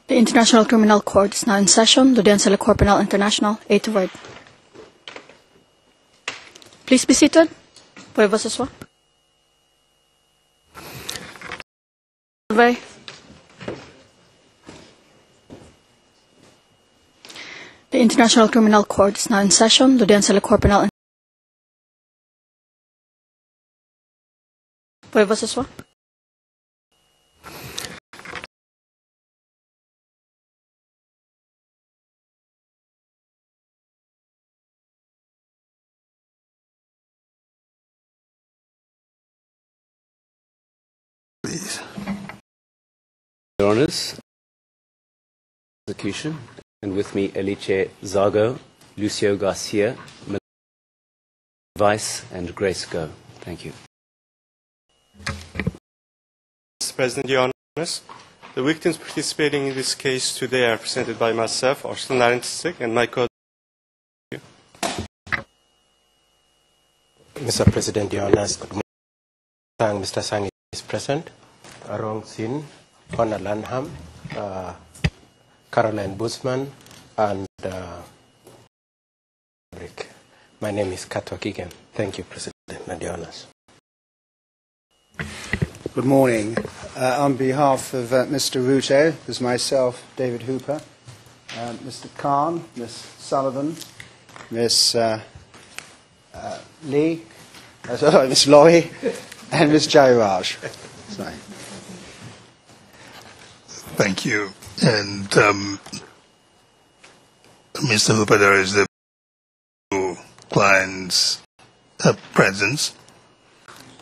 The International Criminal Court is now in session. L'Audience de la Cour Pénale International, 8 to word. Please be seated. Pouvez-vous vous asseoir? The International Criminal Court is now in session. L'Audience de la Cour Pénale. Pouvez-vous vous asseoir? Please. Your Honours, execution, and with me Eliche Zago, Lucio Garcia, Vice, and Grace Go. Thank you. Mr. President, Your Honours, the victims participating in this case today are presented by myself, Arslan Larentisik, and my colleague. Mr. President, Your Honours, good morning. Thank Mr. Sang is present. Arong Sin, Honor Lanham, Caroline Busman, and Rick. My name is Kato Kigen. Thank you, President and Your Honours. Good morning. On behalf of Mr. Ruto, there's myself, David Hooper, Mr. Khan, Ms. Sullivan, Ms. Lee, Ms. Laurie, and Ms. Jairaj. Sorry. Thank you. And Mr. Hooper, there is the client's presence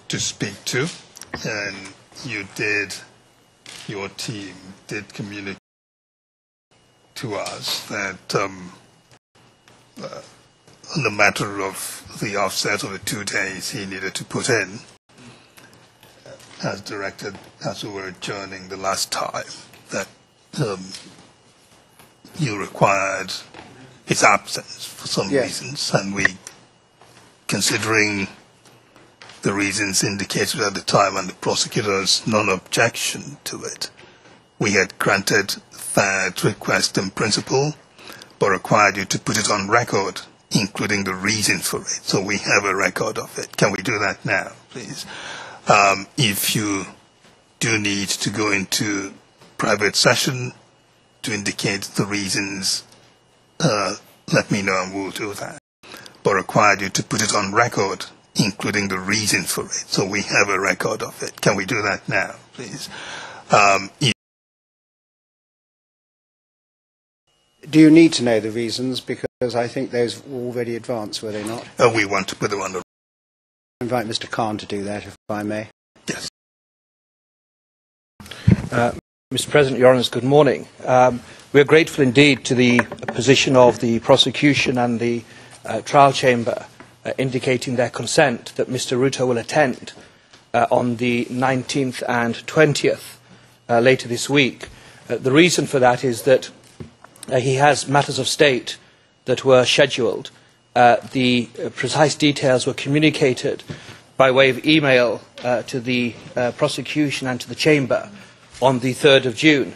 to speak to, and your team did communicate to us that on the matter of the offset of the 2 days he needed to put in, as directed as we were adjourning the last time, that you required his absence for some reasons, and we, considering the reasons indicated at the time and the prosecutor's non-objection to it, we had granted that request in principle, but required you to put it on record, including the reason for it. So we have a record of it. Can we do that now, please? If you do need to go into private session to indicate the reasons, let me know and we'll do that. But required you to put it on record, including the reason for it. So we have a record of it. Can we do that now, please? Do you need to know the reasons? Because I think those were already advanced, were they not? We want to put them on the... I invite Mr. Khan to do that, if I may. Yes. Mr. President, Your Honours, good morning. We are grateful indeed to the position of the prosecution and the trial chamber indicating their consent that Mr. Ruto will attend on the 19th and 20th later this week. The reason for that is that he has matters of state that were scheduled. The precise details were communicated by way of email to the prosecution and to the chamber on the 3rd of June.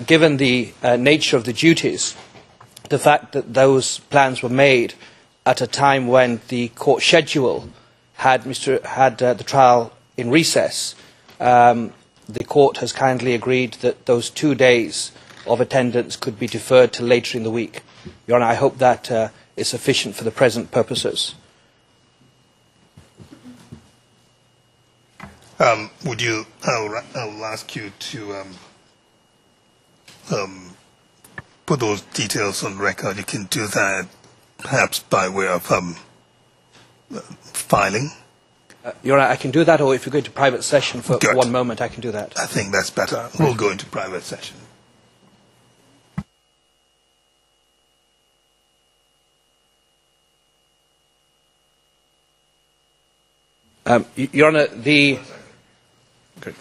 Given the nature of the duties, the fact that those plans were made at a time when the court schedule had the trial in recess, the court has kindly agreed that those 2 days of attendance could be deferred to later in the week. Your Honour, I hope that is sufficient for the present purposes. I'll ask you to put those details on record. You can do that perhaps by way of filing. Your Honour, I can do that, or if you go into private session for 1 moment, I can do that. I think that's better. We'll go into private session. Your Honour, the... Okay.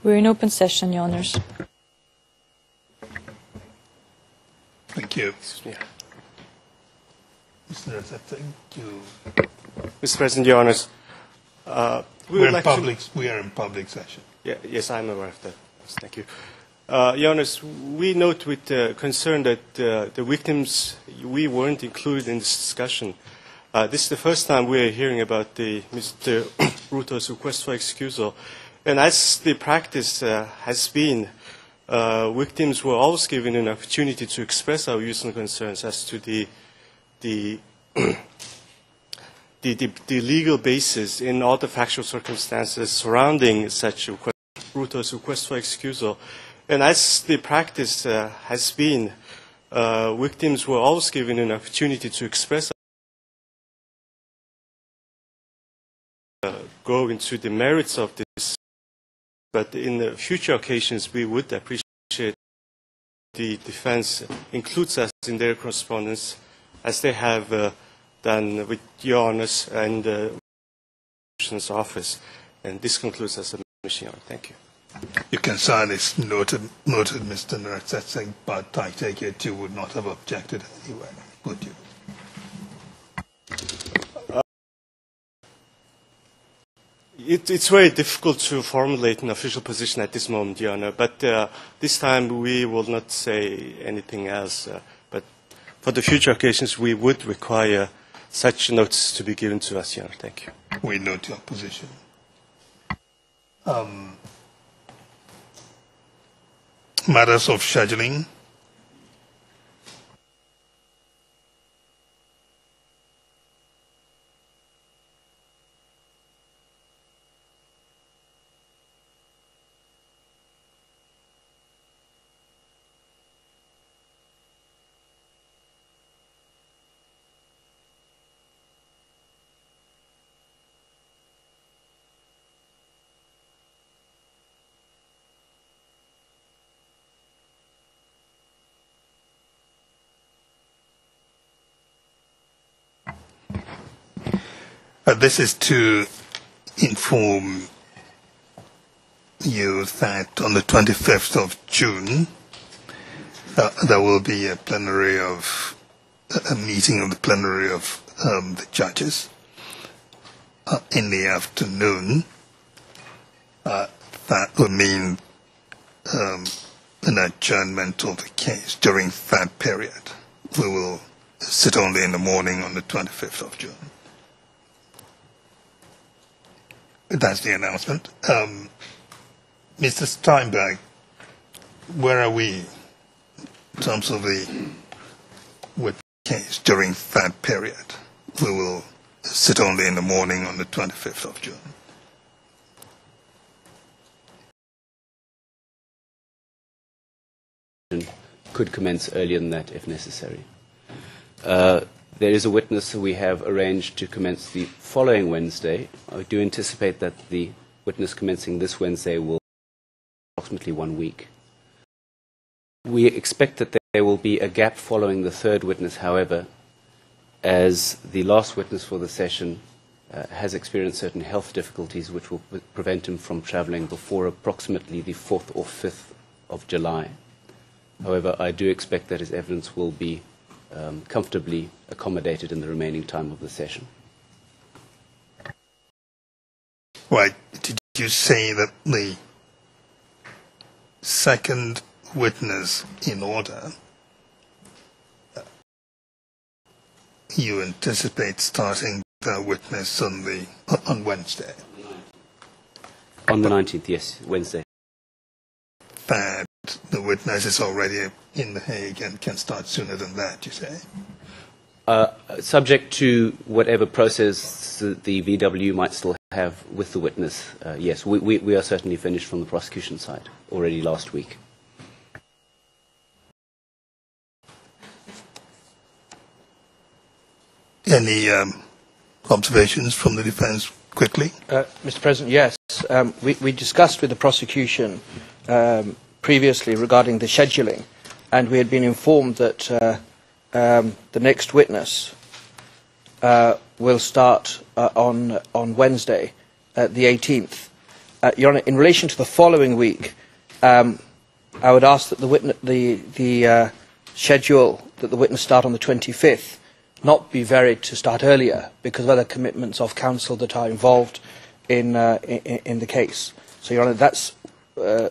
We're in open session, Your Honours. Thank you. Yeah. Mr. Reza, thank you. Mr. President, Your Honours, we are in public session. Yeah, yes, I'm aware of that. Yes, thank you. Your Honours, we note with concern that the victims, we weren't included in this discussion. This is the first time we are hearing about Mr. Ruto's request for excusal. And as the practice has been, victims were always given an opportunity to express our views and concerns as to the legal basis in all the factual circumstances surrounding such Ruto's request for excusal. And as the practice has been, victims were always given an opportunity to express, go into the merits of this. But in the future occasions, we would appreciate the defense includes us in their correspondence, as they have done with Your Honours and the office. And this concludes as a mission. Thank you. Your concern is noted, Mr. Naratsetsing, but I take it you would not have objected anyway, would you? It's very difficult to formulate an official position at this moment, Your Honour, but this time we will not say anything else. But for the future occasions, we would require such notice to be given to us, Your Honour. Thank you. We note your position. Matters of scheduling. This is to inform you that on the 25th of June, there will be a meeting of the plenary of the judges in the afternoon. That would mean an adjournment of the case during that period. We will sit only in the morning on the 25th of June. That's the announcement. Mr. Steinberg, where are we in terms of the case during that period? We will sit only in the morning on the 25th of June. Could commence earlier than that if necessary. There is a witness who we have arranged to commence the following Wednesday. I do anticipate that the witness commencing this Wednesday will approximately 1 week. We expect that there will be a gap following the third witness, however, as the last witness for the session has experienced certain health difficulties which will prevent him from travelling before approximately the 4th or 5th of July. However, I do expect that his evidence will be comfortably accommodated in the remaining time of the session. Right. Did you say that the second witness in order, you anticipate starting the witness on Wednesday? On the 19th, yes, Wednesday. That the witness is already in The Hague and can start sooner than that, you say? Subject to whatever process the VW might still have with the witness, yes, we are certainly finished from the prosecution side already last week. Any observations from the defence quickly? Mr. President, yes. We discussed with the prosecution previously regarding the scheduling, and we had been informed that the next witness will start on Wednesday, the 18th. Your Honour, in relation to the following week, I would ask that the schedule that the witness start on the 25th not be varied to start earlier because of other commitments of counsel that are involved in the case. So, Your Honour, that's, I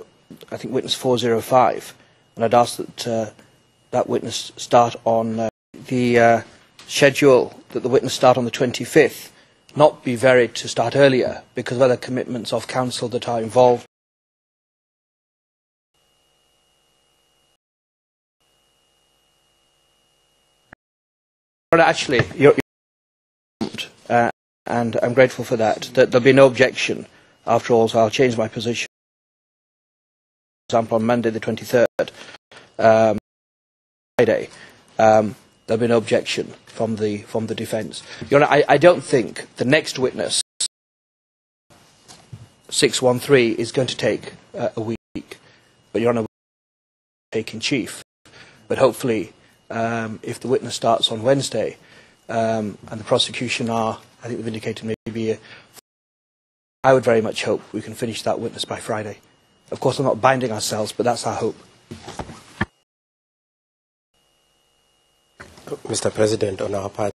think, witness 405, and I'd ask that that witness start on the schedule that the witness start on the 25th not be varied to start earlier because of other commitments of counsel that are involved. Actually, and I'm grateful for that, that there'll be no objection after all, so I'll change my position. For example, on Monday the 23rd, Friday, there'll be no objection from the defence. Your Honour, I don't think the next witness, 613, is going to take a week, but Your Honour will take in chief. But hopefully, if the witness starts on Wednesday, and the prosecution are, I think they've indicated maybe, I would very much hope we can finish that witness by Friday. Of course, we're not binding ourselves, but that's our hope. Mr. President, on our part,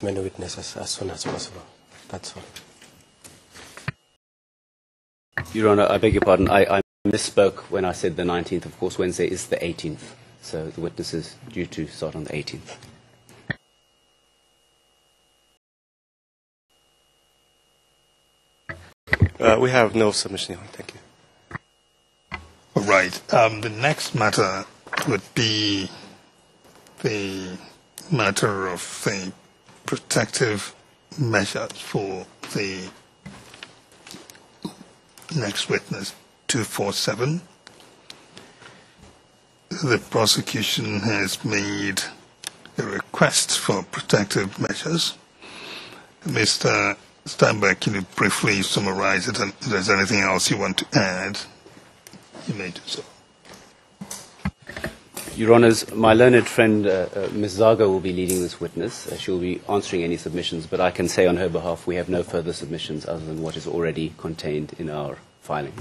many witnesses as soon as possible. That's all. Your Honour, I beg your pardon. I misspoke when I said the 19th. Of course, Wednesday is the 18th. So the witness is due to start on the 18th. We have no submission. Thank you. All right. The next matter would be the matter of the protective measures for the next witness, 247. The prosecution has made a request for protective measures. Mr. Steinberg, can you briefly summarize it, and if there's anything else you want to add, you may do so. Your Honours, my learned friend, Ms. Zaga, will be leading this witness. She will be answering any submissions, but I can say on her behalf we have no further submissions other than what is already contained in our filing.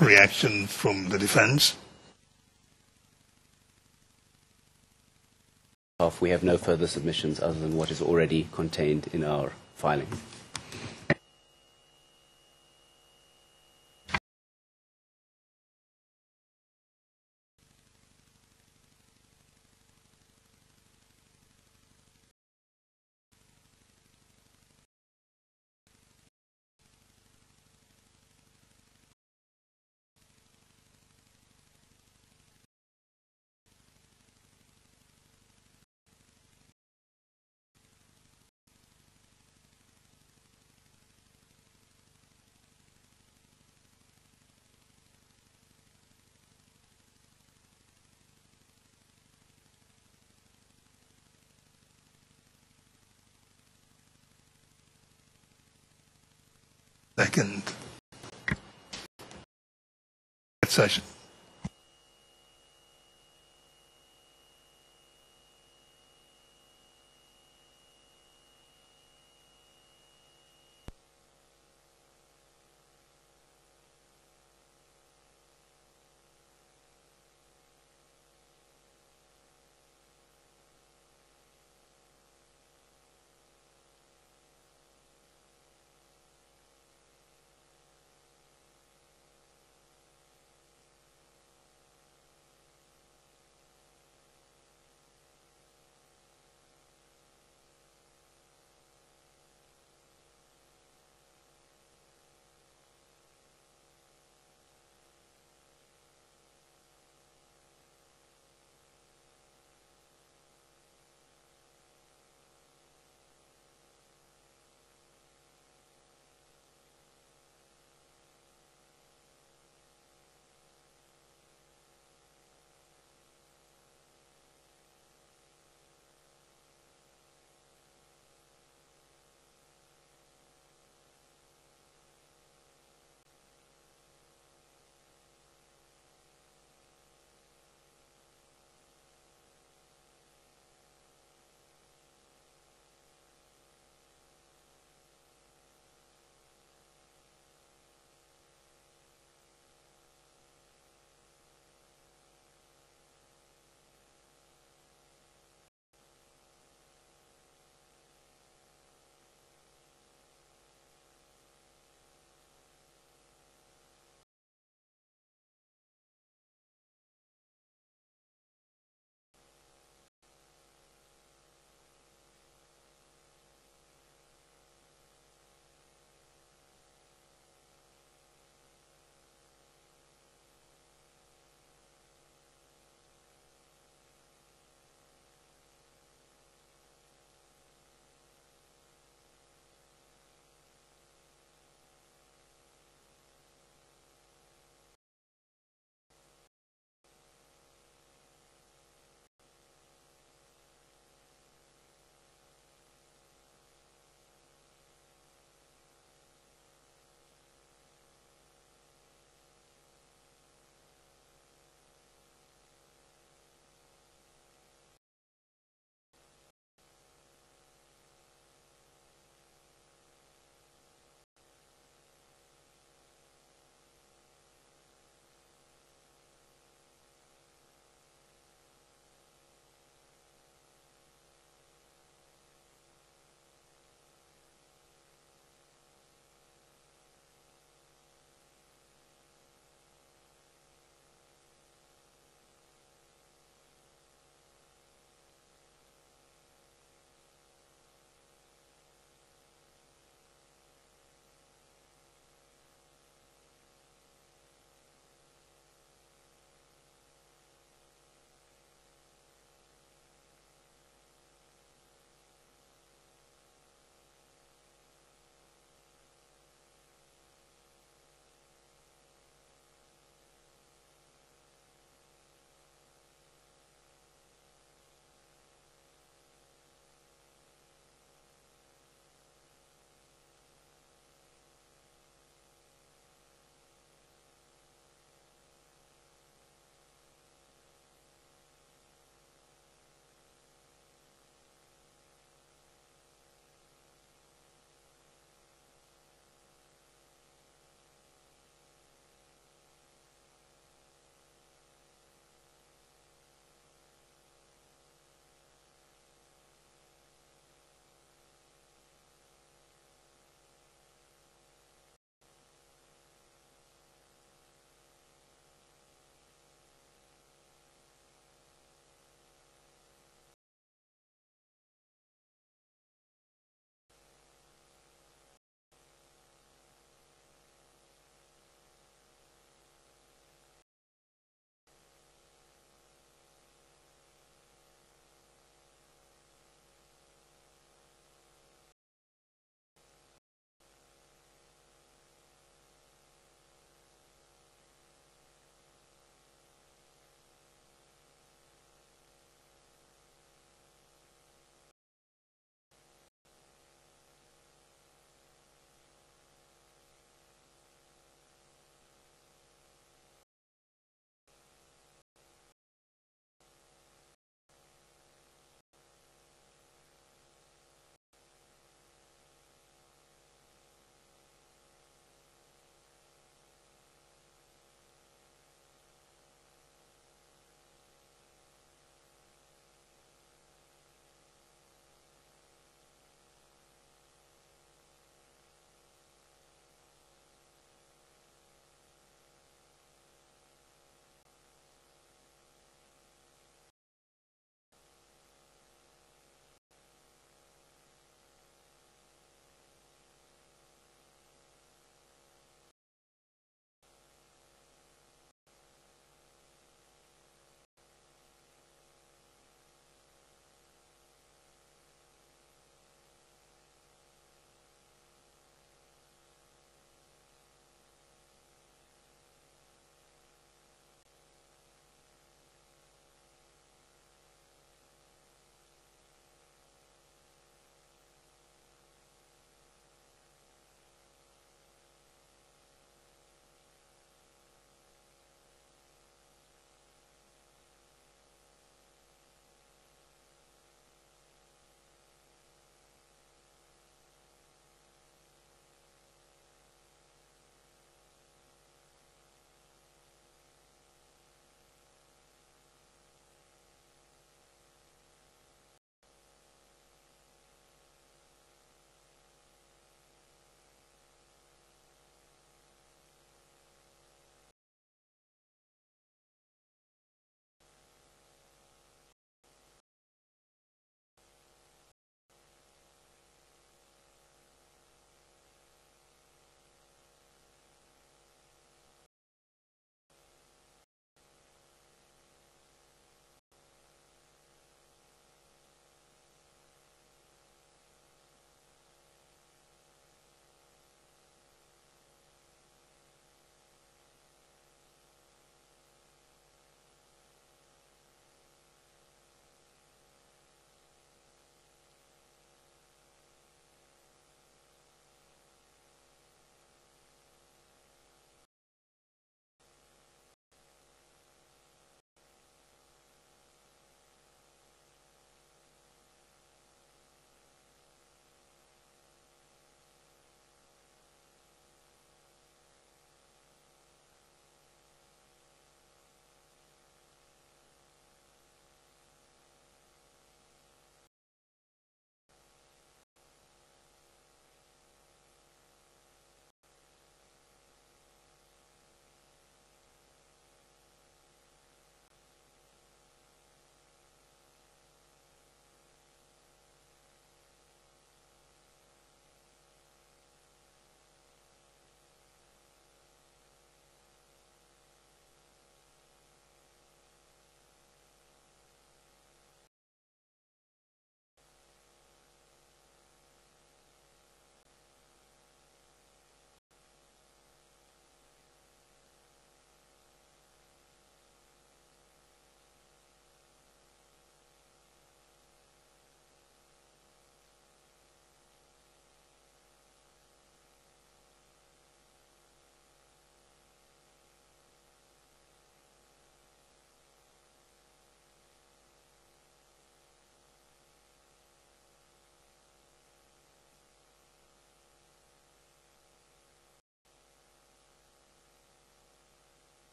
Reaction from the defense? We have no further submissions other than what is already contained in our filing. Second session.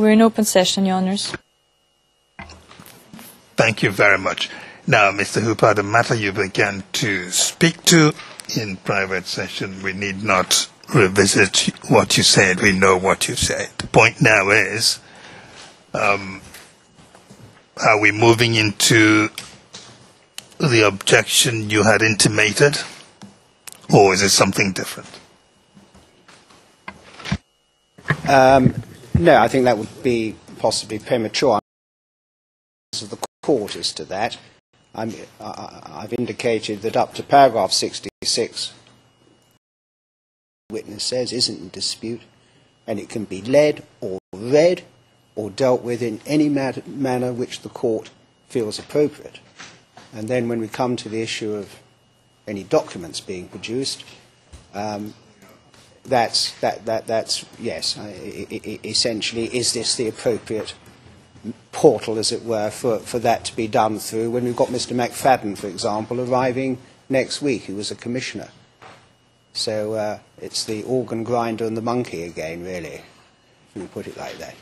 We're in open session, Your Honours. Thank you very much. Now, Mr. Hooper, the matter you began to speak to in private session, we need not revisit what you said. We know what you said. The point now is, are we moving into the objection you had intimated, or is it something different? No, I think that would be possibly premature. Of the court as to that, I've indicated that up to paragraph 66, the witness says isn't in dispute, and it can be led or read or dealt with in any manner which the court feels appropriate. And then when we come to the issue of any documents being produced, that's yes, essentially, is this the appropriate portal, as it were, for that to be done through, when we've got Mr. McFadden, for example, arriving next week, who was a commissioner. So it's the organ grinder and the monkey again, really, if you put it like that.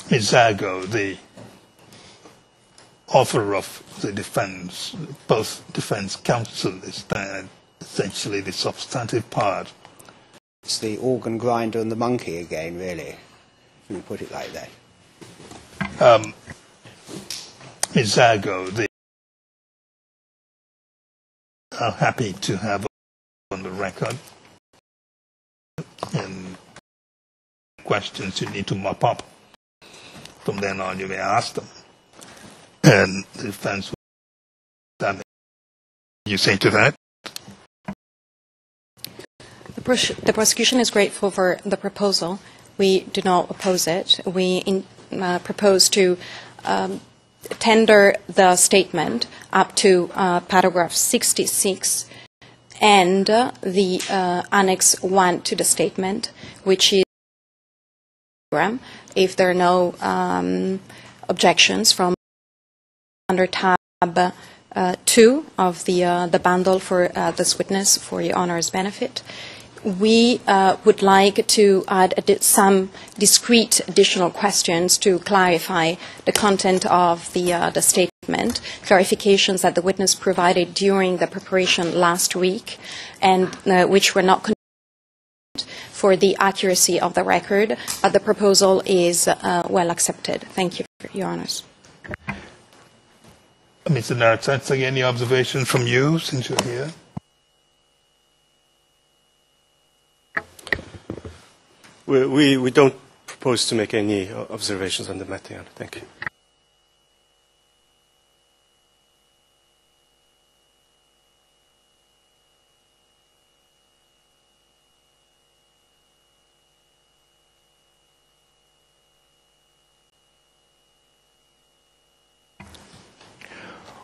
Ms. Zago, the offer of the defense, both defense counsel, is that essentially the substantive part. It's the organ grinder and the monkey again, really, if you put it like that. Ms. Zago, I'm happy to have on the record, and questions you need to mop up. From then on, you may ask them. And the defense will, you say to that? The prosecution is grateful for the proposal. We do not oppose it. We propose to tender the statement up to paragraph 66 and the Annex 1 to the statement, which is if there are no objections from under tab 2 of the bundle for this witness for Your Honour's benefit. We would like to add some discrete additional questions to clarify the content of the statement, clarifications that the witness provided during the preparation last week, and which were not for the accuracy of the record, but the proposal is well accepted. Thank you, Your Honours. Mr. Naratsatsa, any observations from you since you're here? We don't propose to make any observations on the matter. Thank you.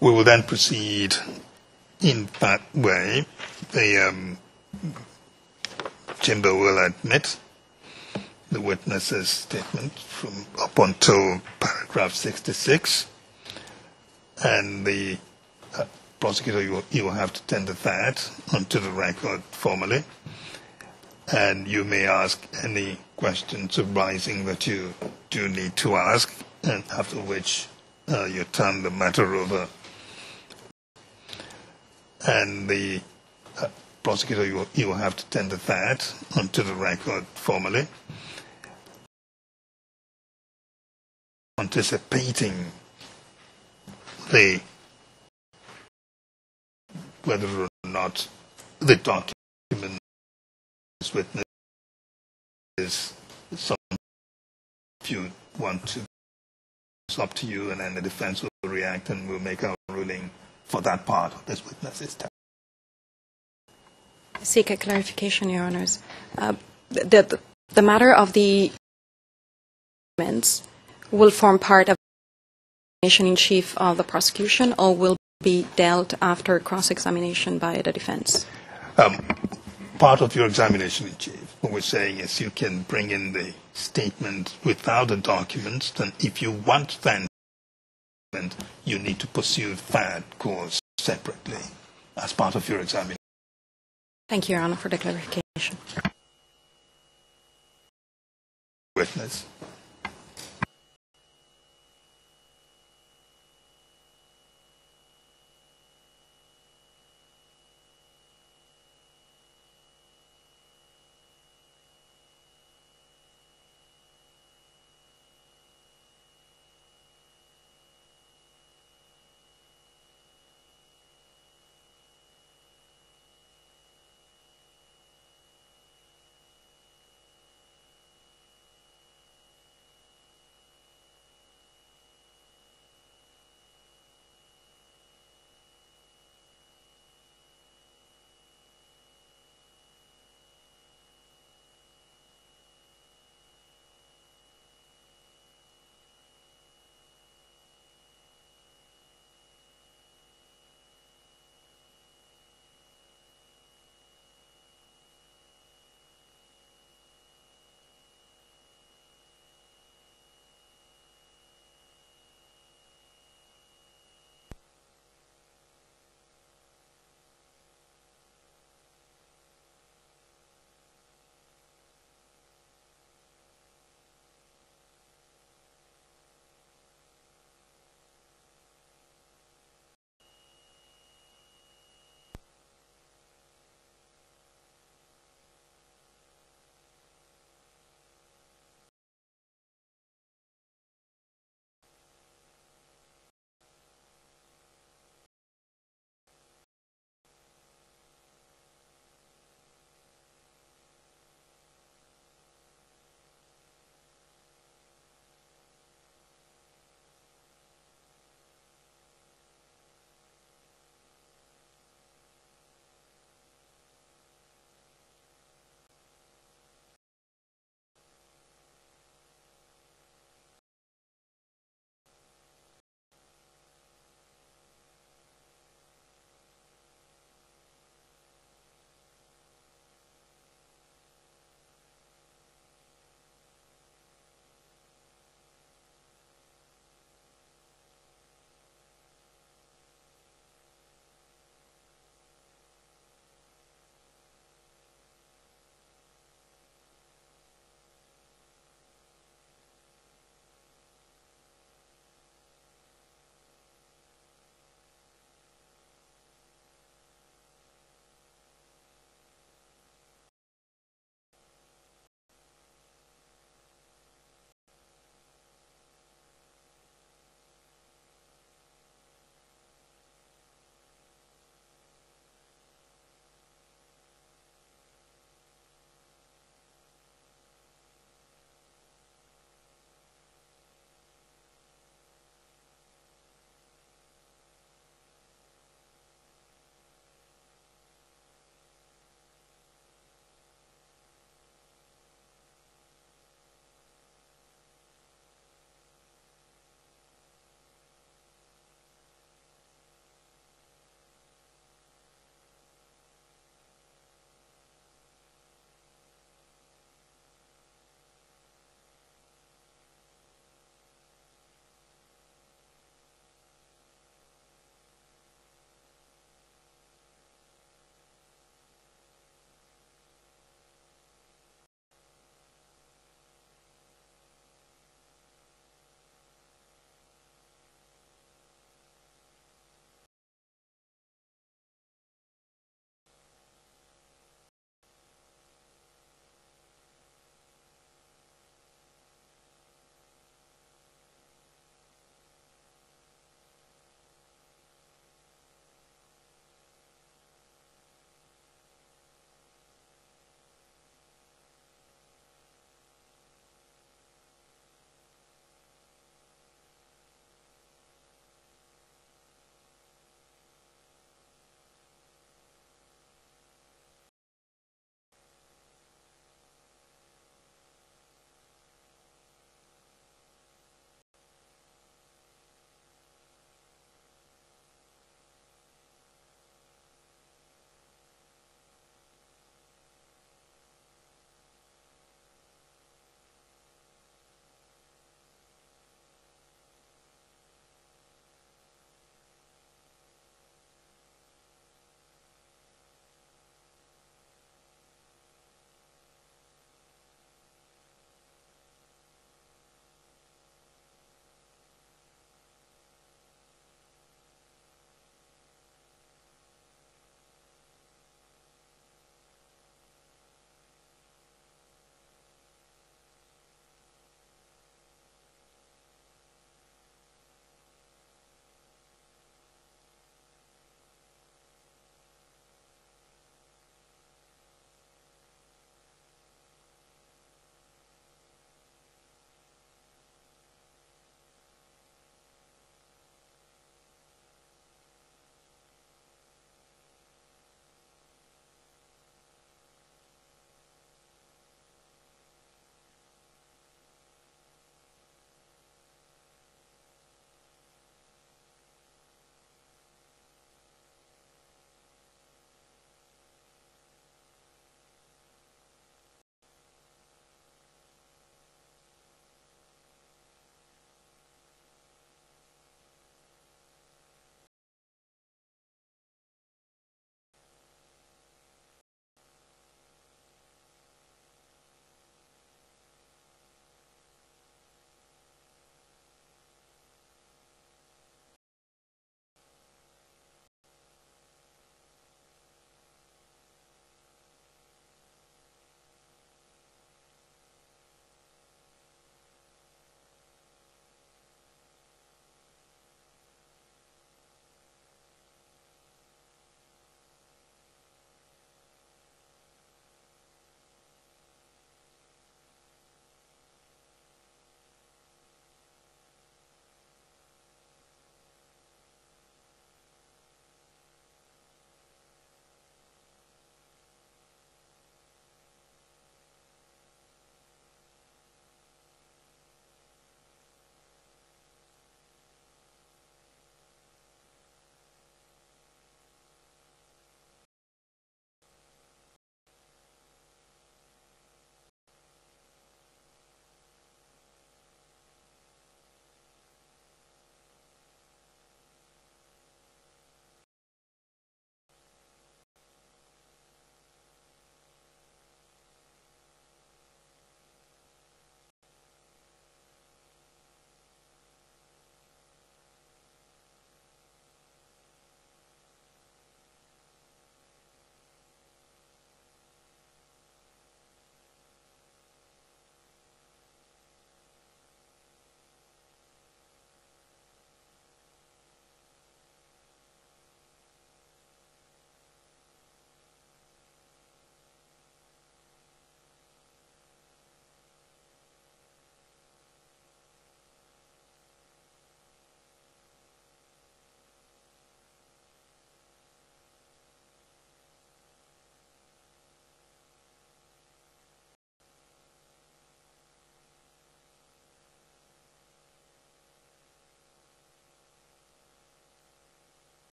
We will then proceed in that way. The chamber will admit the witness's statement from up until paragraph 66, and the prosecutor, you will have to tender that onto the record formally, and you may ask any questions arising that you do need to ask, and after which you turn the matter over, and the prosecutor, you will have to tender that onto the record formally, anticipating whether or not the document witness is something you want to. It's up to you, and then the defense will react and will make a ruling for that part of this witness's testimony. I seek a clarification, Your Honours. The matter of the documents will form part of the examination-in-chief of the prosecution, or will be dealt after cross-examination by the defense? Part of your examination-in-chief. What we're saying is you can bring in the statement without the documents, then if you want that, you need to pursue that course separately as part of your examination. Thank you, Your Honour, for the clarification. witness.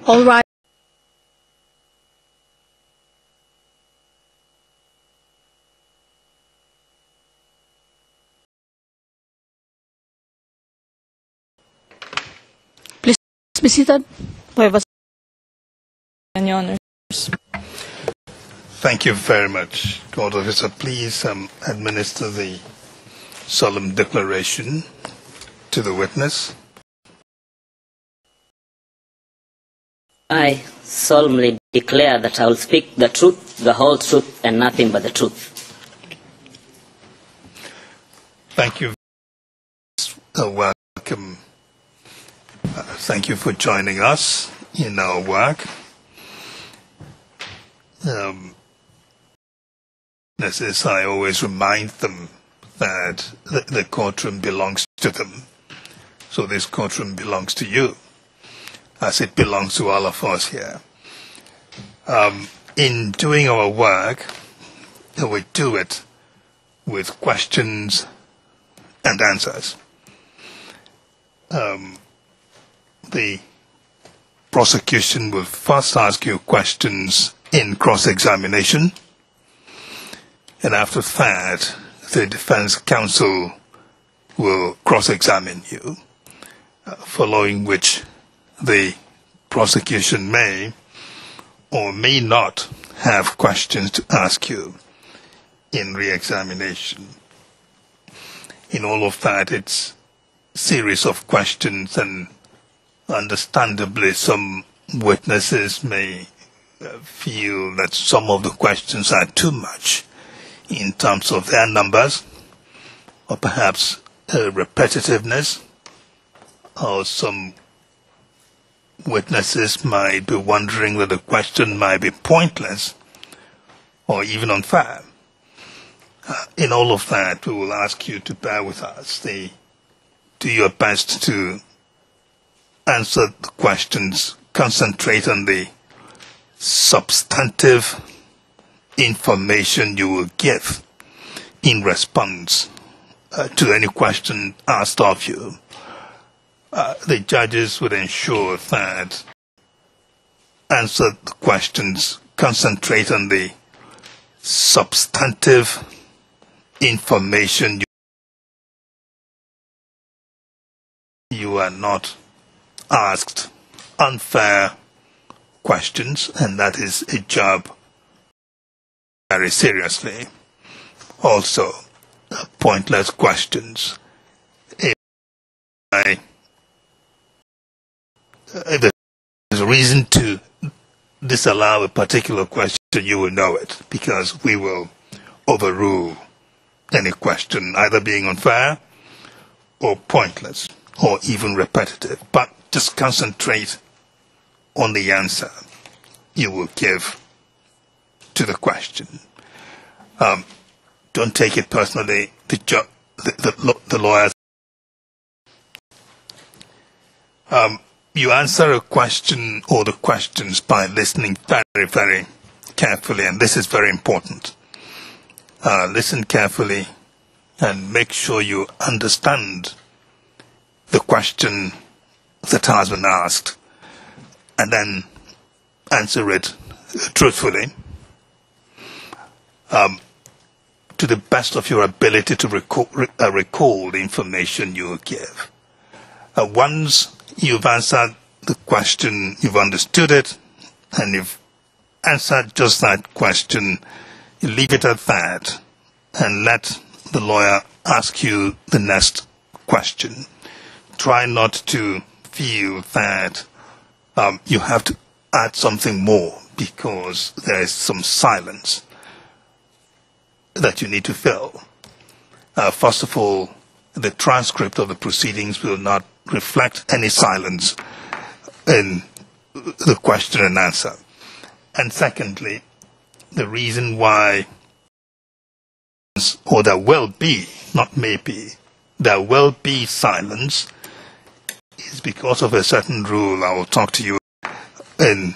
All right. Please be seated. We have a Your Honor. Thank you very much. Court officer, please administer the solemn declaration to the witness. I solemnly declare that I will speak the truth, the whole truth, and nothing but the truth. Thank you. Welcome. Thank you for joining us in our work. As I always remind them that the courtroom belongs to them. So this courtroom belongs to you, as it belongs to all of us here. In doing our work, we do it with questions and answers. The prosecution will first ask you questions in cross-examination, and after that, the defense counsel will cross-examine you, following which the prosecution may or may not have questions to ask you in re-examination. In all of that, it's a series of questions, and understandably some witnesses may feel that some of the questions are too much in terms of their numbers, or perhaps repetitiveness, or some witnesses might be wondering that the question might be pointless or even unfair. In all of that, we will ask you to bear with us. Do your best to answer the questions, concentrate on the substantive information you will give in response to any question asked of you. The judges would ensure that answer the questions, concentrate on the substantive information you are not asked unfair questions, and that is a job very seriously. Also, pointless questions. If there's a reason to disallow a particular question, you will know it, because we will overrule any question either being unfair or pointless or even repetitive. But just concentrate on the answer you will give to the question. Don't take it personally. The lawyers. You answer a question or the questions by listening very, very carefully, and this is very important. Listen carefully and make sure you understand the question that has been asked, and then answer it truthfully, to the best of your ability to recall the information you give. Once you've answered the question, you've understood it, and you've answered just that question, you leave it at that and let the lawyer ask you the next question. Try not to feel that you have to add something more because there is some silence that you need to fill. First of all, the transcript of the proceedings will not reflect any silence in the question and answer. And secondly, the reason why, or there will be, not maybe, there will be silence is because of a certain rule I will talk to you in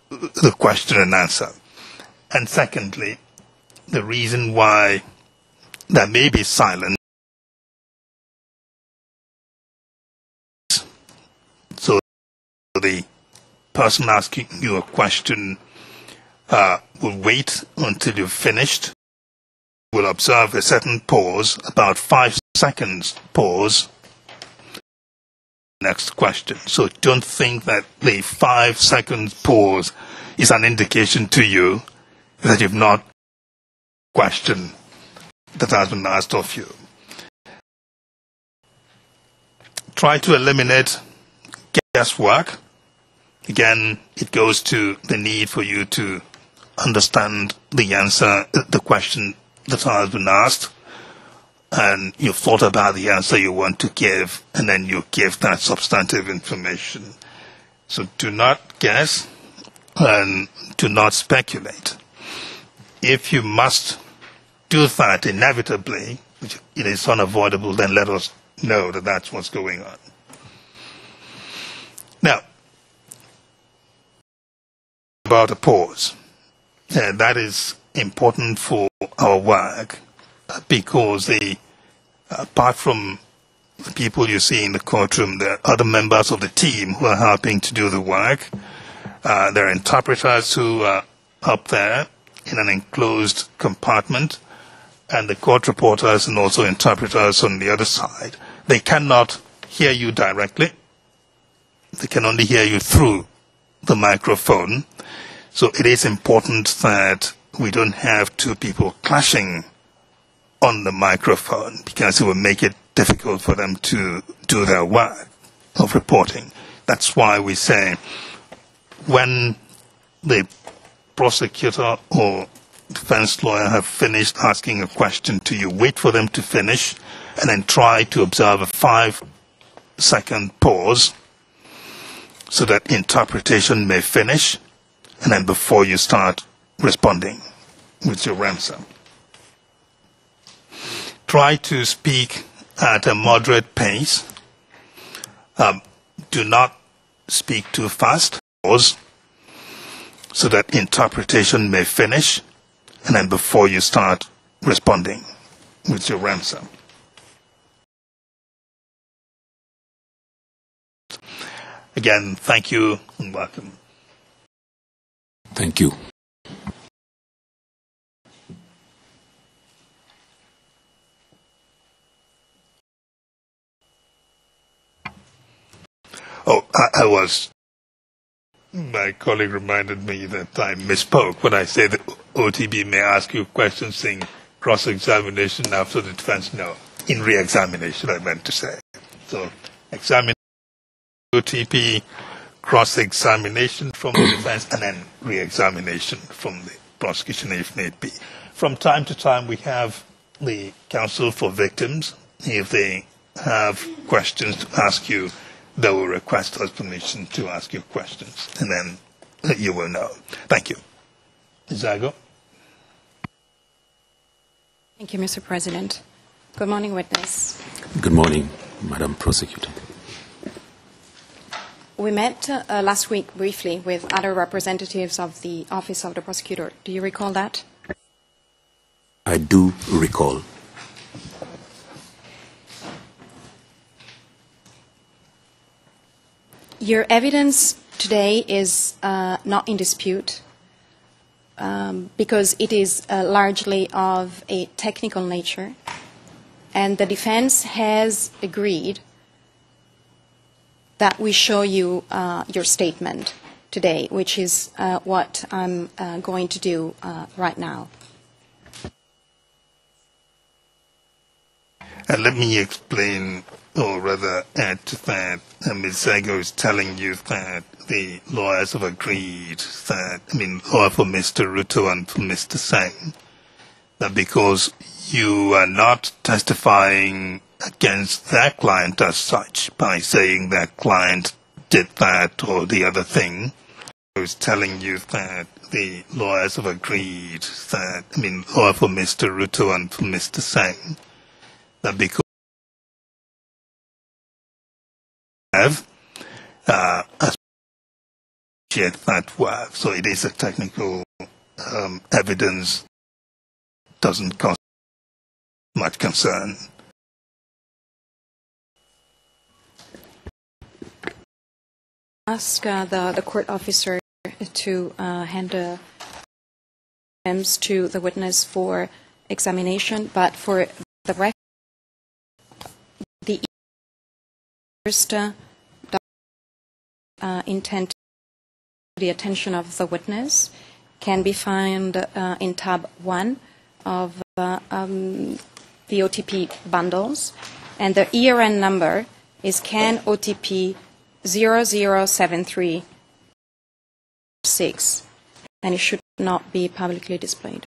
the question and answer. And secondly, the reason why there may be silence, so the person asking you a question will wait until you've finished, will observe a certain pause, about 5 seconds pause, next question. So don't think that the 5 seconds pause is an indication to you that you've not questioned that has been asked of you. Try to eliminate guesswork. Again, it goes to the need for you to understand the answer, the question that has been asked, and you've thought about the answer you want to give, and then you give that substantive information. So do not guess and do not speculate. If you must do that inevitably, which it is unavoidable, then let us know that that's what's going on. Now, about a pause. That is important for our work because apart from the people you see in the courtroom, there are other members of the team who are helping to do the work. There are interpreters who are up there in an enclosed compartment, and the court reporters and also interpreters on the other side. They cannot hear you directly. They can only hear you through the microphone. So it is important that we don't have two people clashing on the microphone, because it will make it difficult for them to do their work of reporting. That's why we say when the prosecutor or defense lawyer have finished asking a question to you, wait for them to finish and then try to observe a 5-second pause so that interpretation may finish, and then before you start responding with your answer. Try to speak at a moderate pace. Do not speak too fast. Pause so that interpretation may finish, and then before you start responding with your answer. Again, thank you and welcome. Thank you. Oh, my colleague reminded me that I misspoke when I said that OTB may ask you questions saying cross-examination after the defense. No, in re-examination, I meant to say. So, examine OTP, cross-examination from the defense, and then re-examination from the prosecution if need be. From time to time, we have the counsel for victims. If they have questions to ask you, they will request us permission to ask you questions, and then you will know. Thank you. Zago? Thank you, Mr. President. Good morning, witness. Good morning, Madam Prosecutor. We met last week briefly with other representatives of the Office of the Prosecutor. Do you recall that? I do recall. Your evidence today is not in dispute because it is largely of a technical nature, and the defense has agreed that we show you your statement today, which is what I'm going to do right now. Let me explain, or rather add to that. Ms. Zago is telling you that the lawyers have agreed that, lawyer for Mr. Ruto and for Mr. Sang, that because you are not testifying against their client as such by saying their client did that or the other thing, I was telling you that the lawyers have agreed that, lawyer for Mr. Ruto and for Mr. Sang, that because have appreciate that work. So it is a technical evidence, doesn't cause much concern. ask the court officer to hand the items to the witness for examination, but for the record, the first intent to the attention of the witness can be found in tab 1 of the OTP bundles, and the ERN number is KenOTP 00736, and it should not be publicly displayed.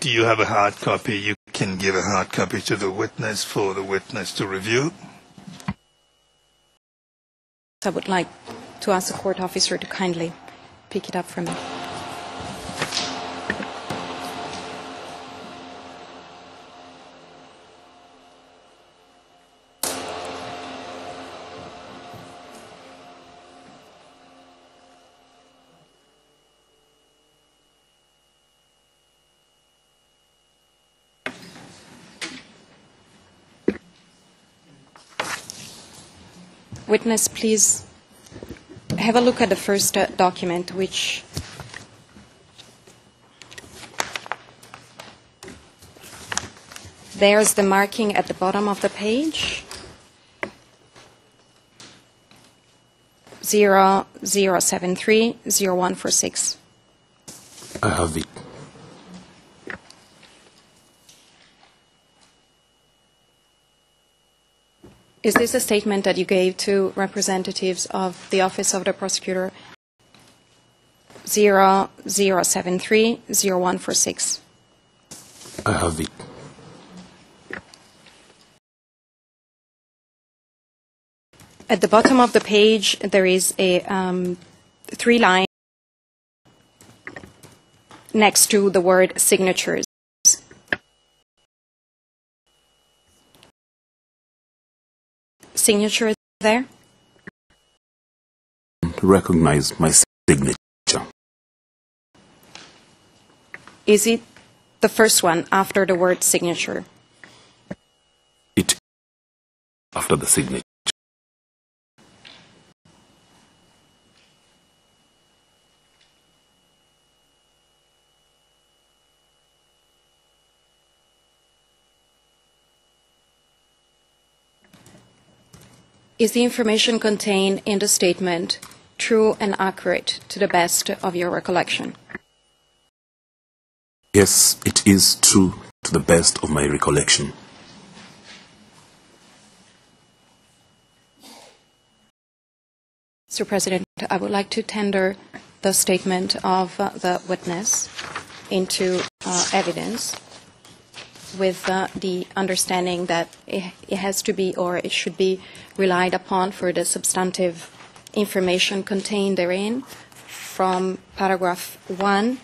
Do you have a hard copy? You can give a hard copy to the witness for the witness to review. I would like to ask the court officer to kindly pick it up for me. Witness, please have a look at the first document, which there's the marking at the bottom of the page, 00730146. I have it. Is this a statement that you gave to representatives of the Office of the Prosecutor? 00730146. I have it. At the bottom of the page, there is a 3-line next to the word signatures. Signature there? Recognize my signature. Is it the first one after the word signature? It after the signature. Is the information contained in the statement true and accurate to the best of your recollection? Yes, it is true to the best of my recollection. Mr. President, I would like to tender the statement of the witness into evidence with the understanding that it has to be, or it should be, relied upon for the substantive information contained therein, from paragraph 1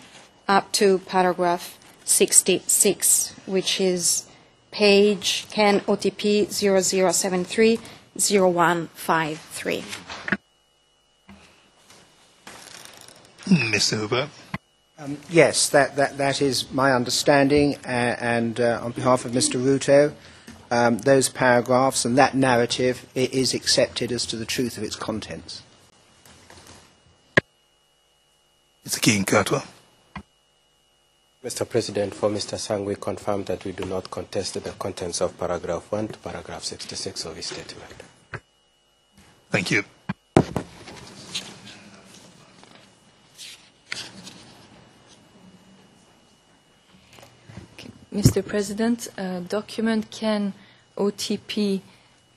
up to paragraph 66, which is page KenOTP 00730153. Mr. Hooper. Yes, that is my understanding, and on behalf of Mr. Ruto, those paragraphs and that narrative is accepted as to the truth of its contents. Mr. King Katwa. Mr. President, for Mr. Sang, we confirm that we do not contest the contents of paragraph 1 to paragraph 66 of his statement. Thank you. Mr. President, document KenOTP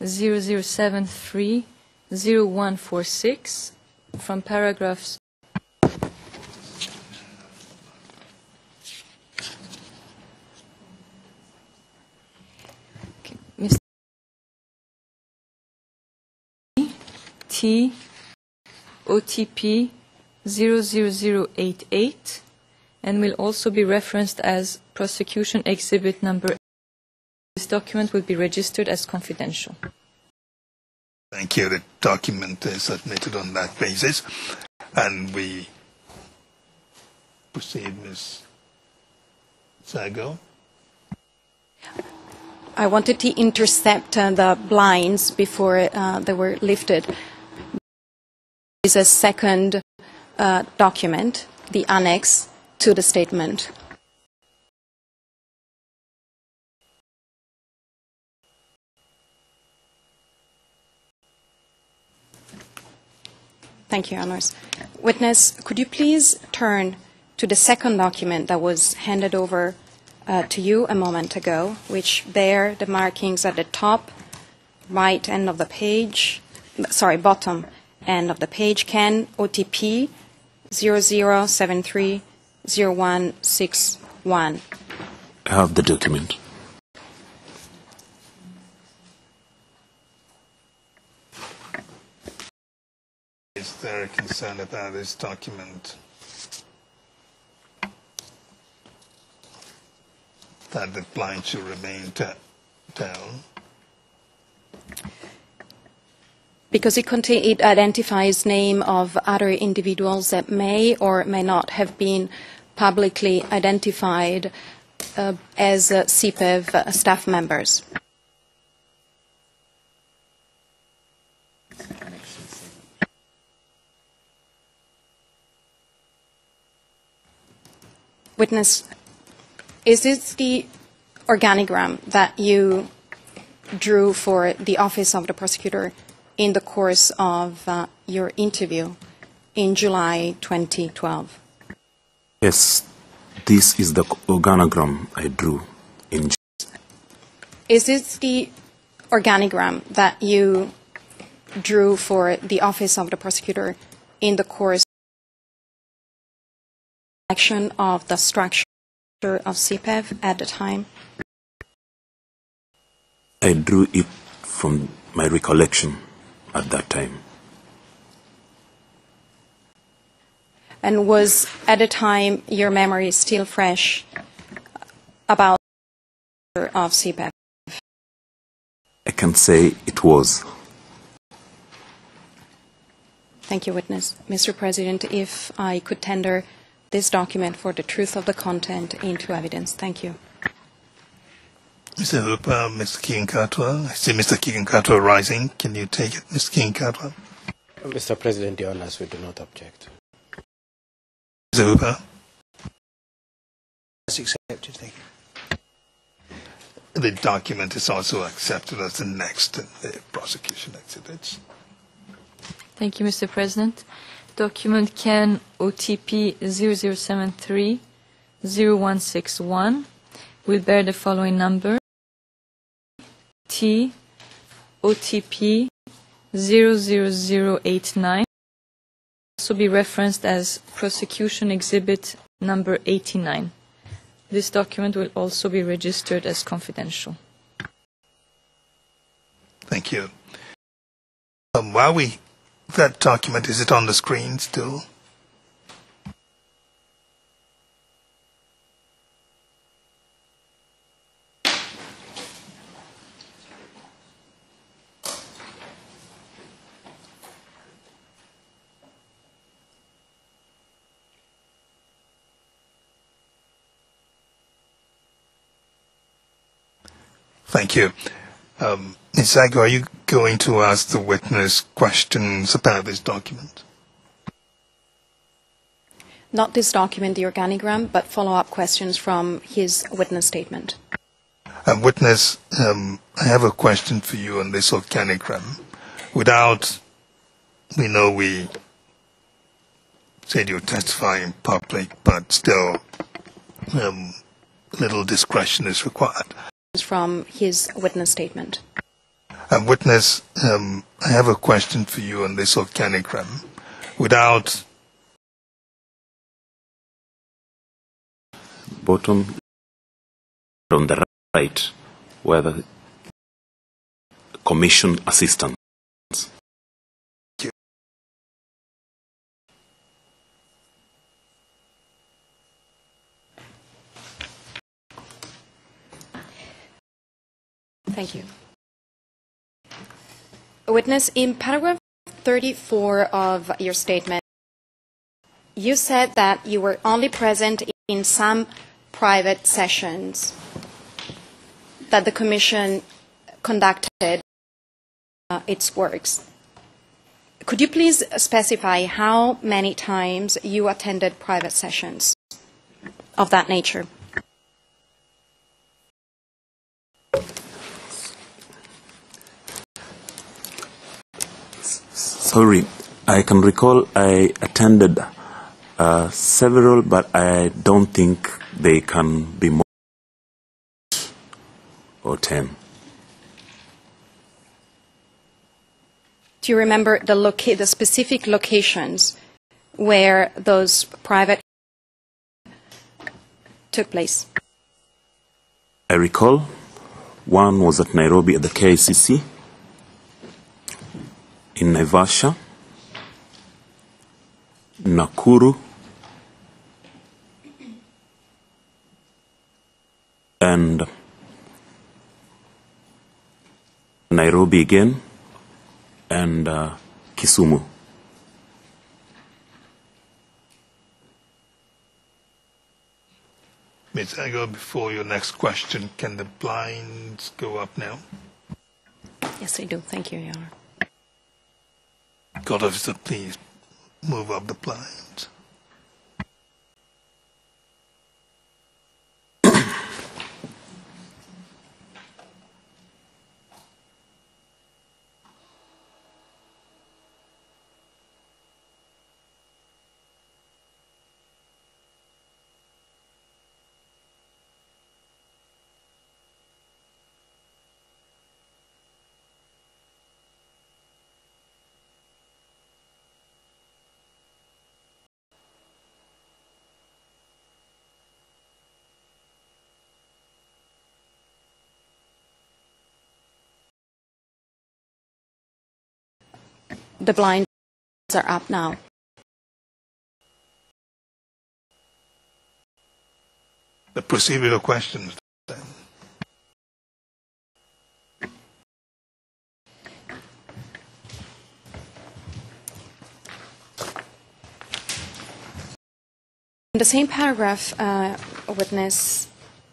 00730146 from paragraphs Mr. T OTP 00088 and will also be referenced as prosecution exhibit number. This document will be registered as confidential. Thank you. The document is submitted on that basis. And we proceed, Ms. Zago? I wanted to intercept the blinds before they were lifted. There is a second document, the annex to the statement. Thank you, Your Honours. Witness, could you please turn to the second document that was handed over to you a moment ago, which bear the markings at the top right end of the page, sorry, bottom end of the page, Ken OTP 00730161. I have the document. Is there a concern about this document that the blind should remain down? Because it identifies name of other individuals that may or may not have been publicly identified as CPEV staff members. Witness, is this the organigram that you drew for the Office of the Prosecutor in the course of your interview in July 2012? Yes, this is the organogram I drew in. Is this the organigram that you drew for the Office of the Prosecutor in the course of the structure of CPEV at the time? I drew it from my recollection at that time. And was, at the time, your memory still fresh about the structure of CPEV? I can say it was. Thank you, witness. Mr. President, if I could tender this document for the truth of the content into evidence. Thank you. Mr. Hooper, Mr. Kinkatwa. I see Mr. Kinkatwa rising. Can you take it, Mr. Kinkatwa? Mr. President, Your Honours, we do not object. Mr. Hooper? That's accepted, thank you. The document is also accepted as the next in the prosecution exhibits. Thank you, Mr. President. Document Ken OTP 0073-0161 will bear the following number: T OTP 00089, also be referenced as prosecution exhibit number 89. This document will also be registered as confidential. Thank you. That document, is it on the screen still? Thank you. Ms. Zago, are you going to ask the witness questions about this document? Not this document, the organigram, but follow-up questions from his witness statement. Witness, I have a question for you on this organigram. We know we said you testify in public, but still little discretion is required. From his witness statement. Witness, I have a question for you on this organigram. Bottom on the right, where the commission assistants. Thank you. Witness, in paragraph 34 of your statement, you said that you were only present in some private sessions that the Commission conducted its works. Could you please specify how many times you attended private sessions of that nature? Sorry, I can recall I attended several, but I don't think they can be more or 10. Do you remember the specific locations where those private took place? I recall one was at Nairobi at the ICC, in Naivasha, Nakuru, and Nairobi again, and Kisumu. Ms. Ago, before your next question, can the blinds go up now? Yes, I do. Thank you, Your Honor. God officer, please move up the blinds. The blinds are up now. The procedural questions, then. In the same paragraph, witness,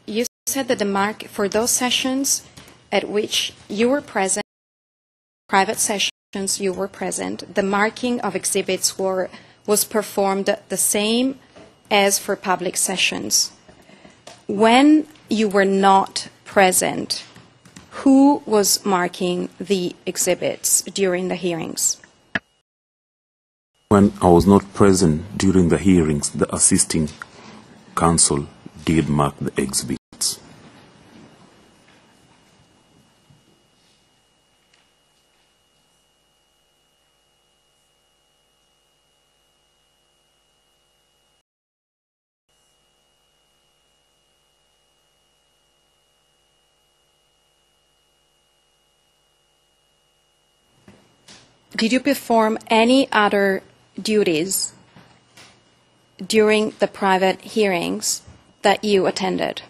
you said that the mark for those sessions at which you were present, private sessions you were present, the marking of exhibits was performed the same as for public sessions. When you were not present, who was marking the exhibits during the hearings? When I was not present during the hearings, the assisting counsel did mark the exhibits. Did you perform any other duties during the private hearings that you attended?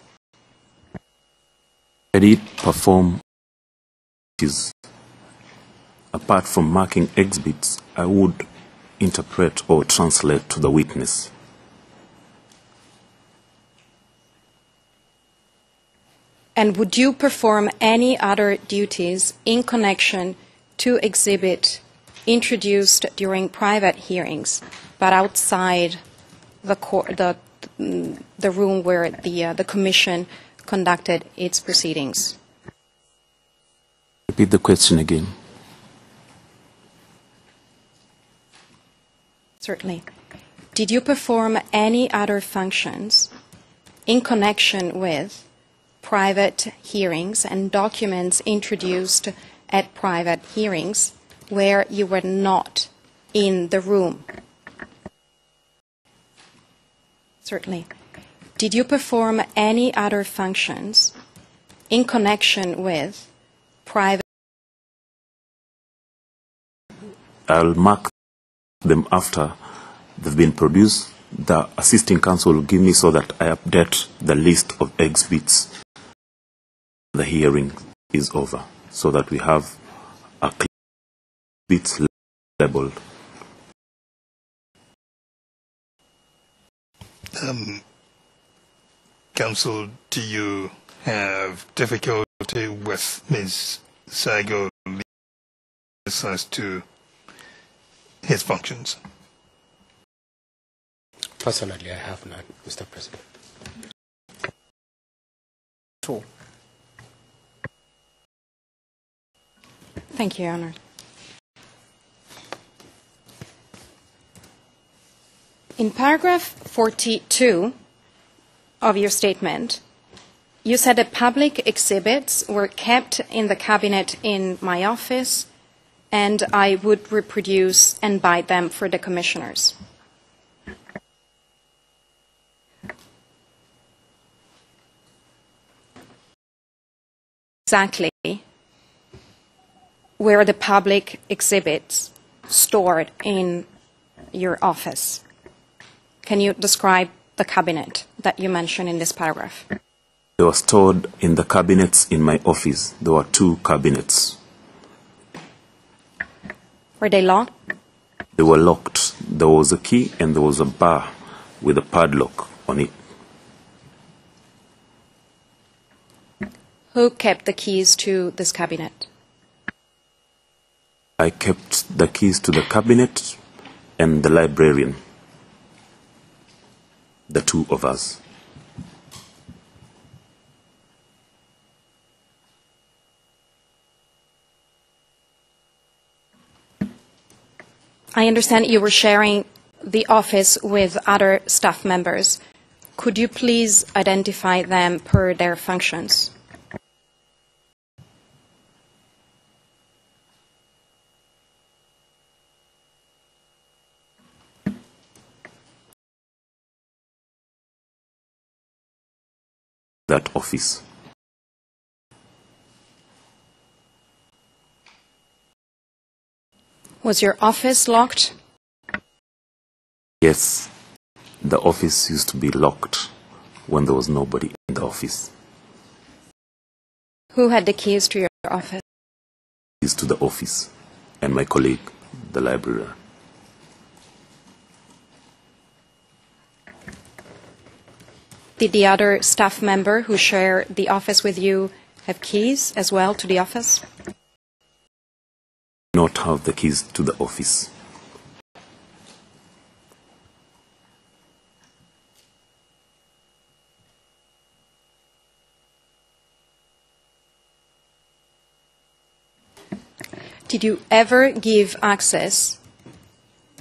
I did perform duties. Apart from marking exhibits, I would interpret or translate to the witness. And would you perform any other duties in connection to exhibit introduced during private hearings, but outside the room where the Commission conducted its proceedings? Repeat the question again. Certainly. Did you perform any other functions in connection with private hearings and documents introduced at private hearings where you were not in the room? Certainly. Did you perform any other functions in connection with private? I'll mark them after they've been produced. The assisting counsel will give me so that I update the list of exhibits. The hearing is over, so that we have a clear bits labeled. Counsel, do you have difficulty with Ms. Sago as to his functions? Personally, I have none, Mr. President. Thank you, Your Honor. In paragraph 42 of your statement, you said that public exhibits were kept in the cabinet in my office, and I would reproduce and buy them for the commissioners. Exactly where the public exhibits stored in your office? Can you describe the cabinet that you mentioned in this paragraph? They were stored in the cabinets in my office. There were 2 cabinets. Were they locked? They were locked. There was a key and there was a bar with a padlock on it. Who kept the keys to this cabinet? I kept the keys to the cabinet and the librarian. The 2 of us. I understand you were sharing the office with other staff members. Could you please identify them per their functions? That office. Was your office locked? Yes, the office used to be locked when there was nobody in the office. Who had the keys to your office? Keys to the office, and my colleague, the librarian. Did the other staff member who shared the office with you have keys as well to the office? Not have the keys to the office. Did you ever give access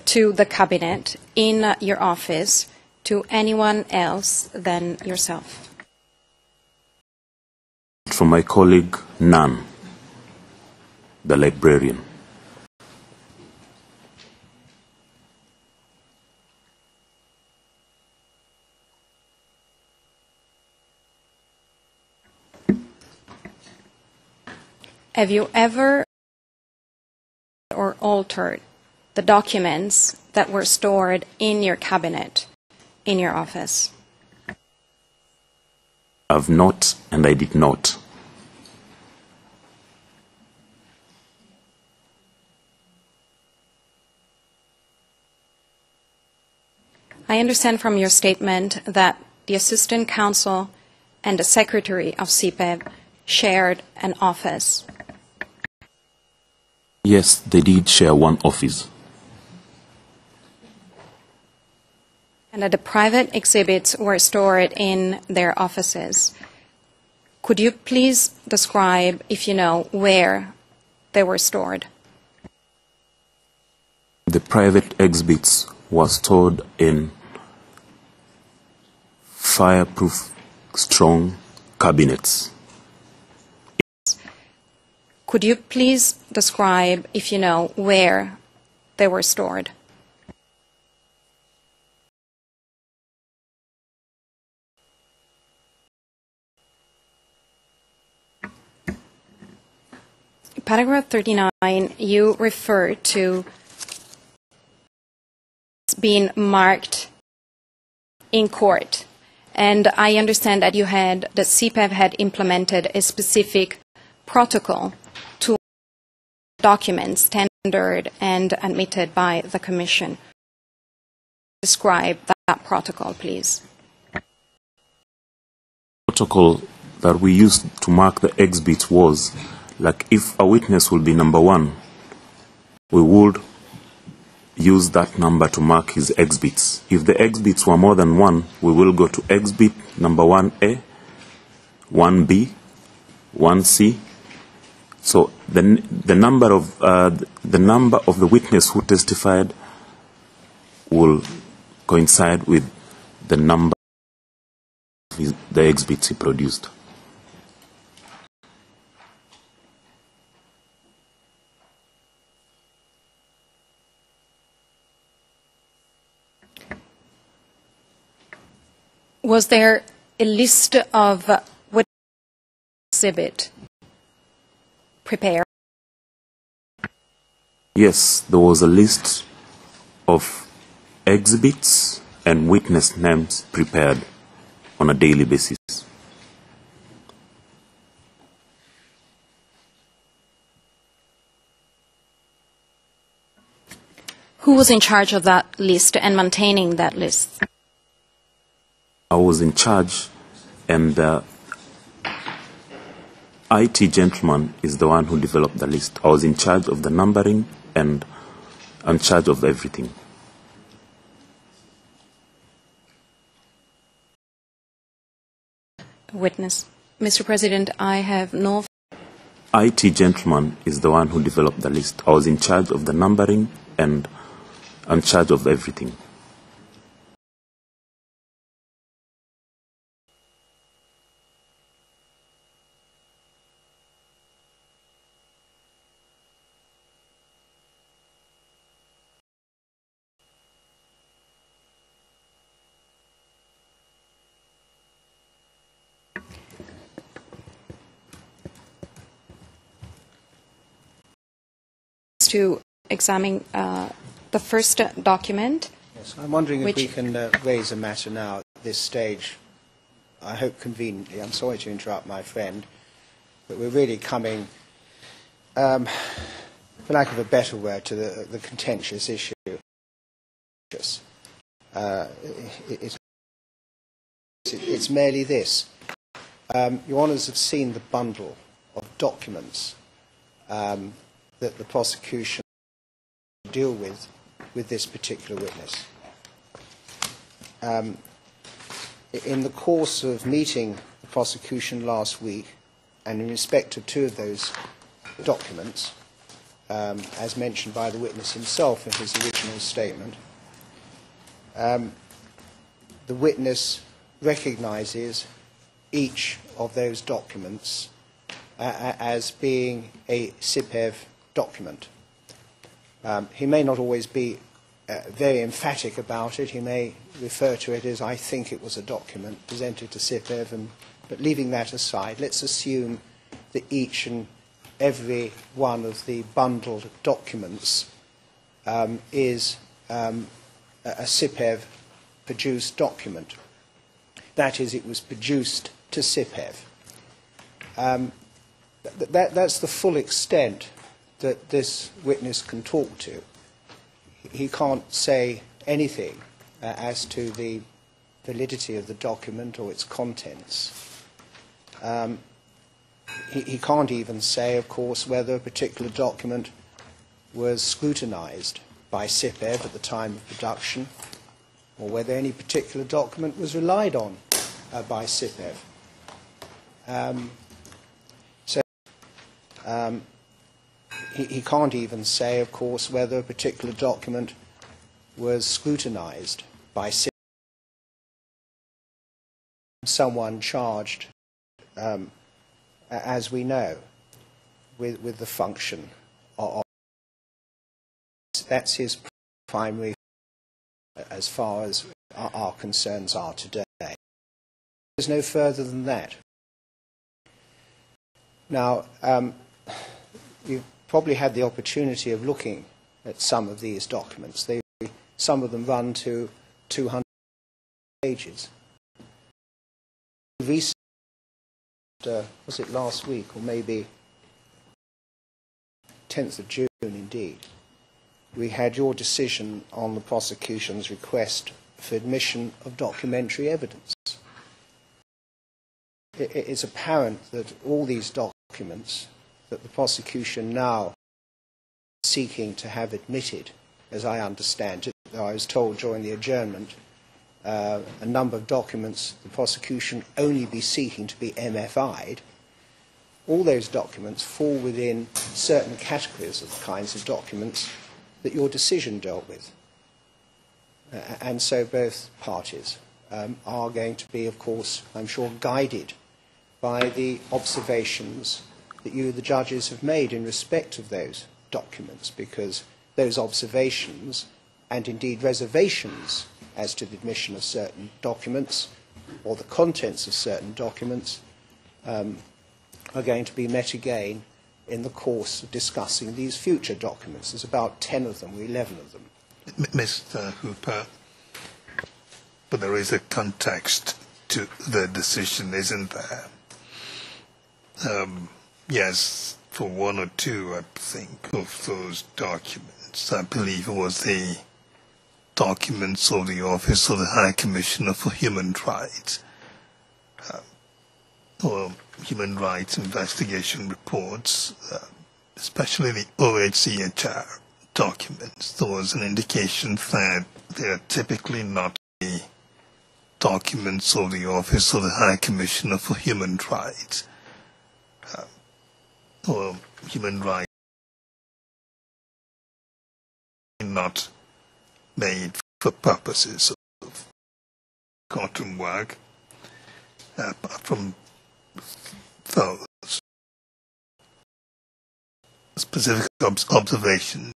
to the cabinet in your office to anyone else than yourself? From my colleague, none. The librarian. Have you ever or altered the documents that were stored in your cabinet in your office? I've not, and I did not. I understand from your statement that the Assistant Counsel and the Secretary of CPEB shared an office. Yes, they did share one office. And that the private exhibits were stored in their offices. Could you please describe, if you know, where they were stored? The private exhibits were stored in fireproof, strong cabinets. Could you please describe, if you know, where they were stored? Paragraph 39, you refer to being marked in court. And I understand that that CPEB had implemented a specific protocol to documents tendered and admitted by the Commission. Describe that protocol, please. protocol that we used to mark the exhibits was, like, if a witness will be number 1, we would use that number to mark his exhibits. If the exhibits were more than 1, we will go to exhibit number 1A, 1B, 1C. So the number of the witness who testified will coincide with the number of the exhibits he produced. Was there a list of what exhibit prepared? Yes, there was a list of exhibits and witness names prepared on a daily basis. Who was in charge of that list and maintaining that list? I was in charge, and the IT gentleman is the one who developed the list. I was in charge of the numbering and in charge of everything. Witness. Mr. President, I have no... IT gentleman is the one who developed the list. I was in charge of the numbering and in charge of everything. To examine the first document. Yes, I'm wondering if we can raise a matter now at this stage. I hope conveniently. I'm sorry to interrupt my friend, but we're really coming, for lack of a better word, to the contentious issue. It's merely this. Your Honours have seen the bundle of documents that the prosecution deal with this particular witness. In the course of meeting the prosecution last week, and in respect of 2 of those documents, as mentioned by the witness himself in his original statement, the witness recognises each of those documents as being a CIPEV document. He may not always be very emphatic about it. He may refer to it as, I think it was a document presented to CIPEV, but leaving that aside, let's assume that each and every one of the bundled documents is a CIPEV produced document. That is, it was produced to CIPEV. That's the full extent that this witness can talk to. He can't say anything as to the validity of the document or its contents. He can't even say, of course, whether a particular document was scrutinized by CIPEV at the time of production, or whether any particular document was relied on by CIPEV. He can't even say, of course, whether a particular document was scrutinized by someone charged, as we know, with the function of. That's his primary, as far as our concerns are today. There's no further than that. Now, you've probably had the opportunity of looking at some of these documents. Some of them run to 200 pages. Recently, was it last week, or maybe 10th of June indeed, we had your decision on the prosecution's request for admission of documentary evidence. it's apparent that all these documents that the prosecution now is seeking to have admitted, as I understand it, though I was told during the adjournment, a number of documents the prosecution only be seeking to be MFI'd, all those documents fall within certain categories of the kinds of documents that your decision dealt with. And so both parties are going to be, of course, I'm sure, guided by the observations that you, the judges, have made in respect of those documents, because those observations, and indeed reservations as to the admission of certain documents or the contents of certain documents, are going to be met again in the course of discussing these future documents. There's about 10 of them, or 11 of them. Mr. Hooper, but there is a context to the decision, isn't there? Yes, for one or two, I think, of those documents, I believe it was the documents of the Office of the High Commissioner for Human Rights, or human rights investigation reports, especially the OHCHR documents. There was an indication that they are typically not the documents of the Office of the High Commissioner for Human Rights, or human rights not made for purposes of courtroom work, apart from those specific observations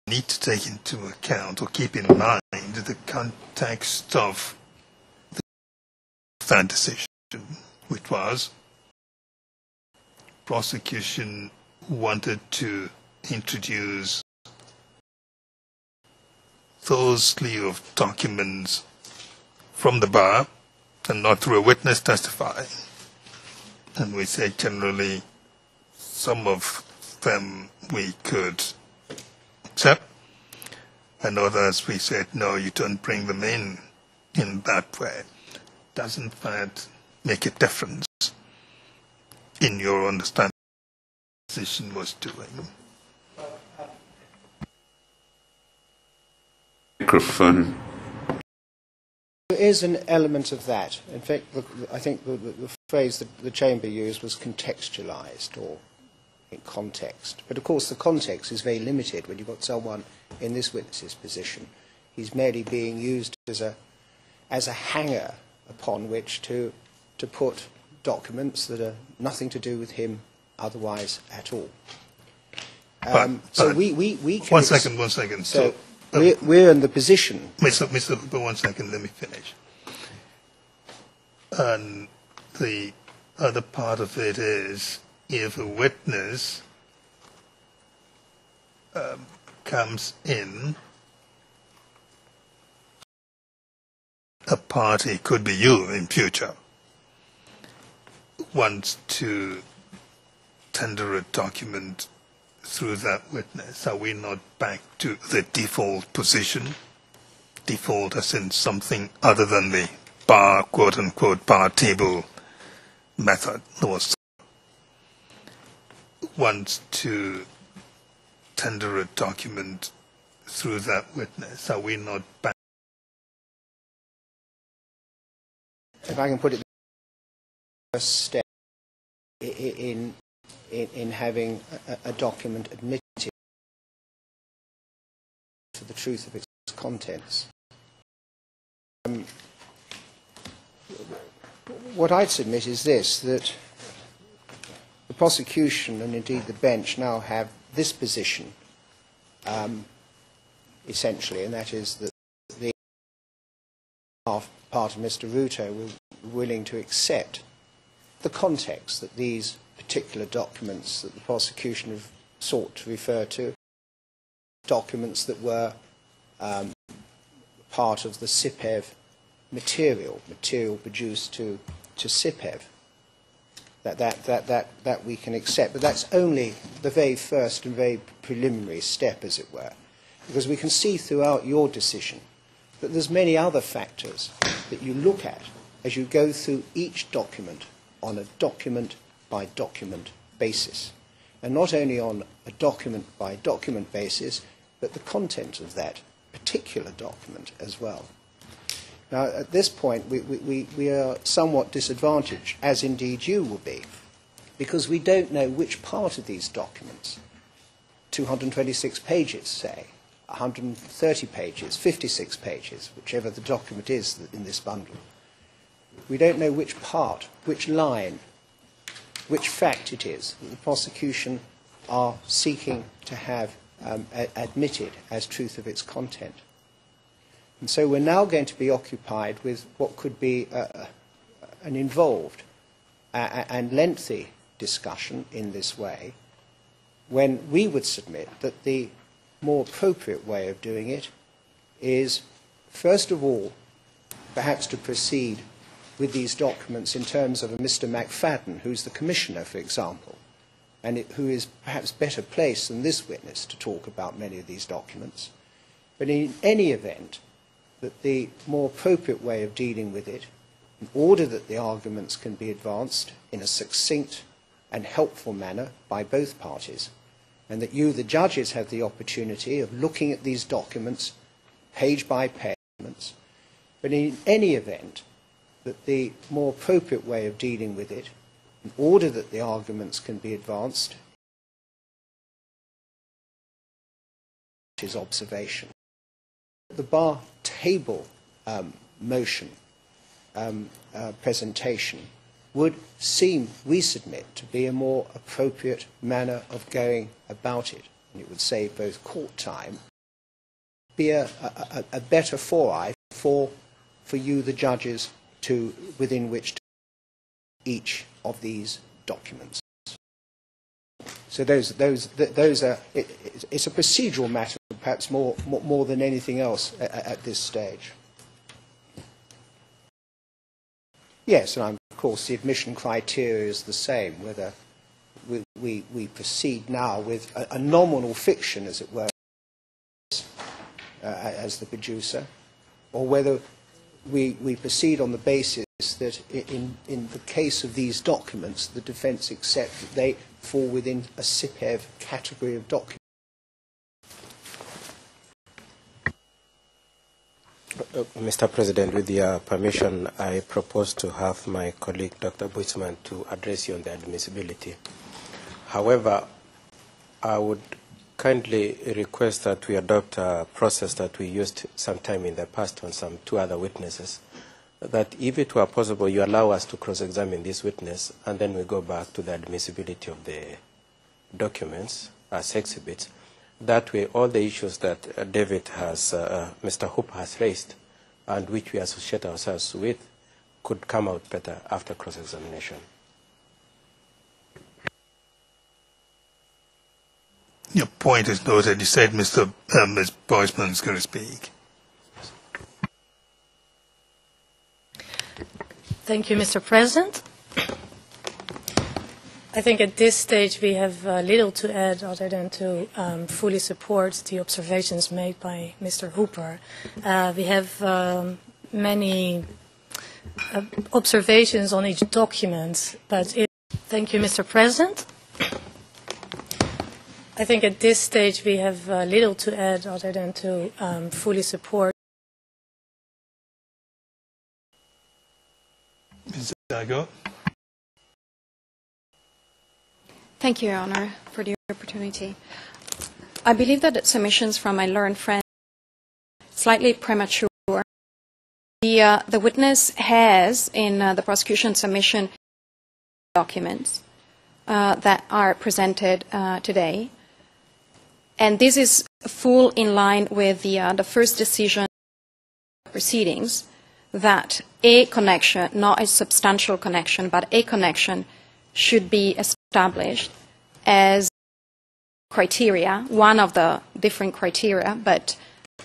need to take into account or keep in mind the context of that decision, which was prosecution wanted to introduce those slew of documents from the bar and not through a witness testifying. And we say generally some of them we could accept, and others we said, no, you don't bring them in that way. Doesn't that make a difference in your understanding what the decision was doing? Microphone. There is an element of that. In fact, I think the phrase that the Chamber used was contextualised, or in context. But of course the context is very limited when you've got someone in this witness's position. He's merely being used as a hanger upon which to put documents that are nothing to do with him otherwise at all. So we can... One second. So we're in the position... Mr. Hooper, 1 second, let me finish. And the other part of it is, if a witness comes in, a party, could be you in future, wants to tender a document through that witness, are we not back to the default position? Default as in something other than the bar, quote-unquote, bar table method. There was wants to tender a document through that witness, are we not back? If I can put it, the first step in having a document admitted for the truth of its contents. What I'd submit is this, that the prosecution and indeed the bench now have this position, essentially, and that is that the part of Mr. Ruto were willing to accept the context that these particular documents that the prosecution have sought to refer to, documents that were part of the CIPEV material produced to CIPEV, that we can accept. But that's only the very first and very preliminary step, as it were, because we can see throughout your decision that there's many other factors that you look at as you go through each document on a document-by-document basis, and not only on a document-by-document basis, but the content of that particular document as well. Now, at this point, we are somewhat disadvantaged, as indeed you will be, because we don't know which part of these documents, 226 pages, say, 130 pages, 56 pages, whichever the document is in this bundle. We don't know which part, which line, which fact it is that the prosecution are seeking to have admitted as truth of its content. And so we're now going to be occupied with what could be an involved and lengthy discussion in this way, when we would submit that the more appropriate way of doing it is, first of all, perhaps to proceed with these documents in terms of a Mr. McFadden, who's the Commissioner, for example, and who is perhaps better placed than this witness to talk about many of these documents. But in any event, that the more appropriate way of dealing with it, in order that the arguments can be advanced in a succinct and helpful manner by both parties, and that you, the judges, have the opportunity of looking at these documents page by page. But in any event, that the more appropriate way of dealing with it, in order that the arguments can be advanced, is observation. The bar table motion presentation would seem, we submit, to be a more appropriate manner of going about it. And it would save both court time, be a better foray for you, the judges, within which to each of these documents. So those are, it's a procedural matter, perhaps more than anything else at this stage. Yes, and of course the admission criteria is the same, whether we proceed now with a nominal fiction, as it were, as the producer, or whether we proceed on the basis that in the case of these documents, the defence accept that they fall within a SIPEV category of documents. Mr. President, with your permission, I propose to have my colleague, Dr. Buitsman, to address you on the admissibility. However, I would kindly request that we adopt a process that we used sometime in the past on some two other witnesses, that if it were possible, you allow us to cross-examine this witness, and then we go back to the admissibility of the documents as exhibits. That way, all the issues that David has, Mr. Hooper has raised, and which we associate ourselves with, could come out better after cross-examination. Your point is noted. You said Ms. Buitsman is going to speak. Thank you, Mr. President. I think at this stage we have little to add other than to fully support the observations made by Mr. Hooper. We have many observations on each document, but thank you, Mr. President. I think at this stage we have little to add other than to fully support. Ms. Dago. Thank you, Your Honor, for the opportunity. I believe that the submissions from my learned friend are slightly premature. The witness has, in the prosecution submission, documents that are presented today. And this is full in line with the first decision proceedings, that a connection, not a substantial connection, but a connection should be established as criteria, one of the different criteria, but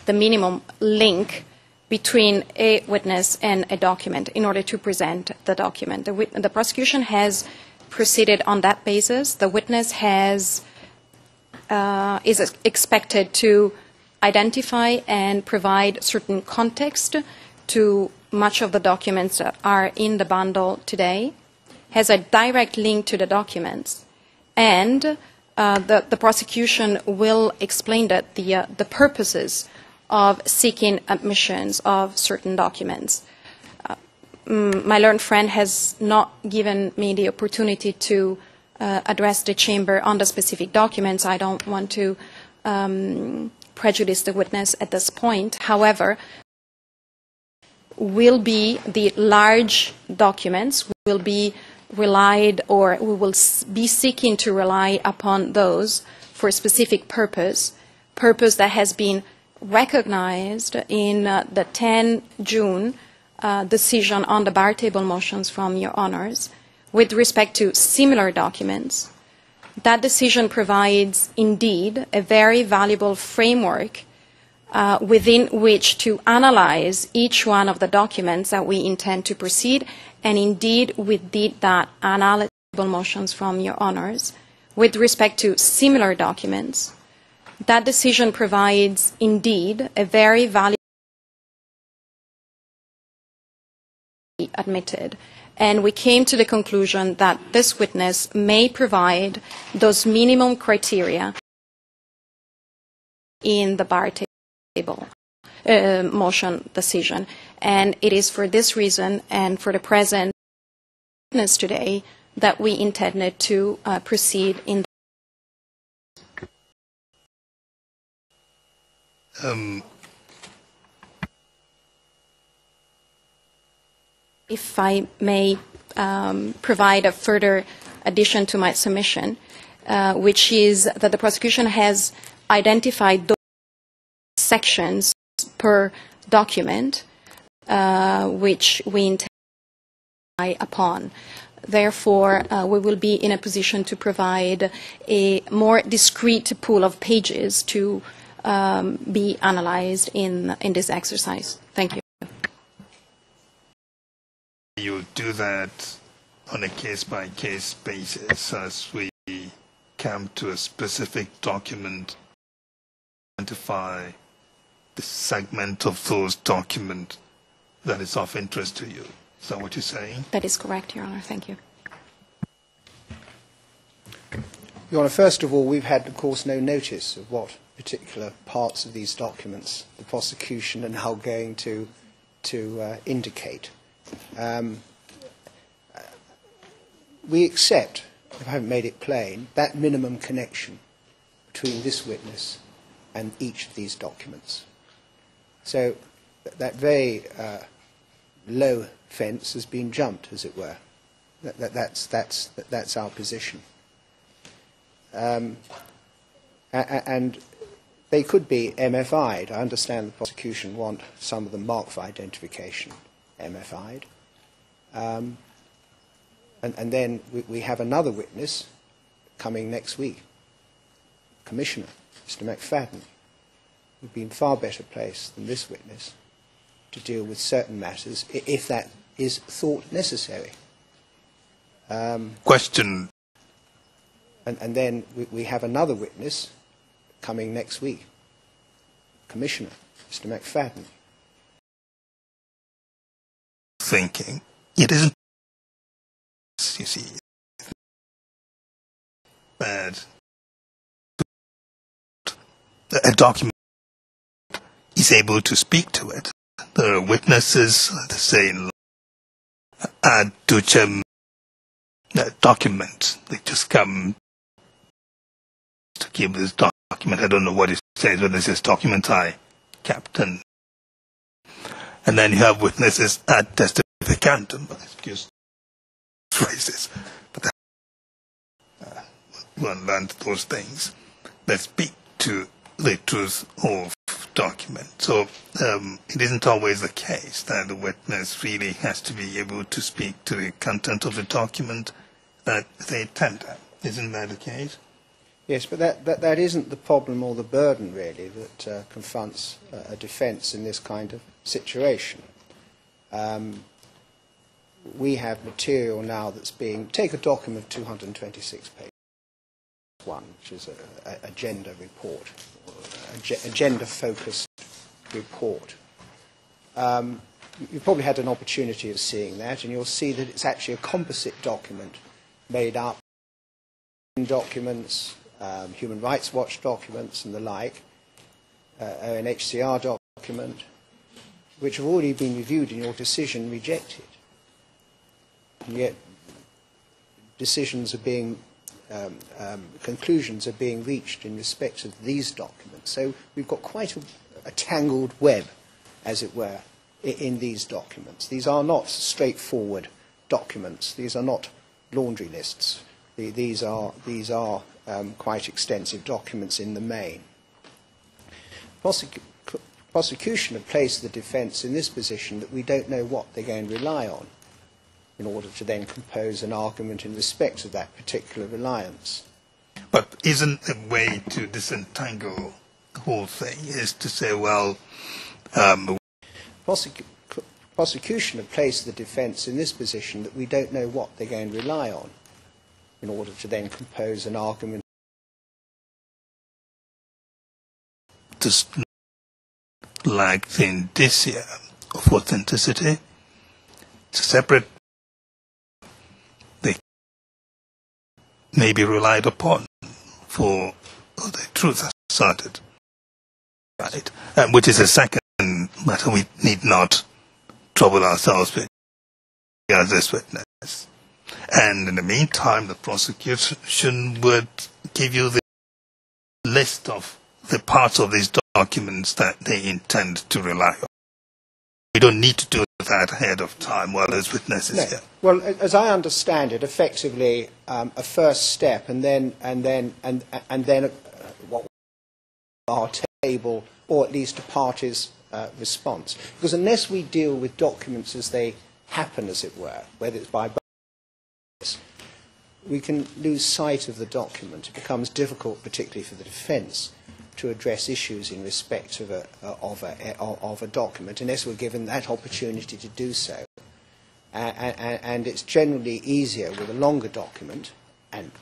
the minimum link between a witness and a document in order to present the document. The prosecution has proceeded on that basis. The witness is expected to identify and provide certain context to much of the documents that are in the bundle today, has a direct link to the documents, and the prosecution will explain that the purposes of seeking admissions of certain documents. My learned friend has not given me the opportunity to address the chamber on the specific documents. I don't want to prejudice the witness at this point. However, will be the large documents, will be relied, or we will be seeking to rely upon those for a specific purpose that has been recognized in the 10 June decision on the bar table motions from Your Honours with respect to similar documents. That decision provides indeed a very valuable framework within which to analyze each one of the documents that we intend to proceed, and indeed we did that analytical motions from Your Honours with respect to similar documents. That decision provides indeed a very valuable admitted, and we came to the conclusion that this witness may provide those minimum criteria in the bar table motion decision. And it is for this reason and for the present witness today that we intended to proceed in If I may provide a further addition to my submission, which is that the prosecution has identified those sections per document which we intend to rely upon. Therefore, we will be in a position to provide a more discrete pool of pages to be analyzed in this exercise. Thank you. You do that on a case-by-case basis as we come to a specific document, identify the segment of those documents that is of interest to you. Is that what you're saying? That is correct, Your Honour. Thank you. Your Honour, first of all, we've had, of course, no notice of what particular parts of these documents the prosecution are now going to indicate. We accept, if I haven't made it plain, that minimum connection between this witness and each of these documents. So that very low fence has been jumped, as it were. That's our position. And they could be MFI'd. I understand the prosecution want some of them marked for identification MFI'd. And then we have another witness coming next week, Commissioner, Mr. McFadden, who'd be in far better place than this witness to deal with certain matters, if that is thought necessary. Question. And then we have another witness coming next week, Commissioner, Mr. McFadden. Thinking. It isn't, you see, that a document is able to speak to it. There are witnesses, let's say, ad ducem document. They just come to give this document. I don't know what it says, whether it says document I, Captain. And then you have witnesses ad testificantum. Excuse phrases. But one learned those things that speak to the truth of document. So it isn't always the case that the witness really has to be able to speak to the content of the document that they tender. Isn't that the case? Yes, but that isn't the problem or the burden, really, that confronts a defence in this kind of situation. We have material now that's being... Take a document of 226 pages, one, which is a gender report, a gender-focused report. you've probably had an opportunity of seeing that, and you'll see that it's actually a composite document made up of documents, Human Rights Watch documents and the like, an HCR document, which have already been reviewed in your decision rejected. And yet decisions are being, conclusions are being reached in respect of these documents. So we've got quite a tangled web, as it were, in these documents. These are not straightforward documents. These are not laundry lists. These are quite extensive documents in the main. Prosecution have placed the defence in this position that we don't know what they're going to rely on in order to then compose an argument in respect of that particular reliance. But isn't a way to disentangle the whole thing is to say, well, prosecution have placed the defence in this position that we don't know what they're going to rely on in order to then compose an argument. Just like the indicia of authenticity, it's a separate, they may be relied upon for the truth asserted, right? Which is a second matter we need not trouble ourselves with as this witness. And in the meantime, the prosecution would give you the list of the parts of these documents that they intend to rely on. We don't need to do that ahead of time while there's witnesses here. Well, as I understand it, effectively a first step, and then what our table, or at least a party's response. Because unless we deal with documents as they happen, as it were, whether it's by bias, we can lose sight of the document. It becomes difficult, particularly for the defence, to address issues in respect of a document, unless we're given that opportunity to do so. And it's generally easier with a longer document and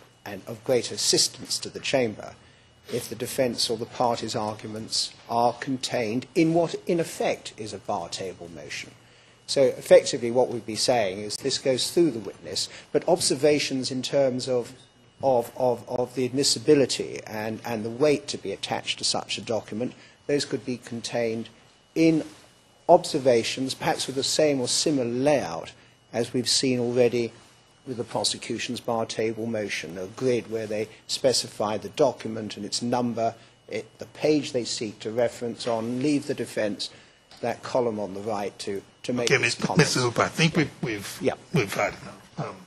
of greater assistance to the Chamber if the defence or the party's arguments are contained in what, in effect, is a bar table motion. So effectively what we'd be saying is this goes through the witness, but observations in terms of the admissibility and the weight to be attached to such a document, those could be contained in observations, perhaps with the same or similar layout as we've seen already with the prosecution's bar table motion, a grid where they specify the document and its number, the page they seek to reference on, leave the defence that column on the right to make its comments. Mr. Hooper, I think we've had enough.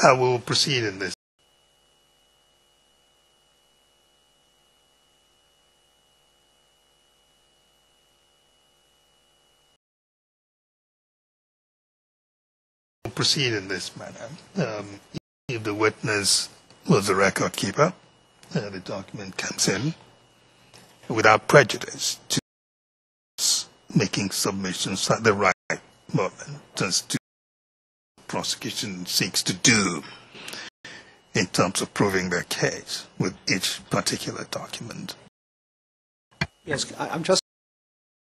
I will proceed in this. Proceed in this manner. If the witness was a record keeper, the document comes in without prejudice to making submissions at the right moment, as to prosecution seeks to do in terms of proving their case with each particular document. Yes, I'm just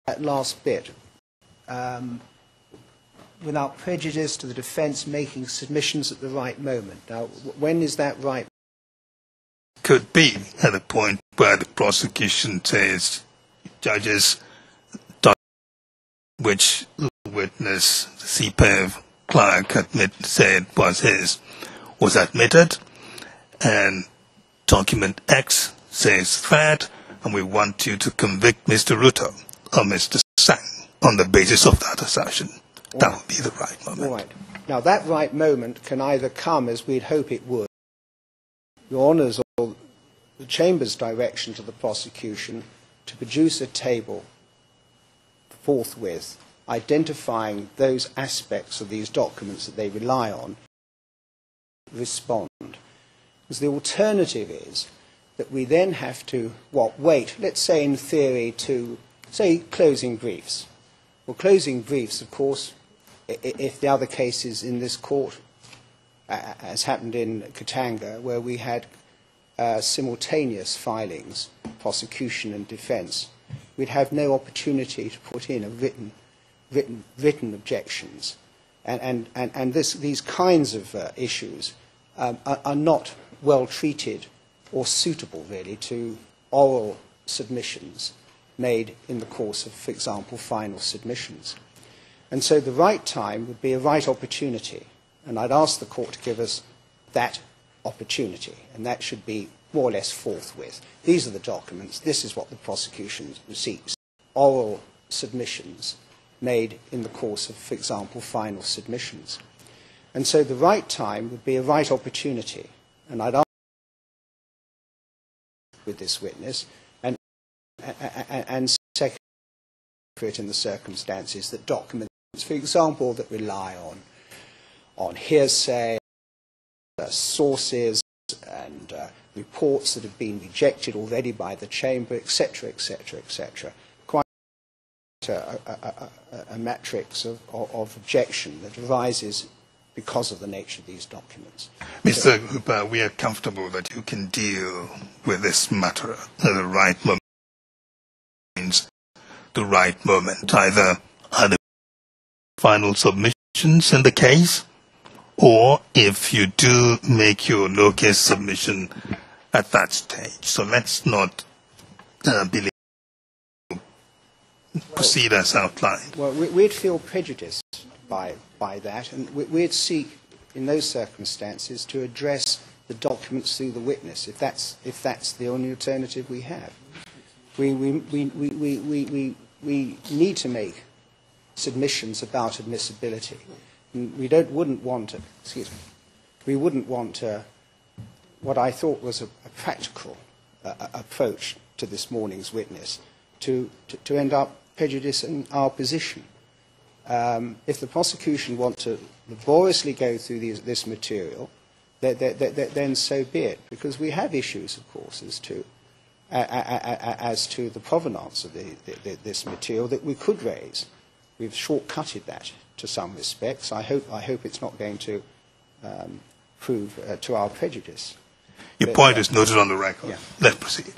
that last bit. Without prejudice to the defence making submissions at the right moment. Now, when is that right? Could be at the point where the prosecution says, judges, which the witness, the CPEV clerk said was his, was admitted, and document X says that, and we want you to convict Mr. Ruto or Mr. Sang on the basis of that assertion. That would be the right moment. All right. Now, that right moment can either come as we'd hope it would, Your Honours, or the Chamber's direction to the prosecution to produce a table forthwith identifying those aspects of these documents that they rely on, respond. Because the alternative is that we then have to, wait, let's say in theory to, say, closing briefs. Well, closing briefs, of course, if the other cases in this court, as happened in Katanga, where we had simultaneous filings, prosecution and defence, we'd have no opportunity to put in a written objections. And these kinds of issues are not well treated or suitable, really, to oral submissions made in the course of, for example, final submissions. And so the right time would be a right opportunity, and I'd ask the court to give us that opportunity, and that should be more or less forthwith. These are the documents, this is what the prosecution seeks. Oral submissions made in the course of, for example, final submissions. And so the right time would be a right opportunity, and I'd ask with this witness, and second, in the circumstances that documents, for example, that rely on hearsay, sources, and reports that have been rejected already by the chamber, etc., etc., etc. Quite a matrix of objection that arises because of the nature of these documents. Mr. Hooper, we are comfortable that you can deal with this matter at the right moment. The right moment, either at the final submissions in the case, or if you do make your no-case submission at that stage. So let's not proceed as outlined. Well, we'd feel prejudiced by that, and we'd seek, in those circumstances, to address the documents through the witness, if that's the only alternative we have. We need to make submissions about admissibility. We wouldn't want what I thought was a practical approach to this morning's witness to end up prejudicing our position. If the prosecution want to laboriously go through this material, then so be it, because we have issues, of course, as to the provenance of this material that we could raise. We've shortcutted that to some respects. I hope it's not going to prove to our prejudice. Your point is noted on the record. Yeah. Let's proceed.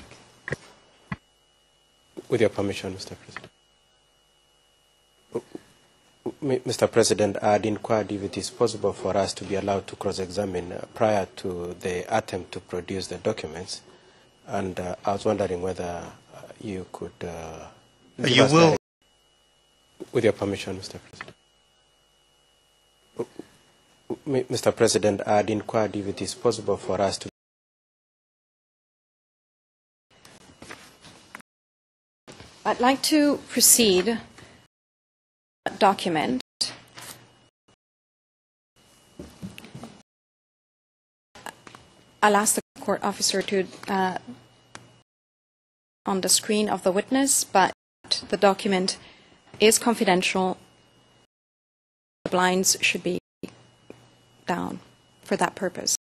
With your permission, Mr. President. Mr. President, I had inquired if it is possible for us to be allowed to cross-examine prior to the attempt to produce the documents. And I was wondering whether you could... you will... With your permission, Mr. President. Mr. President, I had inquired if it is possible for us to... I'd like to proceed document. I'll ask the court officer to on the screen of the witness, but the document is confidential. The blinds should be down for that purpose.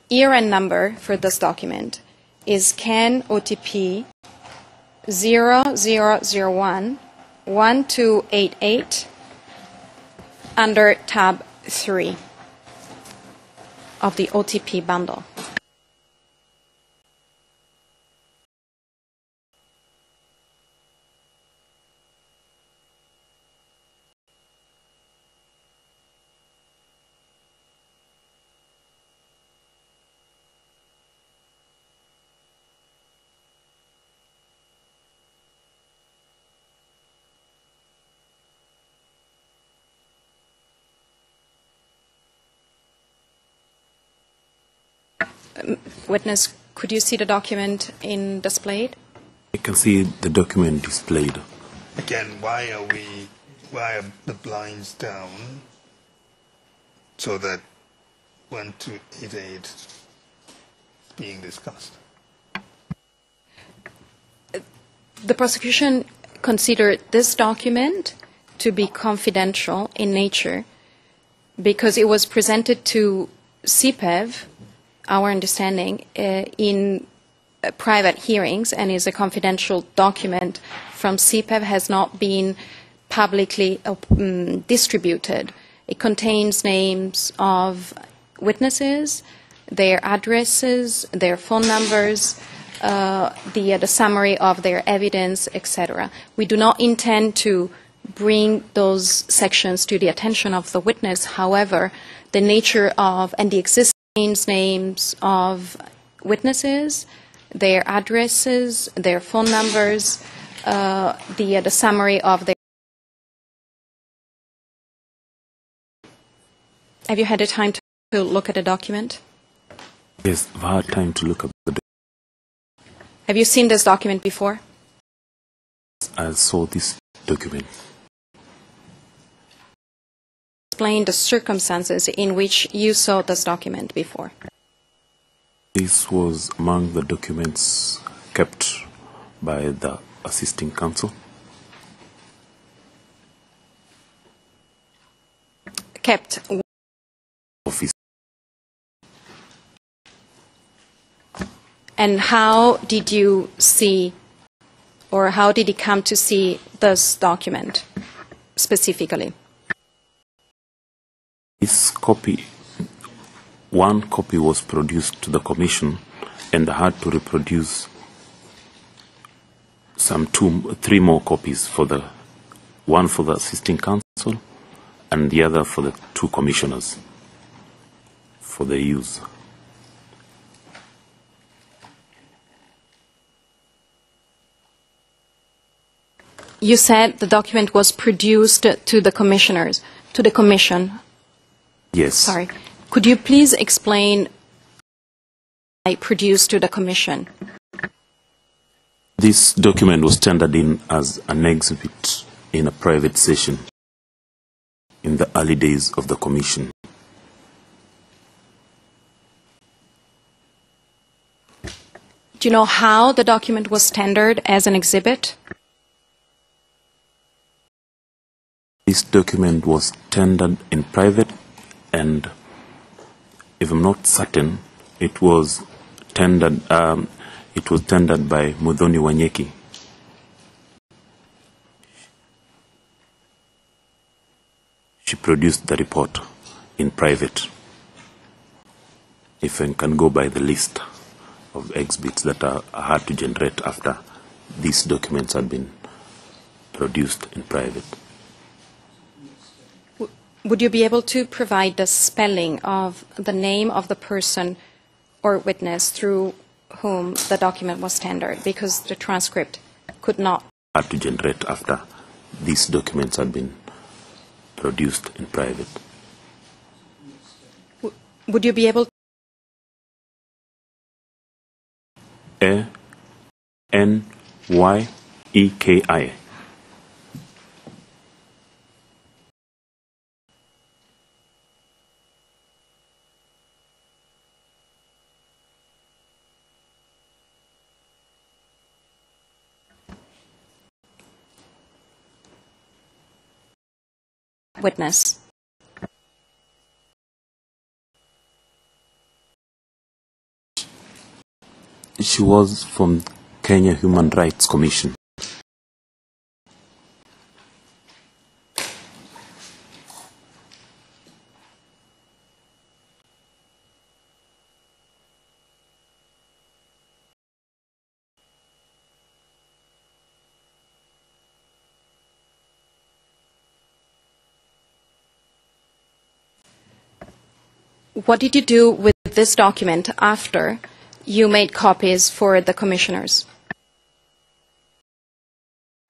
Year and number for this document is KenyaMOJA.com 0001-1288 under tab 3 of the OTP bundle. Witness, could you see the document displayed? I can see the document displayed. Again, why are the blinds down so that 1288 is being discussed? The prosecution considered this document to be confidential in nature because it was presented to CPEV, our understanding, in private hearings and is a confidential document from CPEV, has not been publicly distributed. It contains names of witnesses, their addresses, their phone numbers, the summary of their evidence, etc. We do not intend to bring those sections to the attention of the witness. However, the nature of and the existing names of witnesses, their addresses, their phone numbers, the summary of their. Have you had a time to look at the document? Yes, I've had time to look at the document. Have you seen this document before? I saw this document. Explain the circumstances in which you saw this document before. This was among the documents kept by the assisting counsel. Kept. Office. And how did you see, or how did he come to see this document specifically? This copy, one copy was produced to the commission, and I had to reproduce some three more copies for one for the assisting counsel and the other for the two commissioners for their use. You said the document was produced to the commissioners, to the commission. Yes. Sorry. Could you please explain why produced to the commission? This document was tendered in as an exhibit in a private session in the early days of the commission. Do you know how the document was tendered as an exhibit? This document was tendered in private, and if I'm not certain, it was tendered by Muthoni Wanyeki. She produced the report in private. If I can go by the list of exhibits that are hard to generate after these documents had been produced in private. Would you be able to provide the spelling of the name of the person or witness through whom the document was tendered, because the transcript could not. Hard to generate after these documents had been produced in private. Would you be able to? A-N-Y-E-K-I. Witness. She was from Kenya Human Rights Commission. What did you do with this document after you made copies for the commissioners?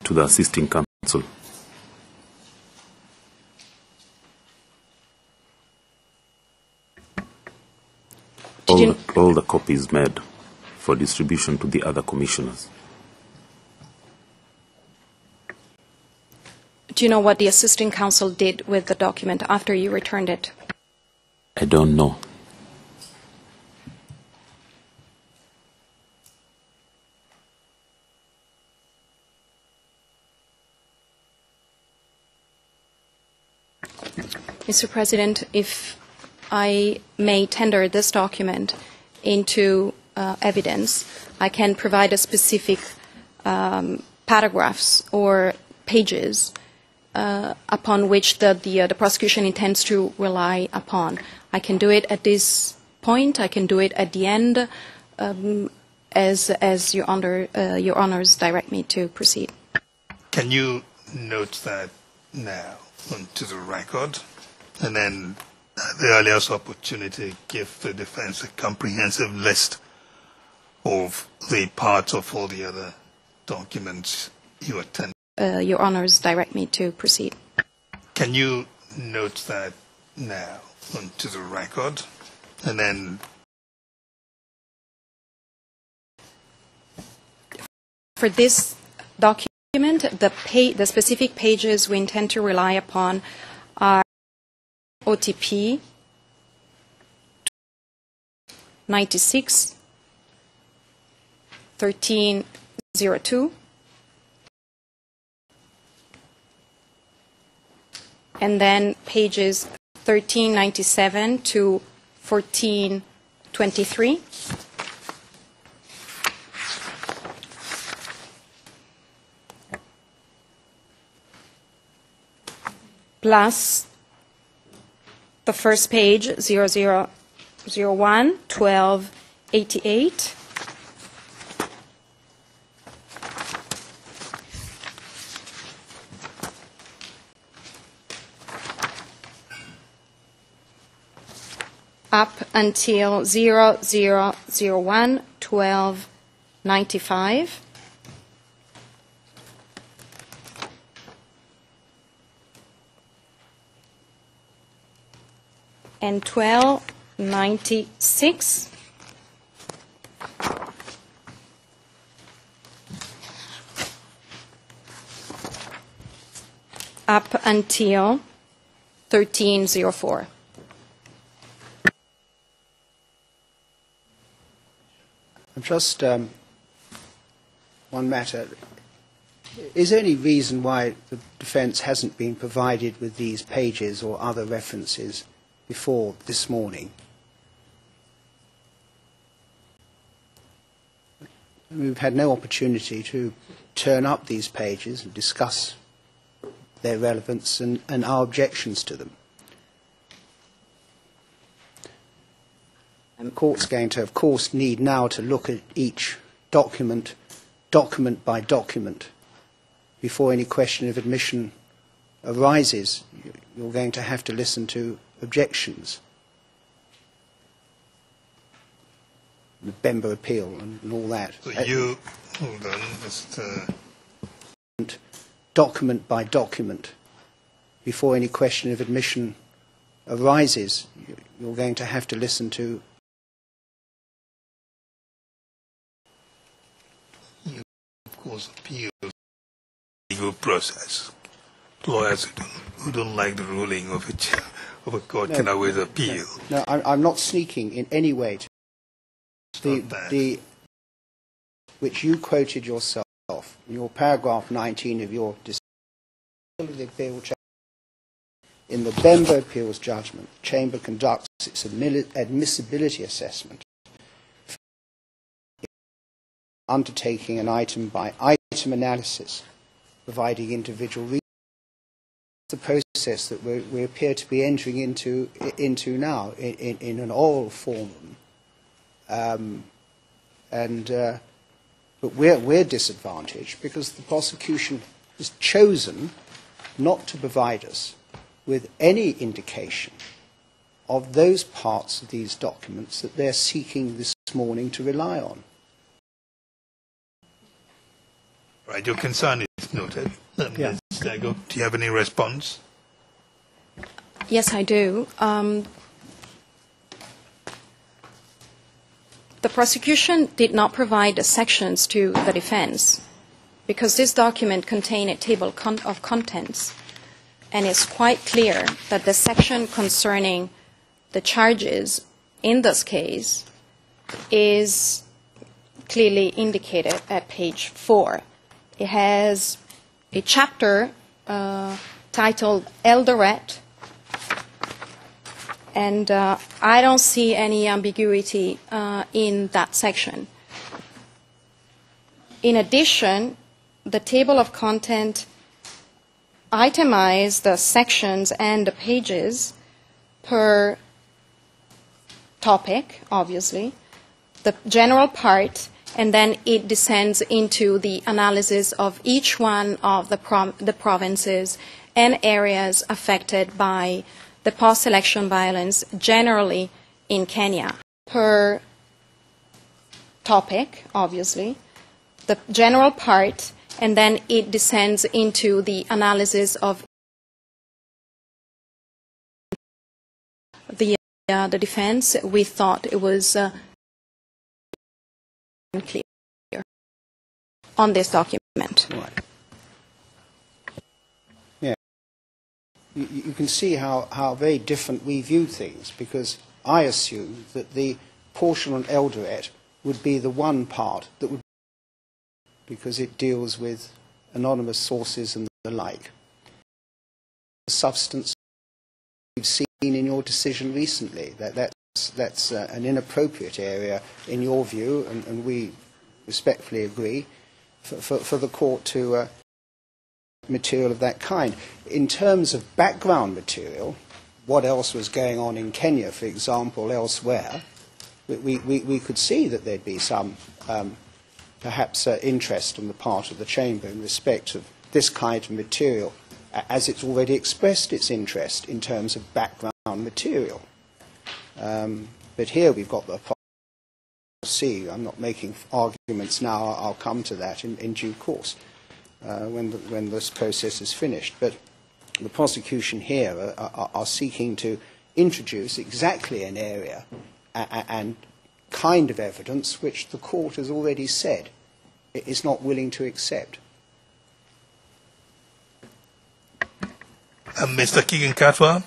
To the assisting counsel. All the copies made for distribution to the other commissioners. Do you know what the assisting counsel did with the document after you returned it? I don't know. Mr. President, if I may tender this document into evidence, I can provide a specific paragraphs or pages upon which the prosecution intends to rely upon. I can do it at this point. I can do it at the end, as your honors direct me to proceed. Can you note that now onto the record, and then at the earliest opportunity give the defense a comprehensive list of the parts of all the other documents you attend? Your honors direct me to proceed. Can you note that now onto the record, and then for this document, the specific pages we intend to rely upon are OTP 96 1302 and then pages 1397 to 1423. Plus the first page, 0001, 1288. Up until 0001, 1295. And 1296. Up until 1304. Just one matter. Is there any reason why the defence hasn't been provided with these pages or other references before this morning? We've had no opportunity to turn up these pages and discuss their relevance and our objections to them. The Court's going to, of course, need now to look at each document, document by document, before any question of admission arises. You're going to have to listen to objections, the Bemba appeal and all that. So you, hold on, Mr. Document by document, before any question of admission arises, you're going to have to listen to. You, of course, appeal legal process. Lawyers who don't like the ruling of a court can always appeal. No, I'm not sneaking in any way. Which you quoted yourself in your paragraph 19 of your decision. In the Bemba appeals judgment, the Chamber conducts its admissibility assessment, undertaking an item-by-item analysis, providing individual reasons. The process that we appear to be entering into now in an oral form, but we're disadvantaged because the prosecution has chosen not to provide us with any indication of those parts of these documents that they're seeking this morning to rely on. Right, your concern is noted. Yeah. Ms. Dago, do you have any response? Yes, I do. The prosecution did not provide the sections to the defense because this document contained a table of contents, and it's quite clear that the section concerning the charges in this case is clearly indicated at page 4. It has a chapter titled Eldoret, And I don't see any ambiguity in that section. In addition, the table of content itemizes the sections and the pages per topic, obviously, the general part, and then it descends into the analysis of each one of the provinces and areas affected by the post-election violence generally in Kenya. Per topic, obviously, the general part, and then it descends into the analysis of the defense. We thought it was clear on this document. Right. Yeah. You can see how very different we view things, because I assume that the portion on Eldoret would be the one part that would, because it deals with anonymous sources and the like. The substance we've seen in your decision recently, that's an inappropriate area in your view, and we respectfully agree, for the court to material of that kind. In terms of background material, what else was going on in Kenya, for example, elsewhere, we could see that there'd be some perhaps interest on the part of the Chamber in respect of this kind of material, as it's already expressed its interest in terms of background material. But here we've got the policy. I'm not making arguments now. I'll come to that in due course when this process is finished. But the prosecution here are seeking to introduce exactly an area and kind of evidence which the court has already said it is not willing to accept. Mr. Keegan-Katwa.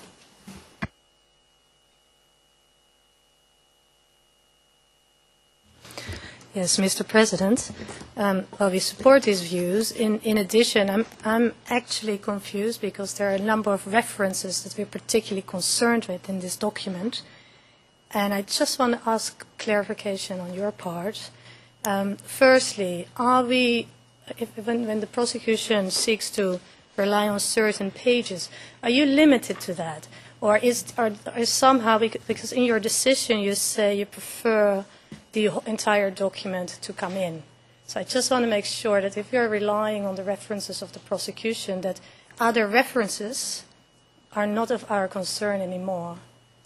Yes, Mr. President. Well, we support these views. In addition, I'm actually confused because there are a number of references that we're particularly concerned with in this document. And I just want to ask clarification on your part. Firstly, are we, when the prosecution seeks to rely on certain pages, are you limited to that? Or is somehow, because in your decision you say you prefer the entire document to come in. So I just want to make sure that if you're relying on the references of the prosecution, that other references are not of our concern anymore.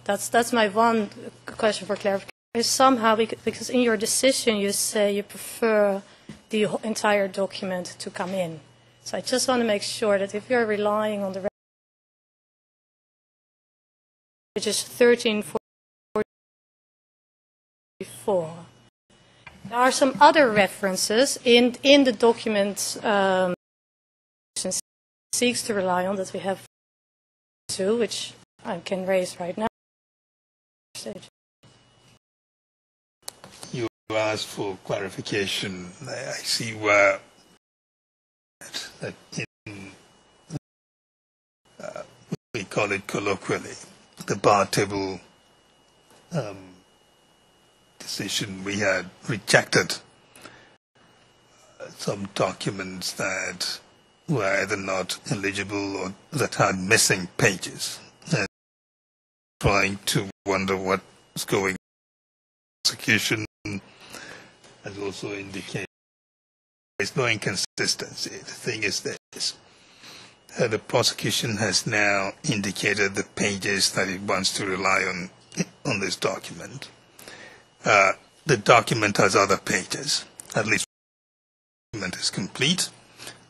That's my one question for clarification. Is somehow, because in your decision you say you prefer the entire document to come in. So I just want to make sure that if you're relying on the which is 1344. There are some other references in the document seeks to rely on that we have two, which I can raise right now. You asked for clarification. I see where that in we call it colloquially the bar table decision. We had rejected some documents that were either not eligible or that had missing pages, and trying to wonder what's going on. Prosecution has also indicated there's no inconsistency. The thing is this. The prosecution has now indicated the pages that it wants to rely on this document. The document has other pages. At least the document is complete.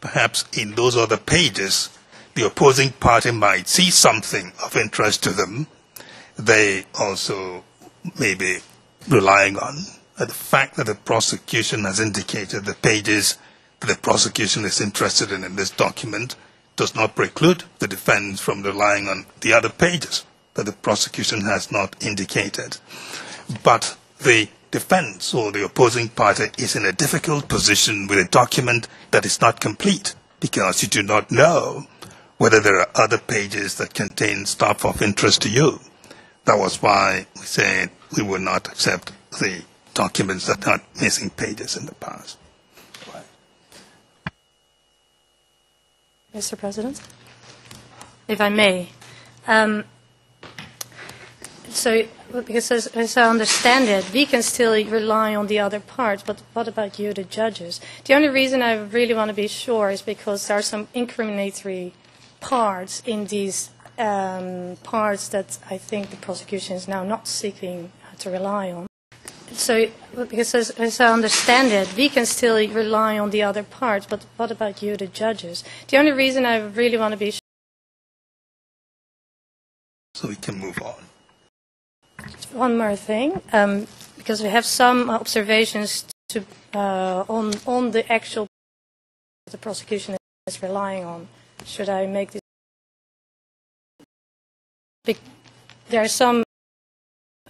Perhaps in those other pages, the opposing party might see something of interest to them. They also may be relying on. The fact that the prosecution has indicated the pages that the prosecution is interested in this document does not preclude the defense from relying on the other pages that the prosecution has not indicated. But the defense or the opposing party is in a difficult position with a document that is not complete, because you do not know whether there are other pages that contain stuff of interest to you. That was why we said we would not accept the documents that had missing pages in the past. Mr. President, if I may. Because as I understand it, we can still rely on the other parts, but what about you, the judges? The only reason I really want to be sure is because there are some incriminatory parts in these parts that I think the prosecution is now not seeking to rely on. Because as I understand it, we can still rely on the other parts, but what about you, the judges? The only reason I really want to be sure. So we can move on. One more thing, because we have some observations to, on the actual the prosecution is relying on. Should I make this? There are some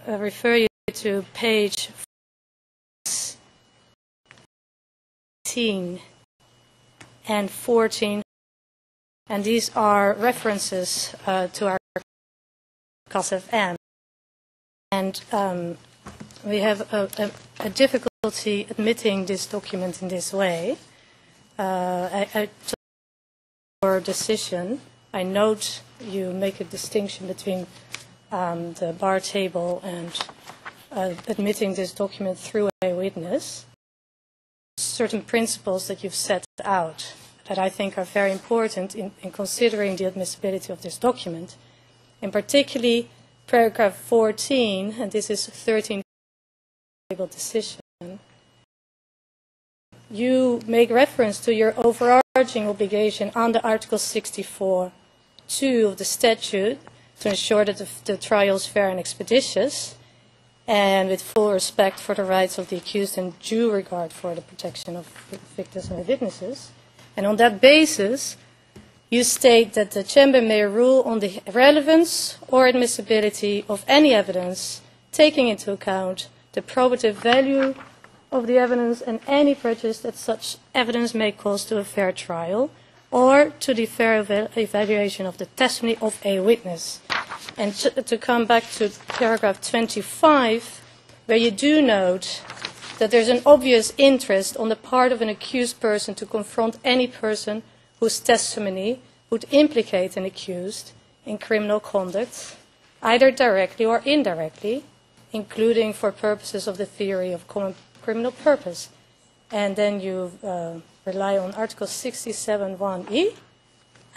refer you to page 13 and 14, and these are references to our KSFM. And we have a difficulty admitting this document in this way. Your decision, I note you make a distinction between the bar table and admitting this document through a witness. Certain principles that you've set out that I think are very important in considering the admissibility of this document, and particularly paragraph 14, and this is 13 decision. You make reference to your overarching obligation under Article 64(2) of the statute to ensure that the trial is fair and expeditious, and with full respect for the rights of the accused and due regard for the protection of victims and witnesses. And on that basis, you state that the Chamber may rule on the relevance or admissibility of any evidence, taking into account the probative value of the evidence and any prejudice that such evidence may cause to a fair trial, or to the fair evaluation of the testimony of a witness. And to come back to paragraph 25, where you do note that there's an obvious interest on the part of an accused person to confront any person whose testimony would implicate an accused in criminal conduct, either directly or indirectly, including for purposes of the theory of common criminal purpose. And then you rely on Article 67(1)(e)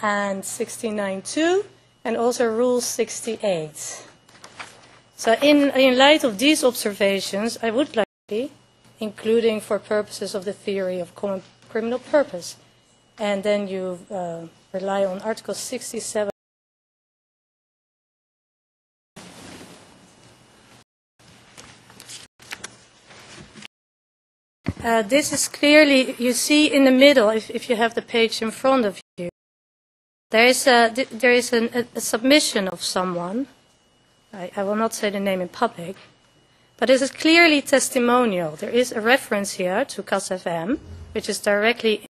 and 69(2), and also Rule 68. So in light of these observations, I would like to, including for purposes of the theory of common criminal purpose, and then you rely on Article 67. This is clearly, you see in the middle, if you have the page in front of you, there is a submission of someone. I will not say the name in public, but this is clearly testimonial. There is a reference here to KSFM, which is directly,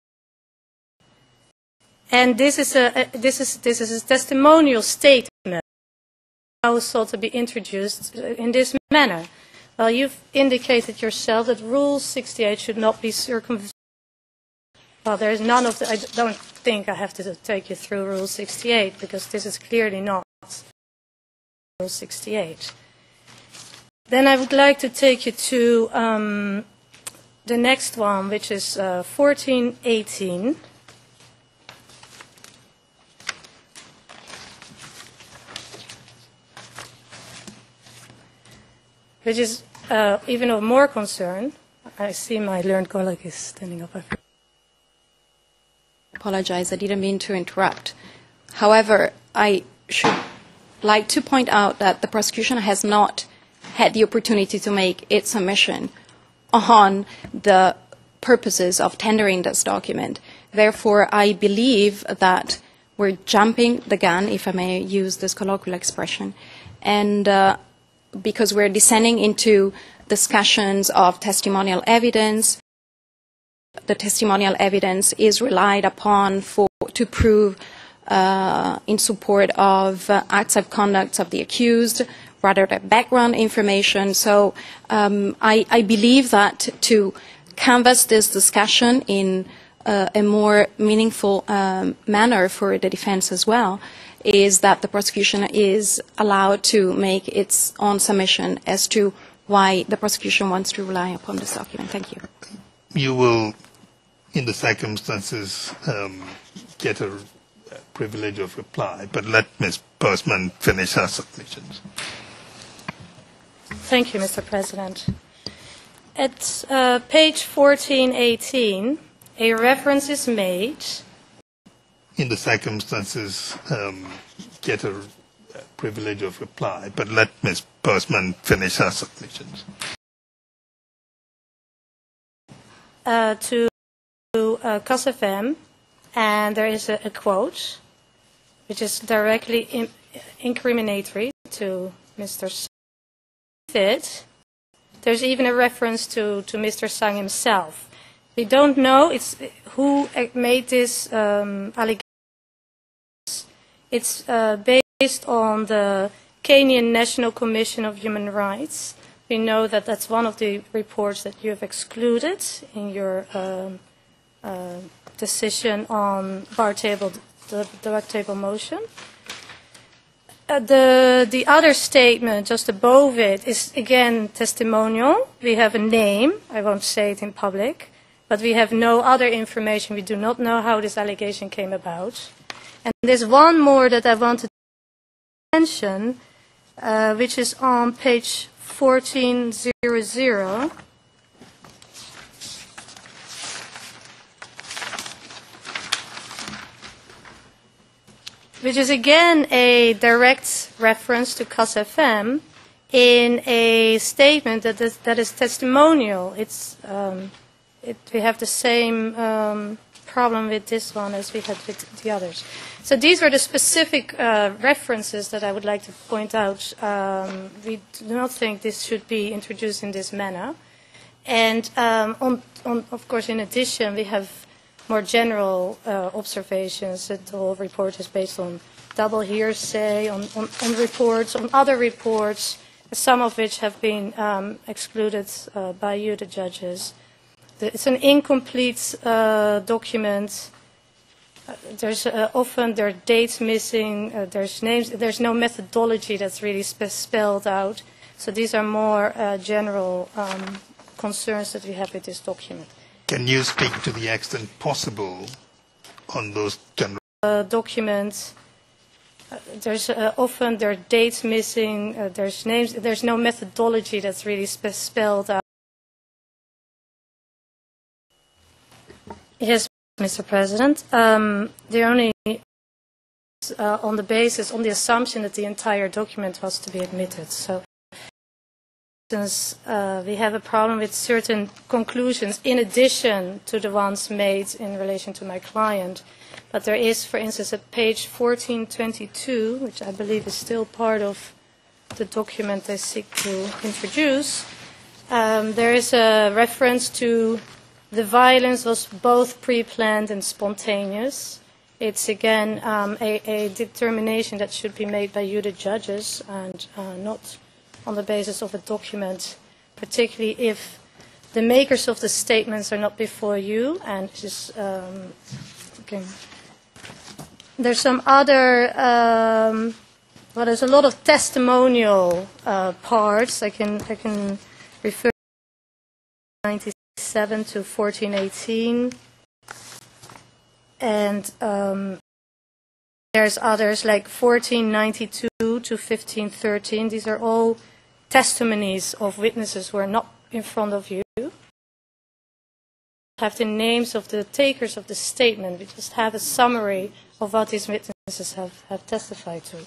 and this is a testimonial statement. How is sought to be introduced in this manner? Well, you've indicated yourself that Rule 68 should not be circumvented. Well, there is none of the, I don't think I have to take you through Rule 68, because this is clearly not Rule 68. Then I would like to take you to the next one, which is 1418. Which is even of more concern. I see my learned colleague is standing up. Apologize, I didn't mean to interrupt. However, I should like to point out that the prosecution has not had the opportunity to make its submission on the purposes of tendering this document. Therefore, I believe that we're jumping the gun, if I may use this colloquial expression, and because we're descending into discussions of testimonial evidence. The testimonial evidence is relied upon to prove in support of acts of conduct of the accused, rather than background information. So I believe that to canvass this discussion in a more meaningful manner for the defense as well is that the prosecution is allowed to make its own submission as to why the prosecution wants to rely upon this document. Thank you. You will, in the circumstances, get a privilege of reply, but let Ms. Postman finish her submissions. Thank you, Mr. President. At page 1418, a reference is made. In the circumstances, get a privilege of reply, but let Ms. Postman finish her submissions. To KSFM, and there is a quote which is directly incriminatory to Mr. Sang. There's even a reference to Mr. Sang himself. We don't know who made this allegation. It's based on the Kenyan National Commission of Human Rights. We know that that's one of the reports that you have excluded in your decision on the direct table motion. The other statement just above it is again testimonial. We have a name. I won't say it in public, but we have no other information. We do not know how this allegation came about. And there's one more that I wanted to mention, which is on page 1400. Which is again a direct reference to KSFM in a statement that is testimonial. We have the same problem with this one as we had with the others. So these were the specific references that I would like to point out. We do not think this should be introduced in this manner. And of course, in addition, we have more general observations that the whole report is based on double hearsay, on reports, on other reports, some of which have been excluded by you, the judges. It's an incomplete document. There's often there are dates missing. There's names. There's no methodology that's really spelled out. So these are more general concerns that we have with this document. Can you speak to the extent possible on those general documents? There's often there are dates missing. There's names. There's no methodology that's really spelled out. Yes, Mr. President. The only on the assumption that the entire document was to be admitted. So, since we have a problem with certain conclusions in addition to the ones made in relation to my client, but there is, for instance, at page 1422, which I believe is still part of the document they seek to introduce, there is a reference to the violence was both pre-planned and spontaneous. It's again a determination that should be made by you, the judges, and not on the basis of a document, particularly if the makers of the statements are not before you. And just, okay. There's some other, well, there's a lot of testimonial parts. I can refer to 97 to 1418. And there's others like 1492 to 1513. These are all testimonies of witnesses who are not in front of you. Have the names of the takers of the statement. We just have a summary of what these witnesses have testified to.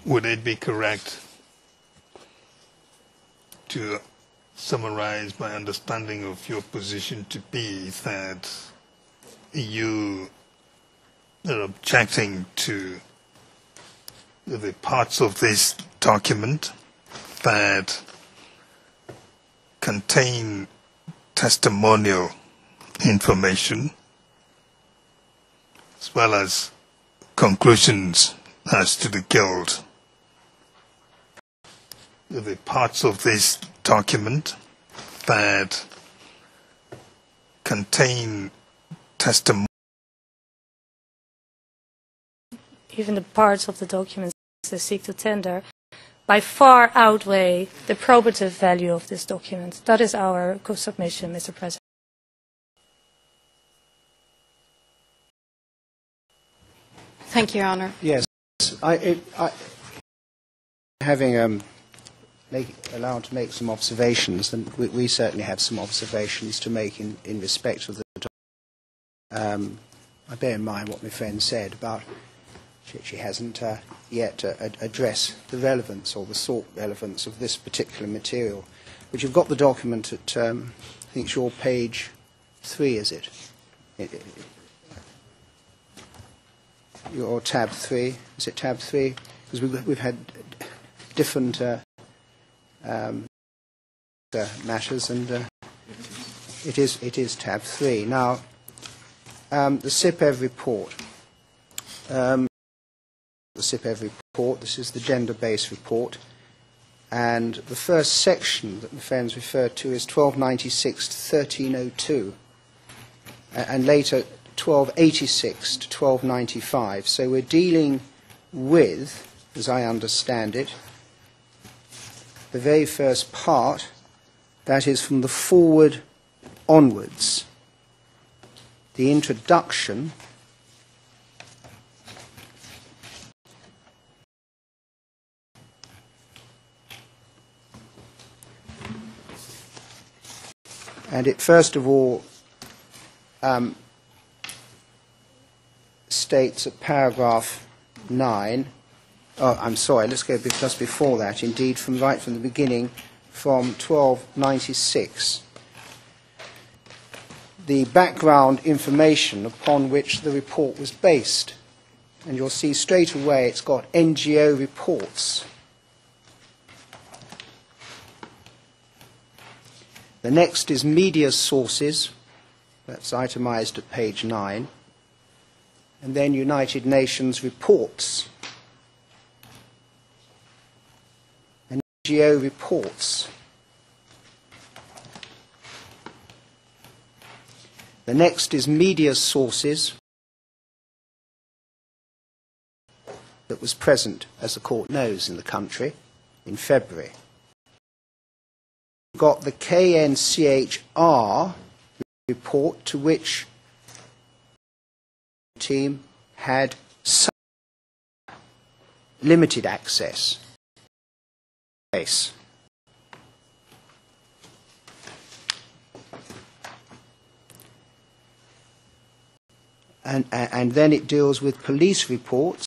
Would it be correct to summarize my understanding of your position to be that you are objecting to the parts of this document that contain testimonial information, as well as conclusions as to the guilt. The parts of this document that contain testimony. Even the parts of the documents they seek to tender by far outweigh the probative value of this document. That is our submission, Mr. President. Thank you, Your Honour. Yes, allowed to make some observations, and we certainly have some observations to make in respect of the document. I bear in mind what my friend said about she hasn't yet addressed the relevance or the sought relevance of this particular material. But you've got the document at, I think it's your page 3, is it? Or tab 3? Is it tab 3? Because we've had different matters, and it is tab 3. Now, the CIPEV report. The CIPEV report, this is the gender-based report, and the first section that my friends referred to is 1296 to 1302, and later 1286 to 1295. So we're dealing with, as I understand it, the very first part, that is from the forward onwards, the introduction, and it first of all states at paragraph 9, oh, I'm sorry, let's go just before that, indeed, right from the beginning, from 1296. The background information upon which the report was based. And you'll see straight away it's got NGO reports. The next is media sources. That's itemized at page 9. And then United Nations reports. And NGO reports. The next is media sources that was present, as the court knows, in the country in February. We've got the KNCHR report, to which the team had some limited access. And then it deals with police reports,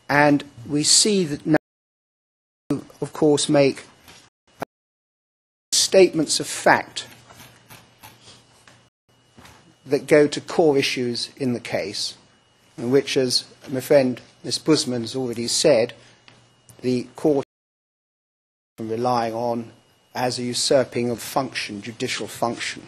and we see that now, of course, make statements of fact that go to core issues in the case, in which, as my friend Ms. Busman has already said, the court is relying on as a usurping of function, judicial function.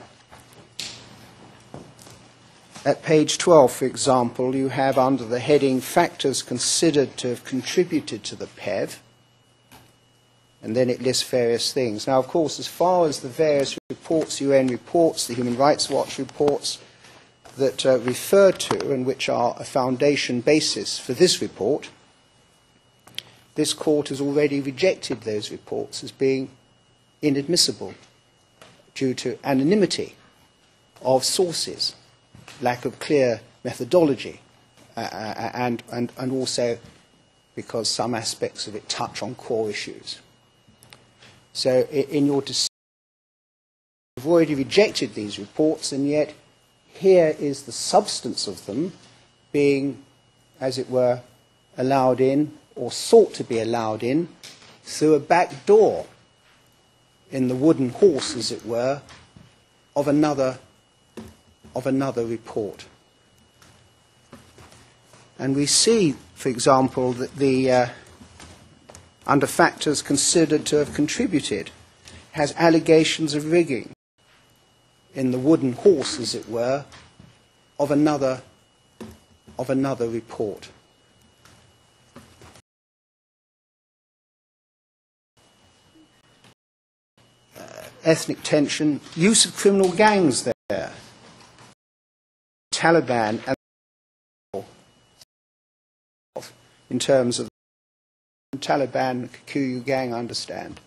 At page 12, for example, you have under the heading factors considered to have contributed to the PEV, and then it lists various things. Now, of course, as far as the various reports, UN reports, the Human Rights Watch reports that refer to and which are a foundation basis for this report, this court has already rejected those reports as being inadmissible due to anonymity of sources, lack of clear methodology, and also because some aspects of it touch on core issues. So in your decision, you've already rejected these reports, and yet here is the substance of them being, as it were, allowed in, or sought to be allowed in, through a back door in the wooden horse, as it were, of another report. And we see, for example, that the under factors considered to have contributed, has allegations of rigging in the wooden horse, as it were, of another report. Ethnic tension, use of criminal gangs there, Taliban, and in terms of the Taliban Kikuyu gang, I understand.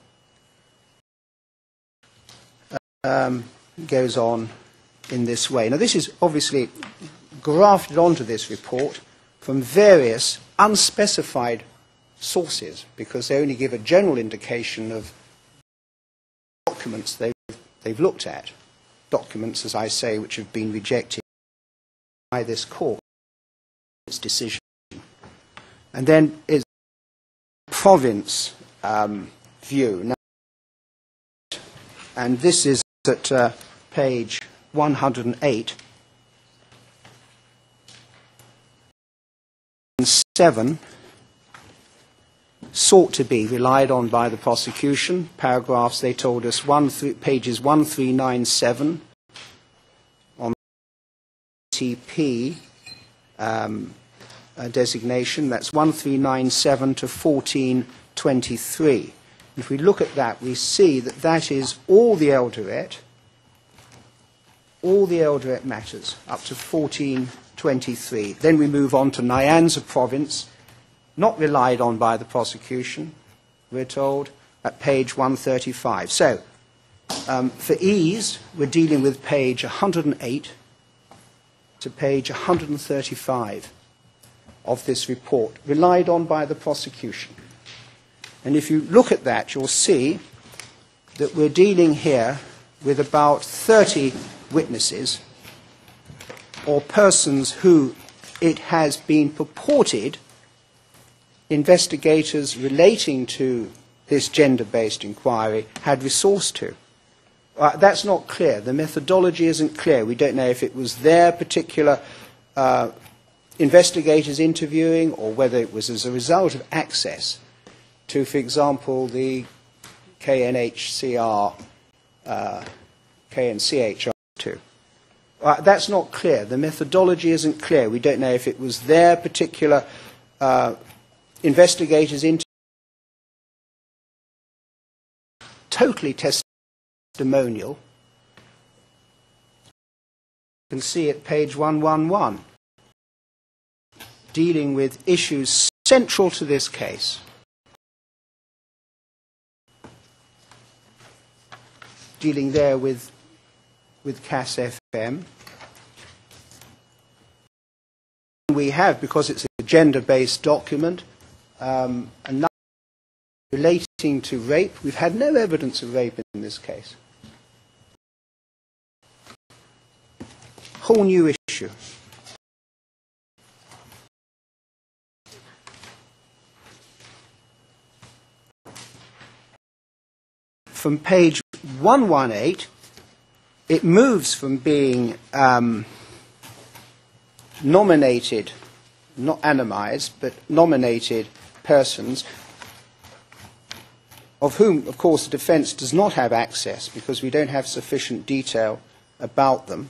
Goes on in this way. Now, this is obviously grafted onto this report from various unspecified sources, because they only give a general indication of documents they've looked at. Documents, as I say, which have been rejected by this court, its decision. And then is province view. Now, and this is at page 108 and 7, sought to be relied on by the prosecution. Paragraphs, they told us, pages 1397 on TP designation. That's 1397 to 1423. If we look at that, we see that that is all the Eldoret matters, up to 1423. Then we move on to Nyanza province, not relied on by the prosecution, we're told, at page 135. So, for ease, we're dealing with page 108 to page 135 of this report, relied on by the prosecution. And if you look at that, you'll see that we're dealing here with about 30 witnesses or persons who it has been purported investigators relating to this gender-based inquiry had resource to. That's not clear. The methodology isn't clear. We don't know if it was their particular investigators interviewing or whether it was as a result of access to, for example, the KNCHR 2. That's not clear. The methodology isn't clear. We don't know if it was their particular investigators interviewing. Totally testimonial. You can see at page 111, dealing with issues central to this case. Dealing there with CAS FM. We have, because it's a gender-based document, another relating to rape. We've had no evidence of rape in this case. Whole new issue. From page 118, it moves from being nominated, not animized, but nominated persons, of whom, of course, the defence does not have access because we don't have sufficient detail about them.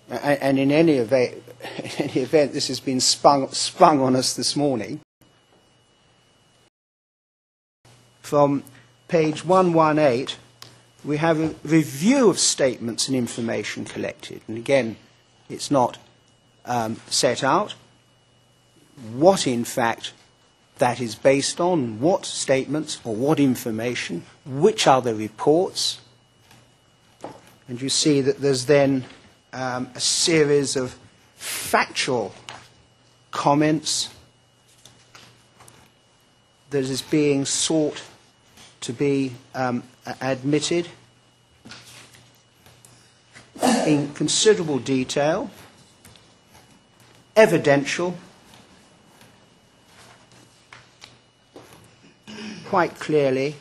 And in any event, this has been sprung on us this morning. From page 118, we have a review of statements and information collected. And again, it's not set out what, in fact, that is based on, what statements or what information, which are the reports. And you see that there's then a series of factual comments that is being sought to be admitted in considerable detail, evidential, quite clearly,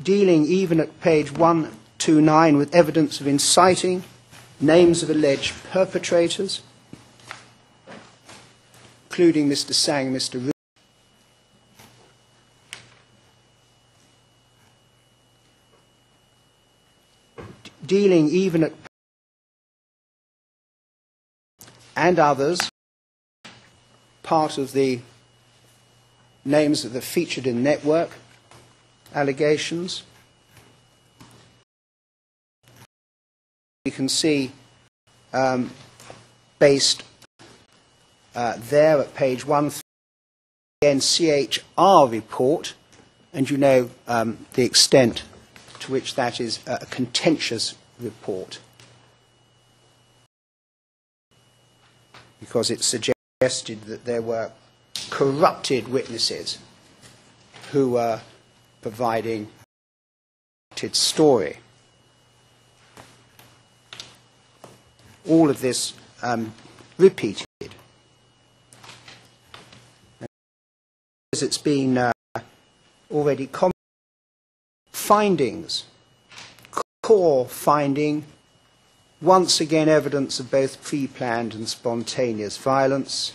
dealing even at page 129 with evidence of inciting names of alleged perpetrators, including Mr. Sang, Mr. Ruto, dealing even at and others, part of the names that are featured in network allegations. You can see based there at page 1, again CHR report, and you know the extent to which that is a contentious report, because it suggested that there were corrupted witnesses who were providing a corrupted story. All of this repeated. As it's been already commented, findings, core finding, once again evidence of both pre-planned and spontaneous violence,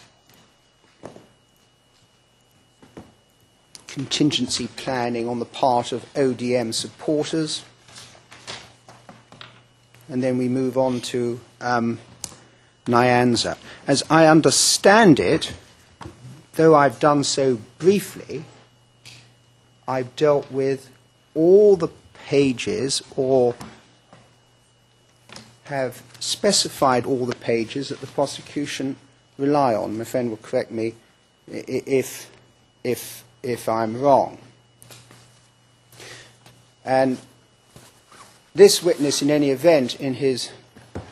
contingency planning on the part of ODM supporters, and then we move on to Nyanza. As I understand it, though I've done so briefly, I've dealt with all the pages, or have specified all the pages that the prosecution rely on. My friend will correct me if I'm wrong. And this witness, in any event, in his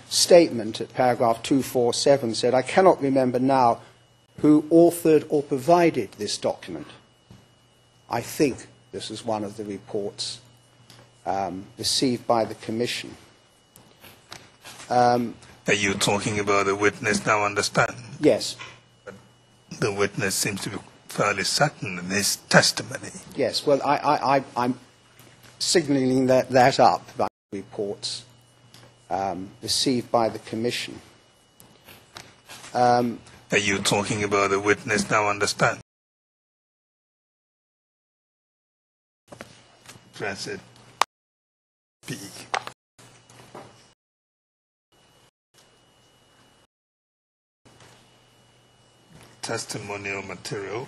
statement at paragraph 247, said, "I cannot remember now who authored or provided this document. I think this is one of the reports received by the Commission." Are you talking about the witness now understand? Yes. The witness seems to be fairly certain in his testimony. Yes, well, I'm signalling that up by reports received by the Commission. Are you talking about the witness now understand? Press it. Speak. Testimonial material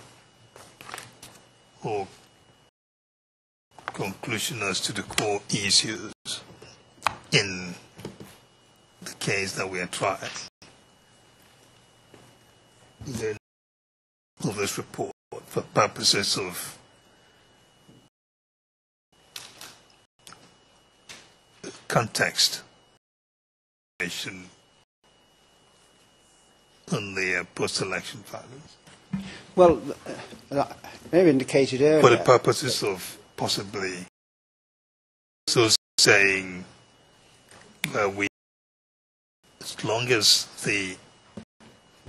or conclusion as to the core issues in the case that we are trying. Then of this report for purposes of context on the post-election violence. Well, maybe indicated earlier. For the purposes of possibly so saying we, as long as the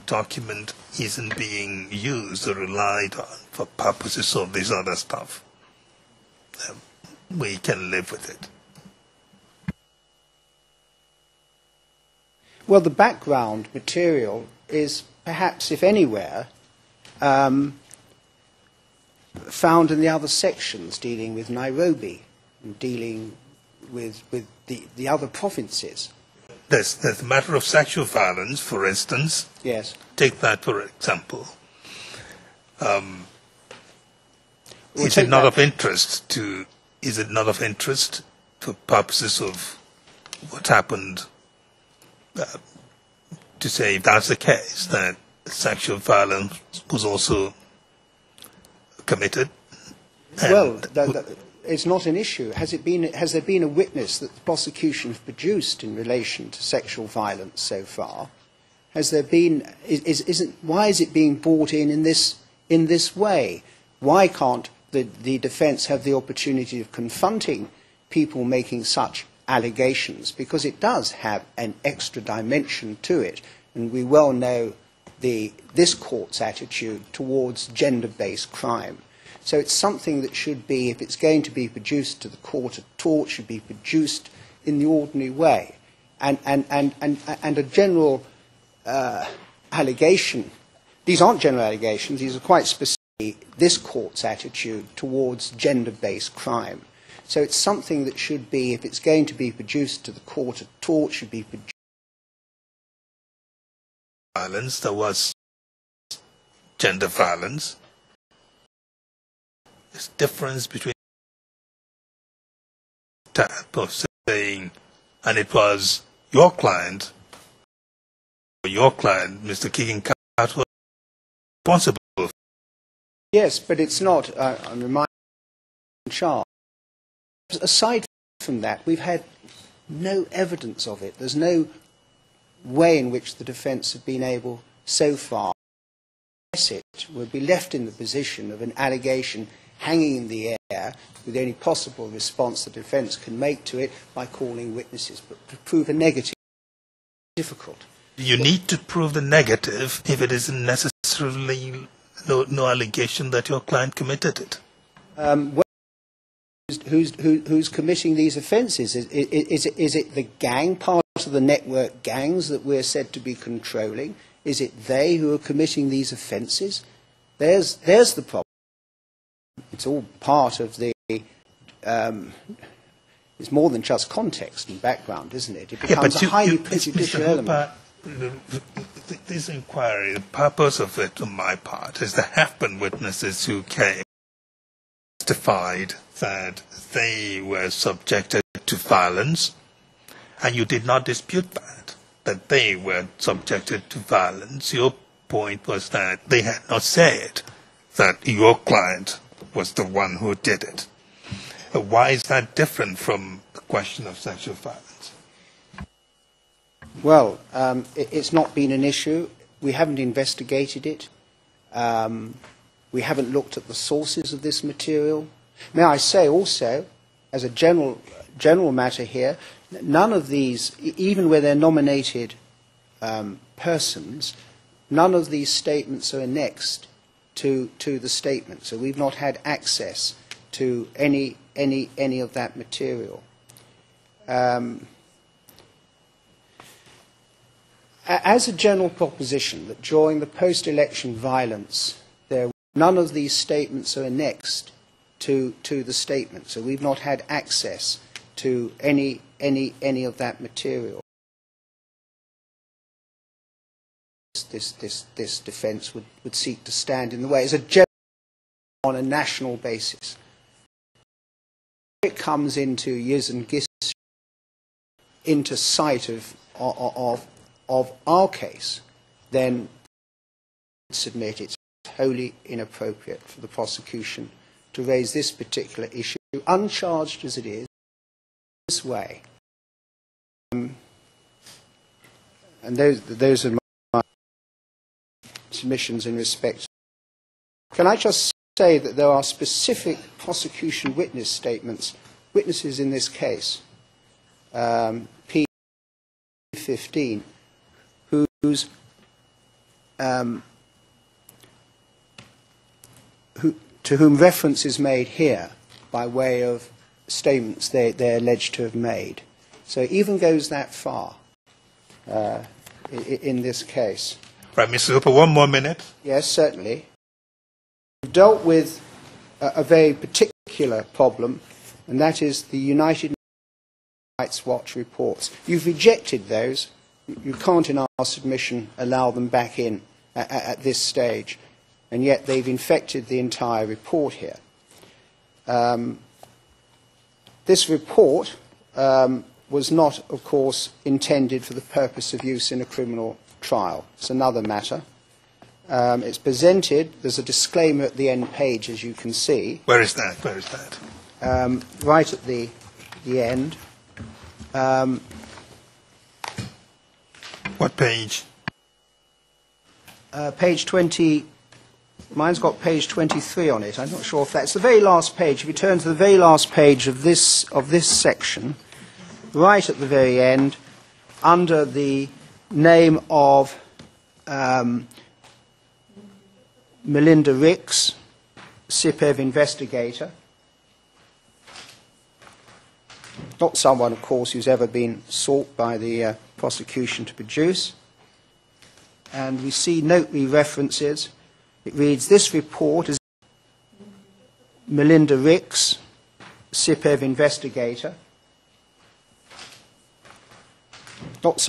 document isn't being used or relied on for purposes of this other stuff, we can live with it. Well, the background material is perhaps, if anywhere, found in the other sections dealing with Nairobi and dealing with the other provinces. There's the matter of sexual violence, for instance. Yes. Take that for example. Is it not of interest for purposes of what happened? To say, if that's the case, that sexual violence was also committed? Well, it's not an issue. Has there been a witness that the prosecution have produced in relation to sexual violence so far? Has there been? Why is it being brought in this way? Why can't the defence have the opportunity of confronting people making such allegations, because it does have an extra dimension to it, and we well know this court's attitude towards gender-based crime. So it's something that should be, if it's going to be produced to the court at all, it should be produced in the ordinary way. and a general allegation. These aren't general allegations, these are quite specific, this court's attitude towards gender-based crime. So it's something that should be, if it's going to be produced to the court at all, it should be produced. Violence, there was gender violence. There's difference between type of saying, and it was your client, Mr. Keegan-Carr, was responsible. Yes, but it's not, I'm reminded, Charles. Aside from that, we've had no evidence of it. There's no way in which the defence have been able so far to address it. We'll be left in the position of an allegation hanging in the air with any possible response the defence can make to it by calling witnesses. But to prove a negative is difficult. You need to prove the negative if it isn't necessarily no allegation that your client committed it. Who's committing these offences? Is it the gang, part of the network gangs that we're said to be controlling? Is it they who are committing these offences? There's the problem. It's all part of the... it's more than just context and background, isn't it? It becomes a highly prejudicial element. This inquiry, the purpose of it on my part is there have been witnesses who came, testified that they were subjected to violence, and you did not dispute that they were subjected to violence. Your point was that they had not said that your client was the one who did it. Why is that different from the question of sexual violence? Well, it's not been an issue. We haven't investigated it. We haven't looked at the sources of this material. May I say also, as a general matter here, none of these, even where they're nominated persons, none of these statements are annexed to the statement. So we've not had access to any of that material. As a general proposition that during the post-election violence, none of these statements are annexed to the statement, so we've not had access to any of that material. This defence would seek to stand in the way as a general on a national basis. It comes into Yiz and Gis, into sight of our case, then submit it's wholly inappropriate for the prosecution to raise this particular issue, uncharged as it is, this way. And those are my submissions in respect. Can I just say that there are specific prosecution witness statements, witnesses in this case, P15, to whom reference is made here by way of statements they're alleged to have made. So it even goes that far in this case. Right, Mr. Hooper, one more minute. Yes, certainly. We've dealt with a very particular problem, and that is the United Rights Watch reports. You've rejected those. You can't, in our submission, allow them back in at this stage, and yet they've infected the entire report here. This report was not, of course, intended for the purpose of use in a criminal trial. It's another matter. It's presented, there's a disclaimer at the end page, as you can see. Where is that? Where is that? Right at the end. What page? Page 20. Mine's got page 23 on it. I'm not sure if that's the very last page. If you turn to the very last page of this section, right at the very end, under the name of Melinda Ricks, CIPEV investigator, not someone, of course, who's ever been sought by the prosecution to produce. And we see notery references. It reads, this report is Melinda Ricks, CIPEV investigator, not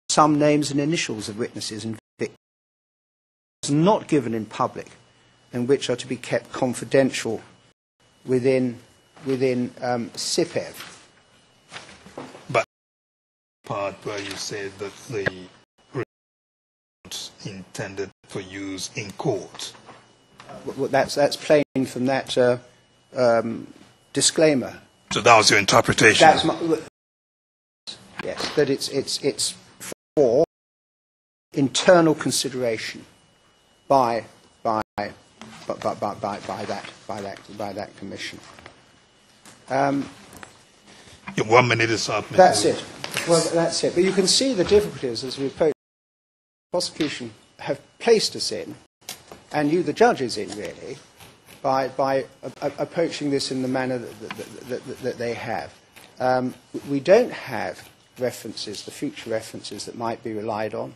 some names and initials of witnesses and victims, not given in public, and which are to be kept confidential within CIPEV. But part where you said that the report intended for use in court. Well, that's plain from that disclaimer. So that was your interpretation. That's yes, that it's for internal consideration by that commission. Your 1 minute is up. That's it. Well, that's it. But you can see the difficulties as we approach. The prosecution have placed us in, and you, the judges, in really, by approaching this in the manner that they have. We don't have references, the future references that might be relied on,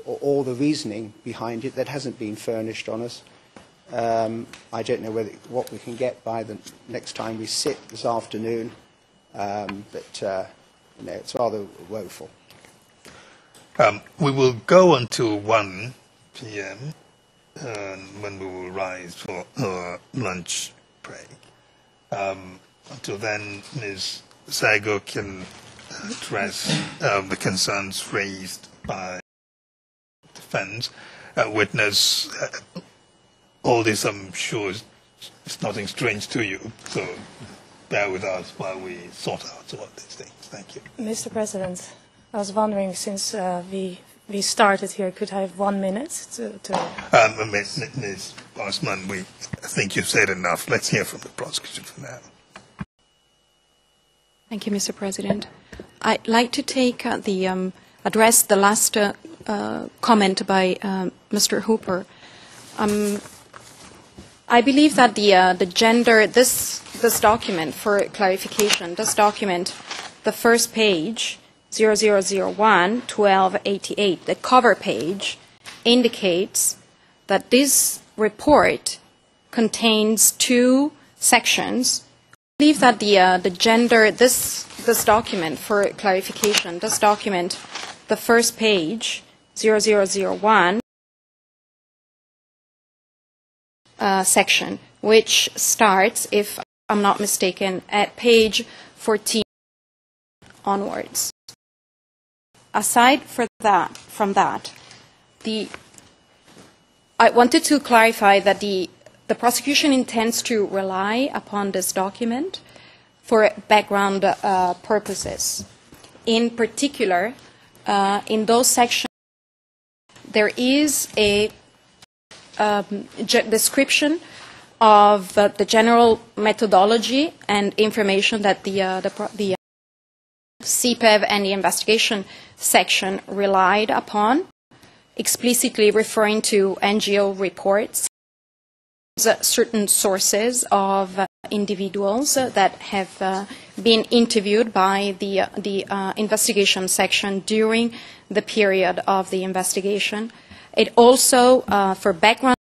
or the reasoning behind it that hasn't been furnished on us. I don't know what we can get by the next time we sit this afternoon, but you know, it's rather woeful. We will go until 1 p.m. When we will rise for our lunch break. Until then, Ms. Saigo can address the concerns raised by defense witness. All this, I'm sure, is nothing strange to you, so bear with us while we sort out some of these things. Thank you. Mr. President, I was wondering, since we started here, could I have 1 minute to... Ms. Osman, I think you've said enough. Let's hear from the prosecution for now. Thank you, Mr. President. I'd like to take address the last comment by Mr. Hooper. I believe that the gender, this document, for clarification, this document, the first page, 0001-1288, the cover page, indicates that this report contains 2 sections. I believe that the gender, this document, for clarification, this document, the first page, 0001, section, which starts, if I'm not mistaken, at page 14 onwards. Aside from that, I wanted to clarify that the prosecution intends to rely upon this document for background purposes. In particular, in those sections, there is a description of the general methodology and information that the CPEV and the investigation section relied upon, explicitly referring to NGO reports, certain sources of individuals that have been interviewed by the investigation section during the period of the investigation. It also, for background,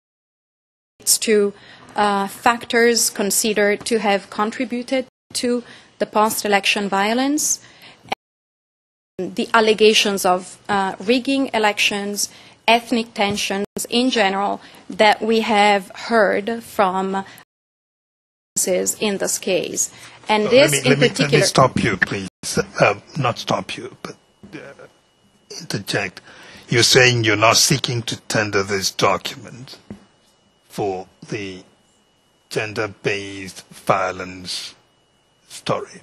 it's to factors considered to have contributed to the post-election violence, and the allegations of rigging elections, ethnic tensions in general that we have heard from in this case. And this let me stop you, please. Not stop you, but interject. You're saying you're not seeking to tender this document for the gender-based violence story.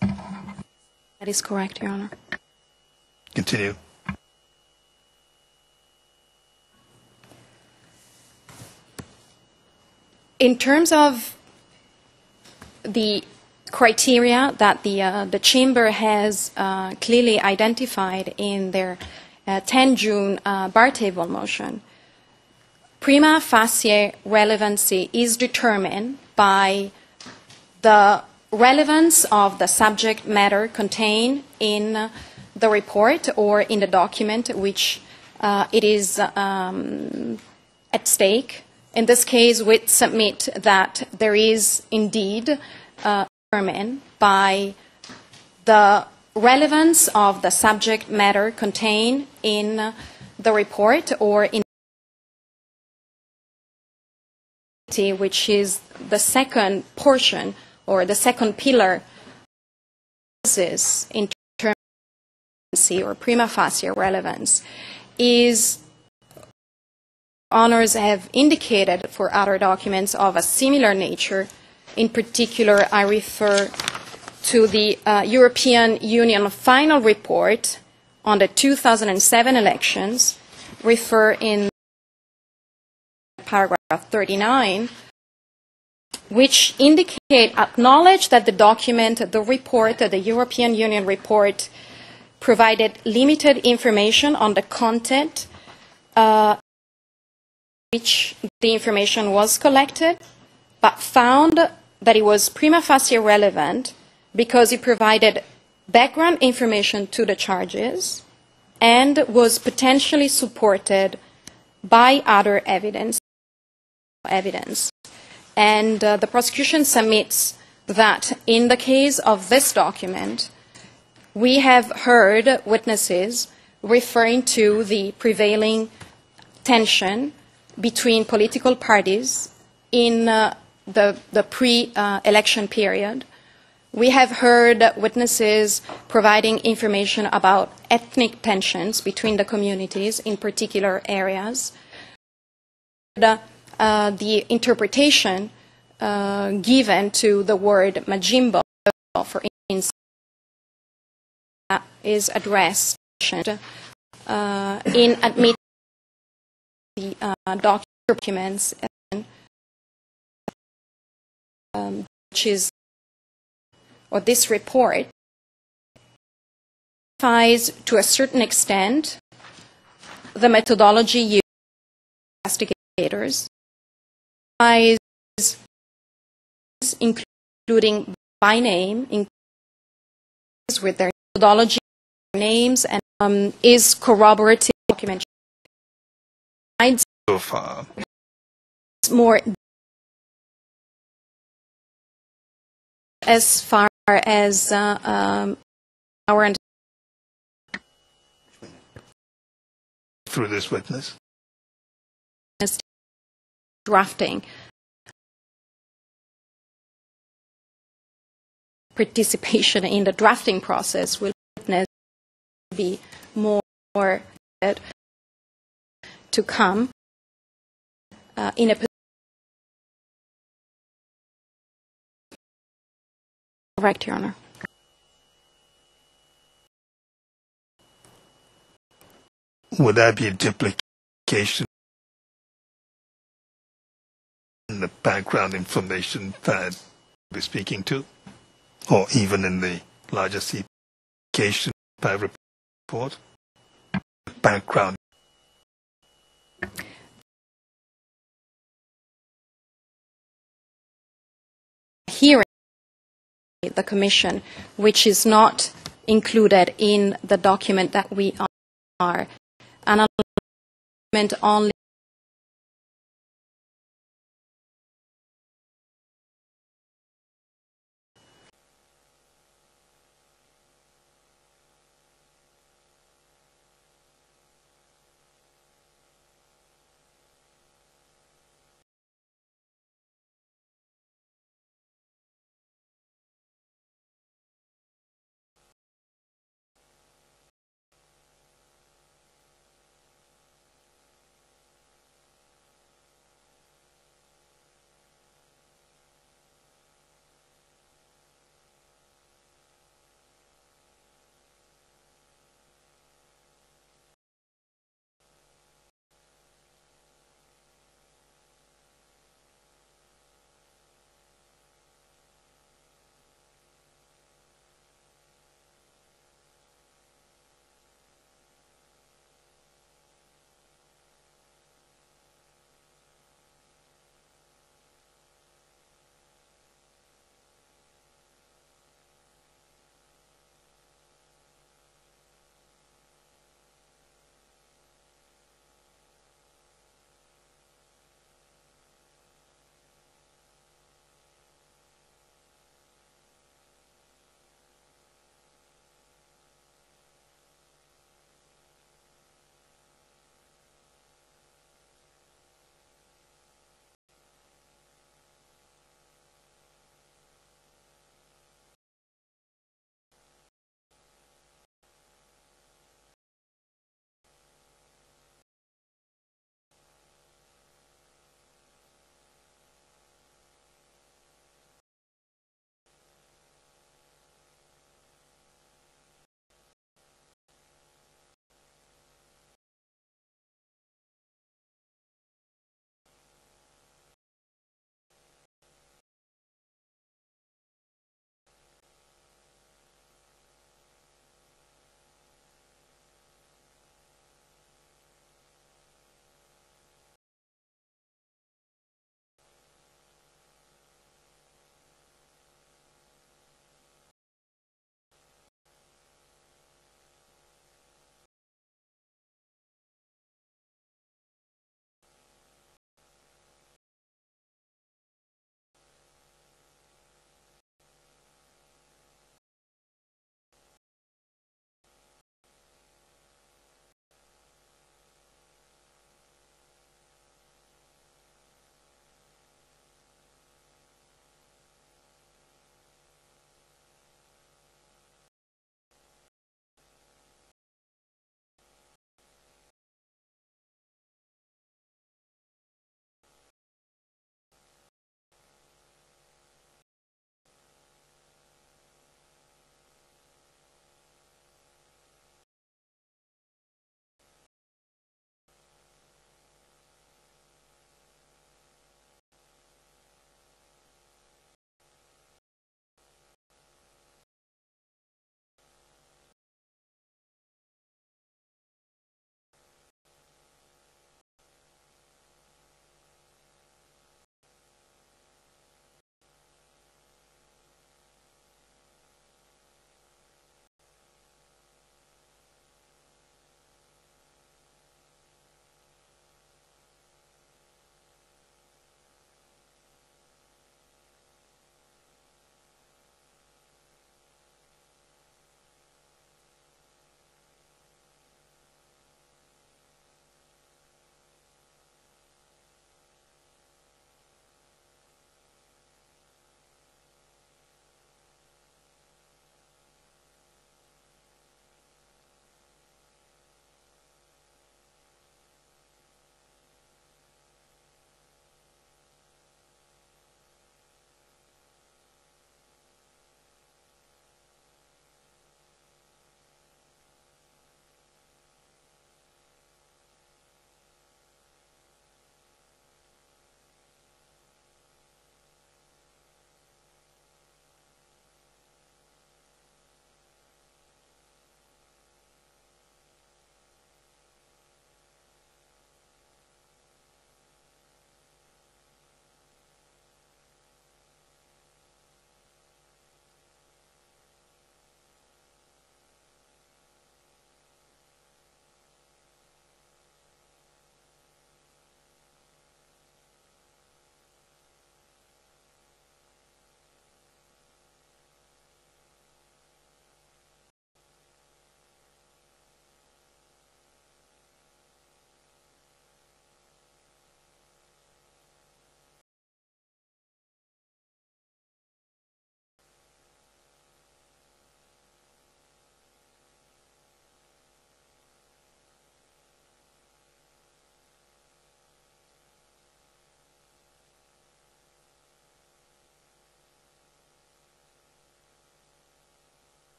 That is correct, Your Honor. Continue. In terms of the criteria that the Chamber has clearly identified in their 10 June bar table motion, prima facie relevancy is determined by the relevance of the subject matter contained in the report or in the document which it is at stake. In this case, we submit that there is indeed determined by the relevance of the subject matter contained in the report or in which is the second portion or the second pillar in terms of or prima facie relevance is honors have indicated for other documents of a similar nature. In particular, I refer to the European Union final report on the 2007 elections, refer in paragraph 39, which acknowledge that the document, the report, the European Union report, provided limited information on the content which the information was collected, but found that it was prima facie relevant because it provided background information to the charges and was potentially supported by other evidence. And the prosecution submits that in the case of this document, we have heard witnesses referring to the prevailing tension between political parties in the pre-election period. We have heard witnesses providing information about ethnic tensions between the communities in particular areas. The interpretation given to the word Majimbo, for instance, is addressed in admitting the documents, which is, or this report, identifies to a certain extent the methodology used by investigators, including by name, with their methodology, names, and is corroborative document. So far, more as far as our through this witness, drafting, participation in the drafting process will be more to come in a correct, Your Honor. would that be a duplication in the background information that we're speaking to, or even in the larger citation by report? Background. Hearing the Commission, which is not included in the document that we are, an element only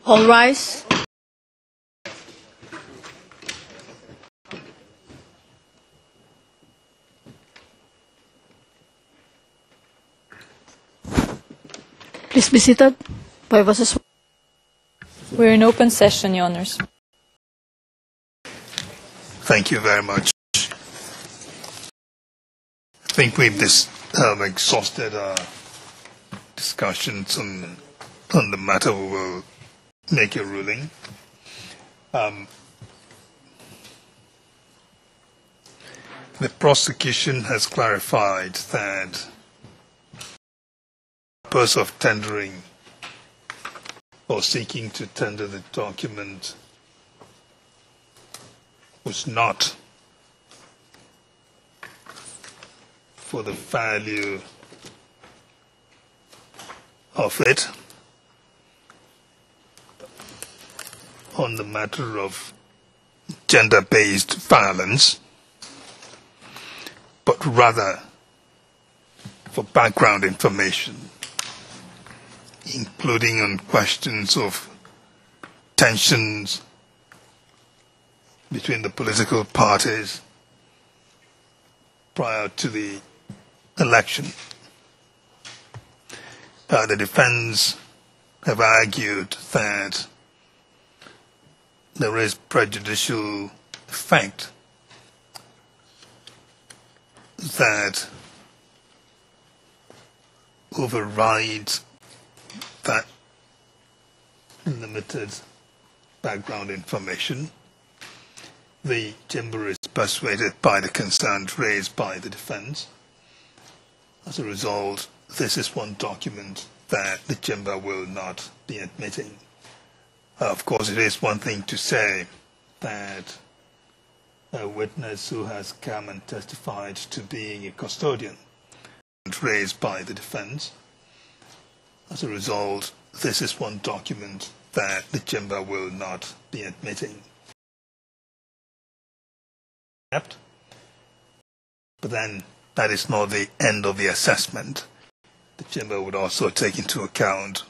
All rise. Please be seated. We're in open session, Your Honors. Thank you very much. I think we've exhausted our discussions on the matter. We will make a ruling. The prosecution has clarified that the purpose of tendering or seeking to tender the document was not for the value of it on the matter of gender-based violence, but rather for background information, including on questions of tensions between the political parties prior to the election. The defense have argued that there is prejudicial effect that overrides that limited background information. The chamber is persuaded by the concerns raised by the defense. As a result, this is one document that the chamber will not be admitting. Of course, it is one thing to say that a witness who has come and testified to being a custodian raised by the defense. As a result, this is one document that the chamber will not be admitting. But then that is not the end of the assessment. The chamber would also take into account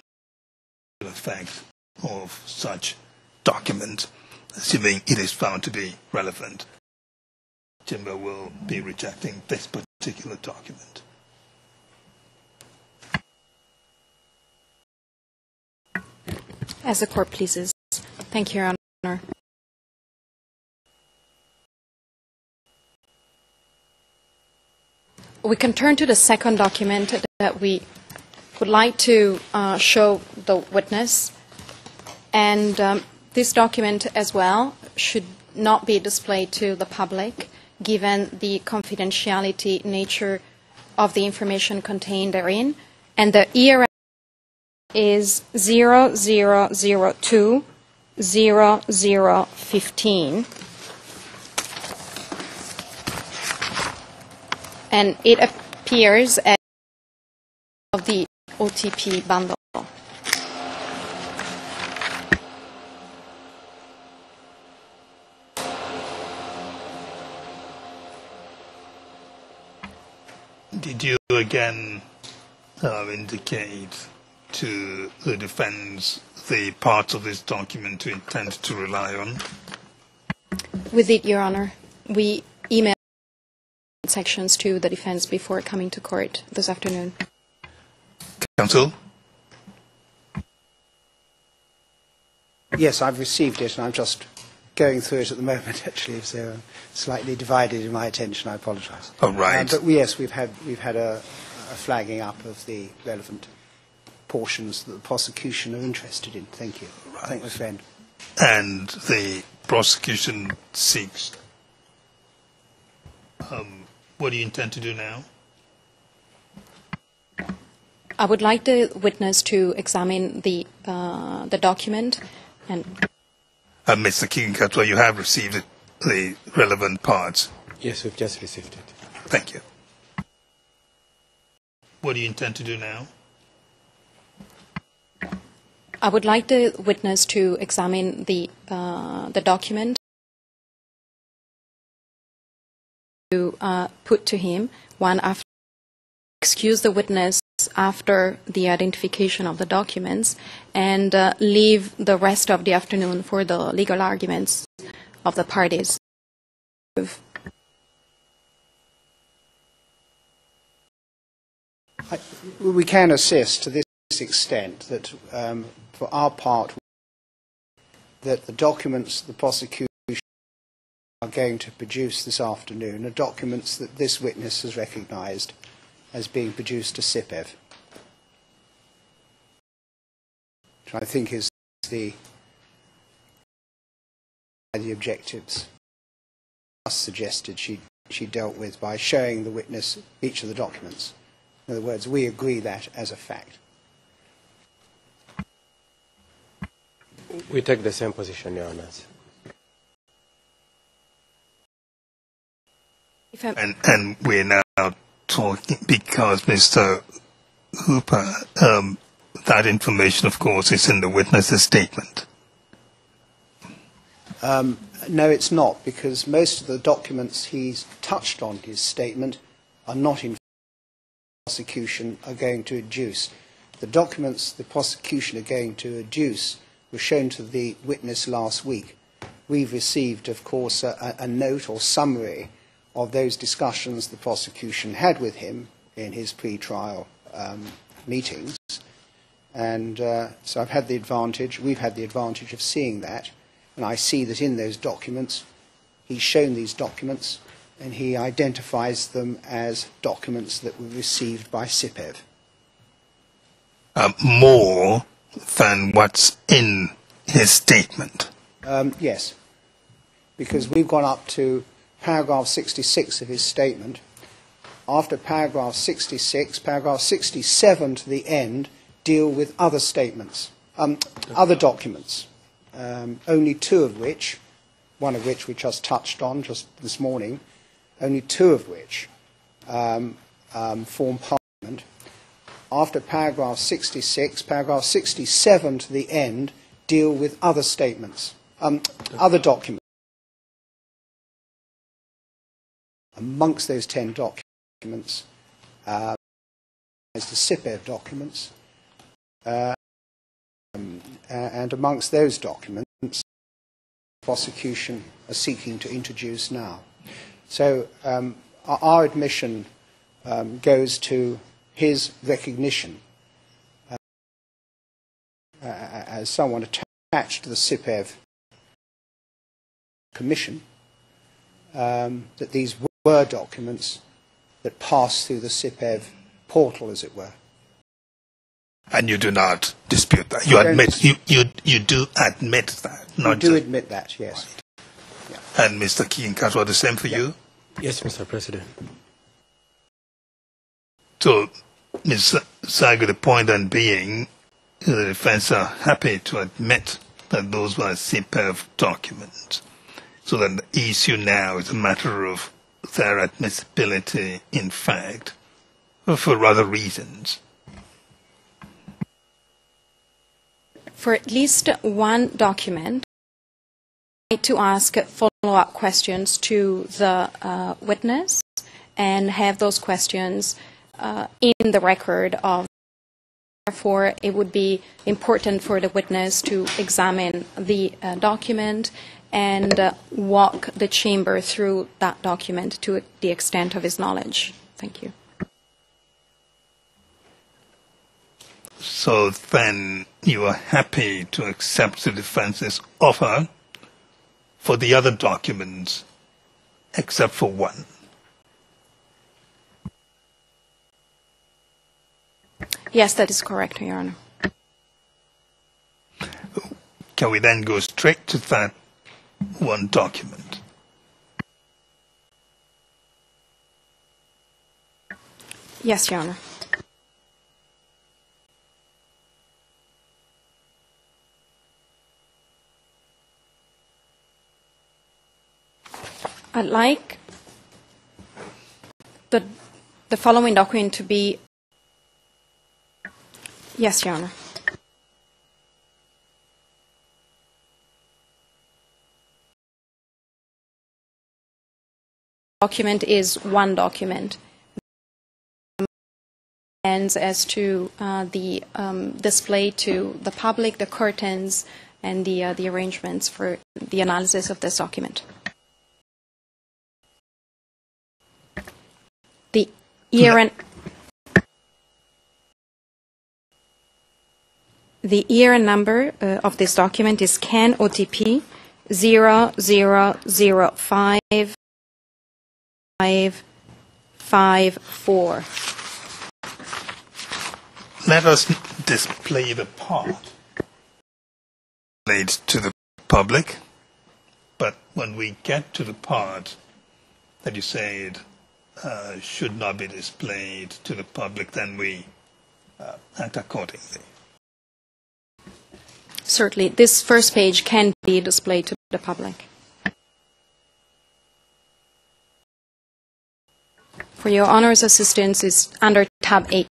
the effect of such document, assuming it is found to be relevant. The chamber will be rejecting this particular document. As the court pleases. Thank you, Your Honor. We can turn to the second document that we would like to show the witness. And this document as well should not be displayed to the public, given the confidentiality nature of the information contained therein. And the ERS is 0002-0015. And it appears as of the OTP bundle. Did you again indicate to the defense the parts of this document you intend to rely on? With it, Your Honor. We emailed sections to the defense before coming to court this afternoon. Counsel? Yes, I've received it, and I'm just going through it at the moment, actually, so I'm slightly divided in my attention. I apologise. Oh, right. But yes, we've had a flagging up of the relevant portions that the prosecution are interested in. Thank you. Right. Thank my friend. And the prosecution seeks. What do you intend to do now? I would like the witness to examine the document and. Mr. King-Katwa, you have received the relevant parts. Yes, we've just received it. Thank you. What do you intend to do now? I would like the witness to examine the document to put to him one after. Excuse the witness after the identification of the documents and leave the rest of the afternoon for the legal arguments of the parties. We can assist to this extent that, for our part, that the documents the prosecution are going to produce this afternoon are documents that this witness has recognised as being produced to SIPEV, which I think is the objectives suggested she dealt with by showing the witness each of the documents. In other words, we agree that as a fact. We take the same position, Your Honours. And we're now talking because Mr. Hooper, that information, of course, is in the witness's statement. No, it's not, because most of the documents he's touched on in his statement are not in prosecution are going to adduce. The documents the prosecution are going to adduce were shown to the witness last week. We've received, of course, a note or summary of those discussions the prosecution had with him in his pre-trial meetings. And so I've had the advantage, we've had the advantage of seeing that. And I see that in those documents, he's shown these documents, and he identifies them as documents that were received by SIPEV. More than what's in his statement? Yes, because we've gone up to paragraph 66 of his statement. After paragraph 66, paragraph 67 to the end deal with other statements, other documents, only two of which, one of which we just touched on just this morning, only two of which form Parliament. After paragraph 66, paragraph 67 to the end deal with other statements, other documents. Amongst those 10 documents, is the SIPEV documents, and amongst those documents, the prosecution are seeking to introduce now. So our admission goes to his recognition as someone attached to the SIPEV Commission that these were documents that passed through the SIPEV portal, as it were. And you do not dispute that. You admit you do admit that. We do admit that, yes. Right. Yeah. And Mr. Kinkatwa, the same for you? Yes, Mr. President. So, Ms. Sago, the point then being, the defense are happy to admit that those were SIPEV documents. So that the issue now is a matter of their admissibility, in fact, for other reasons. For at least one document, I need to ask follow-up questions to the witness and have those questions in the record of. Therefore, it would be important for the witness to examine the document and walk the chamber through that document to the extent of his knowledge. Thank you. So then you are happy to accept the defense's offer for the other documents, except for one? Yes, that is correct, Your Honor. Can we then go straight to that one document? Yes, Your Honor. I'd like the following document to be. Yes, Your Honor. Document is one document. as to the display to the public, the curtains, and the arrangements for the analysis of this document. The year and number of this document is KenOTP 0005554. Let us display the part related to the public, but when we get to the part that you said should not be displayed to the public, then we act accordingly. Certainly, this first page can be displayed to the public. For your Honour's assistance is under tab 8.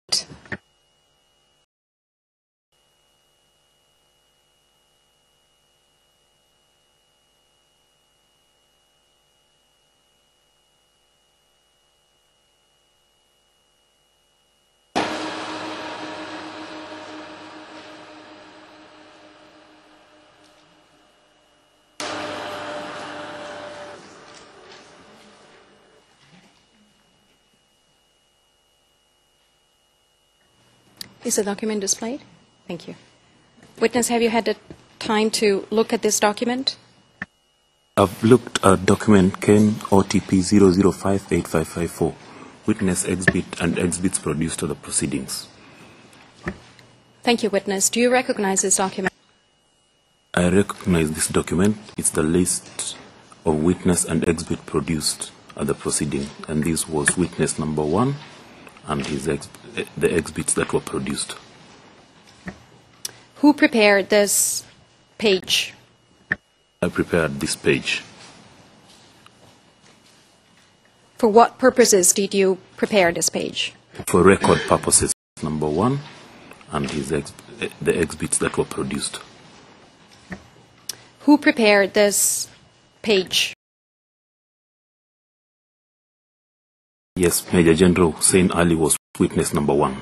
Is the document displayed? Thank you. Witness, have you had the time to look at this document? I've looked at document KenOTP 0058554, witness exhibit and exhibits produced to the proceedings. Thank you, witness. Do you recognize this document? I recognize this document. It's the list of witness and exhibit produced at the proceeding, and this was witness number 1 and the exhibits that were produced. Who prepared this page? I prepared this page. For what purposes did you prepare this page? For record purposes, number 1, and the exhibits that were produced. Who prepared this page? Yes, Major General Hussein Ali was witness number 1.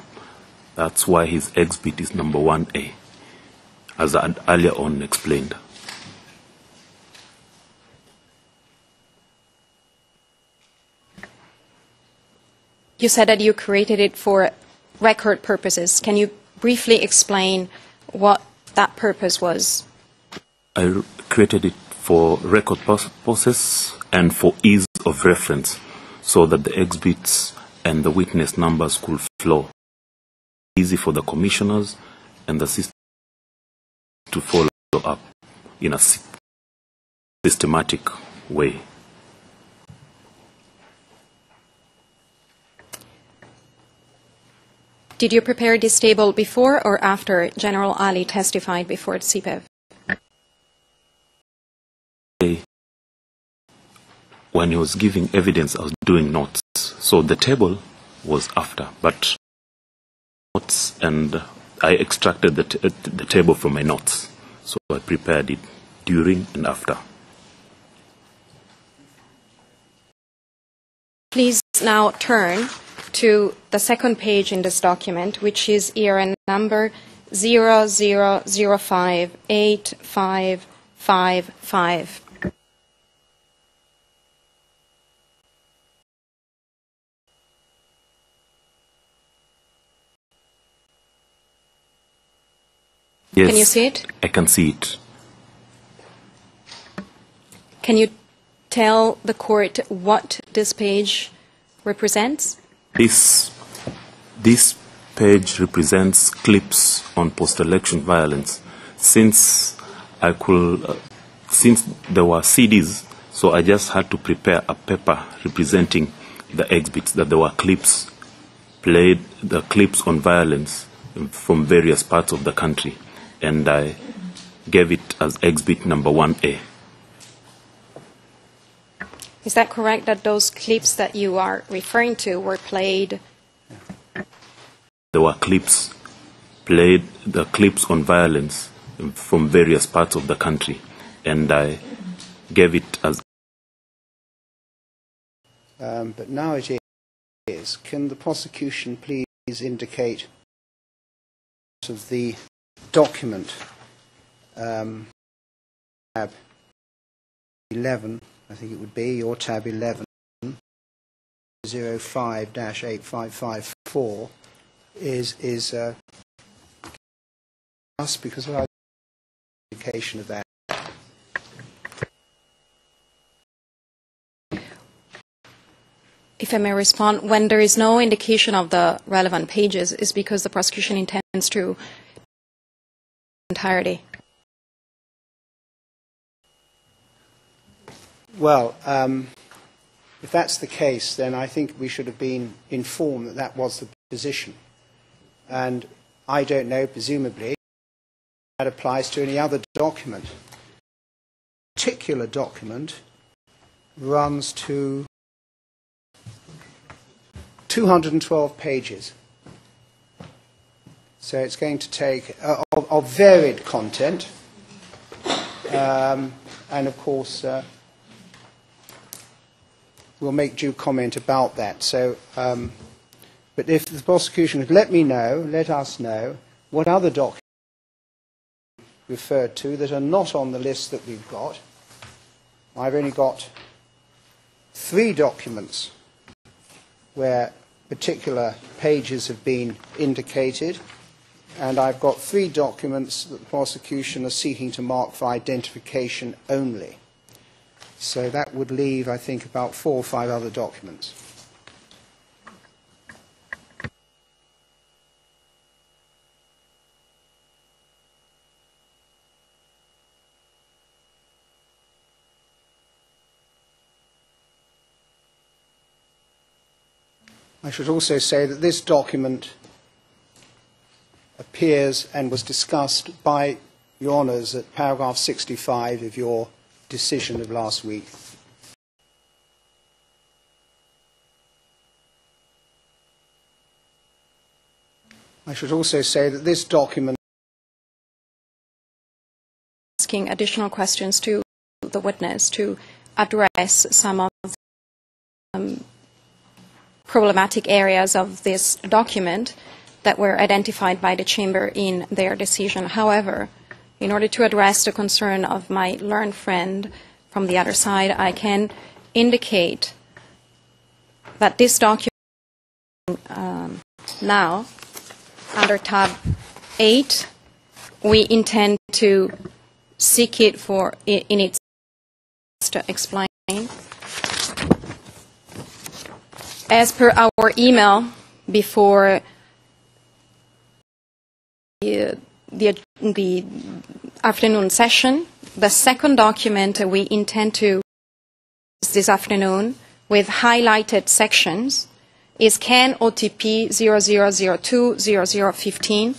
That's why his exhibit is number 1A, as I had earlier on explained. You said that you created it for record purposes. Can you briefly explain what that purpose was? I created it for record purposes and for ease of reference, so that the exhibits and the witness numbers could flow. Easy for the commissioners and the system to follow up in a systematic way. Did you prepare this table before or after General Ali testified before the CPEV? When he was giving evidence, I was doing notes. So the table was after, but notes, and I extracted the table from my notes. So I prepared it during and after. Please now turn to the second page in this document, which is ERN number 00058555. Yes, can you see it? I can see it. Can you tell the court what this page represents? This page represents clips on post-election violence. Since there were CDs, so I just had to prepare a paper representing the exhibits, that there were clips played, the clips on violence from various parts of the country, and I gave it as exhibit number 1A. Is that correct, that those clips that you are referring to were played? There were clips played, the clips on violence from various parts of the country, and I gave it as... But now it is, can the prosecution please indicate of the document, tab 11, I think it would be, or tab 11, 05-8554 is us because of our indication of that. If I may respond, when there is no indication of the relevant pages, is because the prosecution intends to entirety. Well, if that's the case, then I think we should have been informed that that was the position. And I don't know, presumably, that applies to any other document. A particular document runs to 212 pages. So it's going to take, of varied content, and of course, we'll make due comment about that. So, but if the prosecution could let us know, what other documents referred to that are not on the list that we've got. I've only got 3 documents where particular pages have been indicated, and I've got 3 documents that the prosecution are seeking to mark for identification only. So that would leave, I think, about 4 or 5 other documents. I should also say that this document appears and was discussed by Your Honours at paragraph 65 of your decision of last week. I should also say that this document asking additional questions to the witness to address some of the problematic areas of this document that were identified by the Chamber in their decision. However, in order to address the concern of my learned friend from the other side, I can indicate that this document now, under tab 8, we intend to seek it for in its to explain. As per our email before the afternoon session, the second document we intend to use this afternoon with highlighted sections is CAN OTP 0002-0015.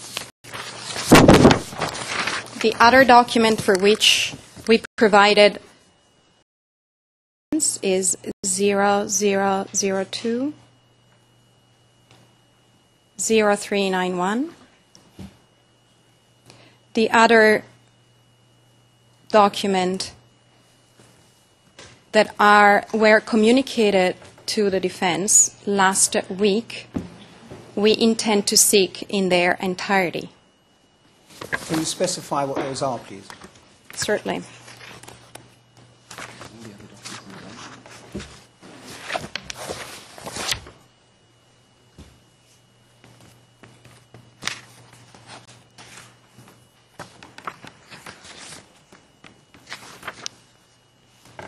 The other document for which we provided is 0002-0391. The other document that were communicated to the defense last week, we intend to seek in their entirety. Can you specify what those are, please? Certainly.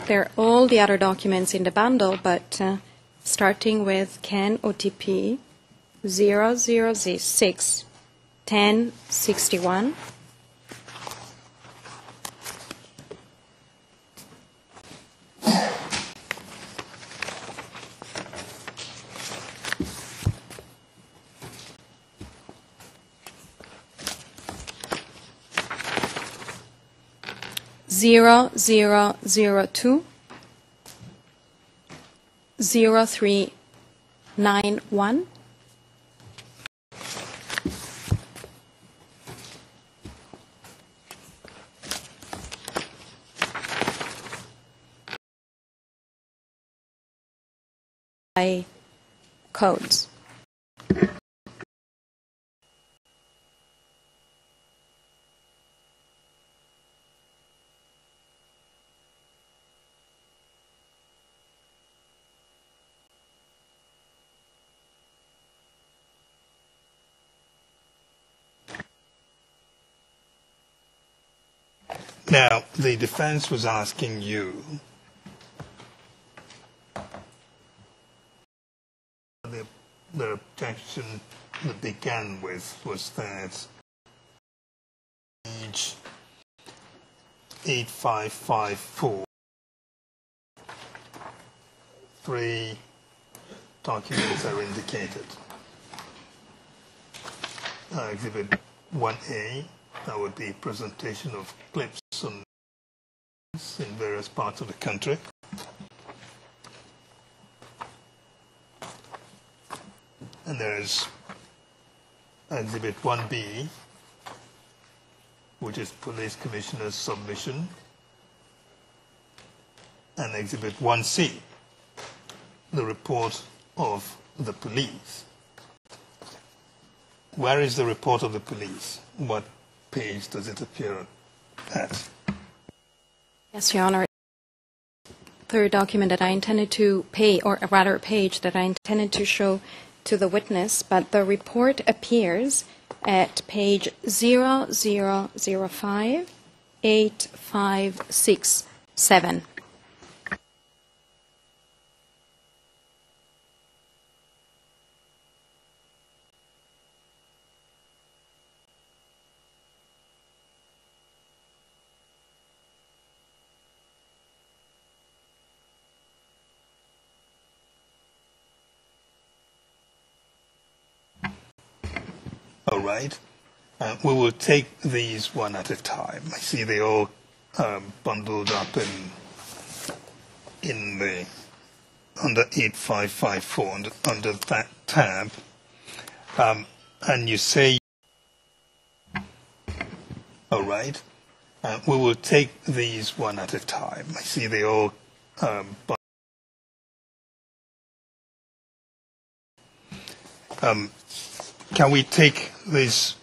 They're all the other documents in the bundle, but starting with CAN OTP 006-1061. Zero 0391. Codes. Now, the defense was asking you the objection that began with was that page 8554, 3 documents are indicated. Exhibit 1A, that would be presentation of clips on in various parts of the country. And there is Exhibit 1B, which is Police Commissioner's submission, and Exhibit 1C, the report of the police. Where is the report of the police? What page does it appear at? Yes, Your Honor. Third document that I intended to pay, or rather a page that I intended to show to the witness, but the report appears at page 00058567. All right. We will take these one at a time. I see they all bundled up in the under 8554 under that tab, and you say, all right. We will take these one at a time. I see they all can we take this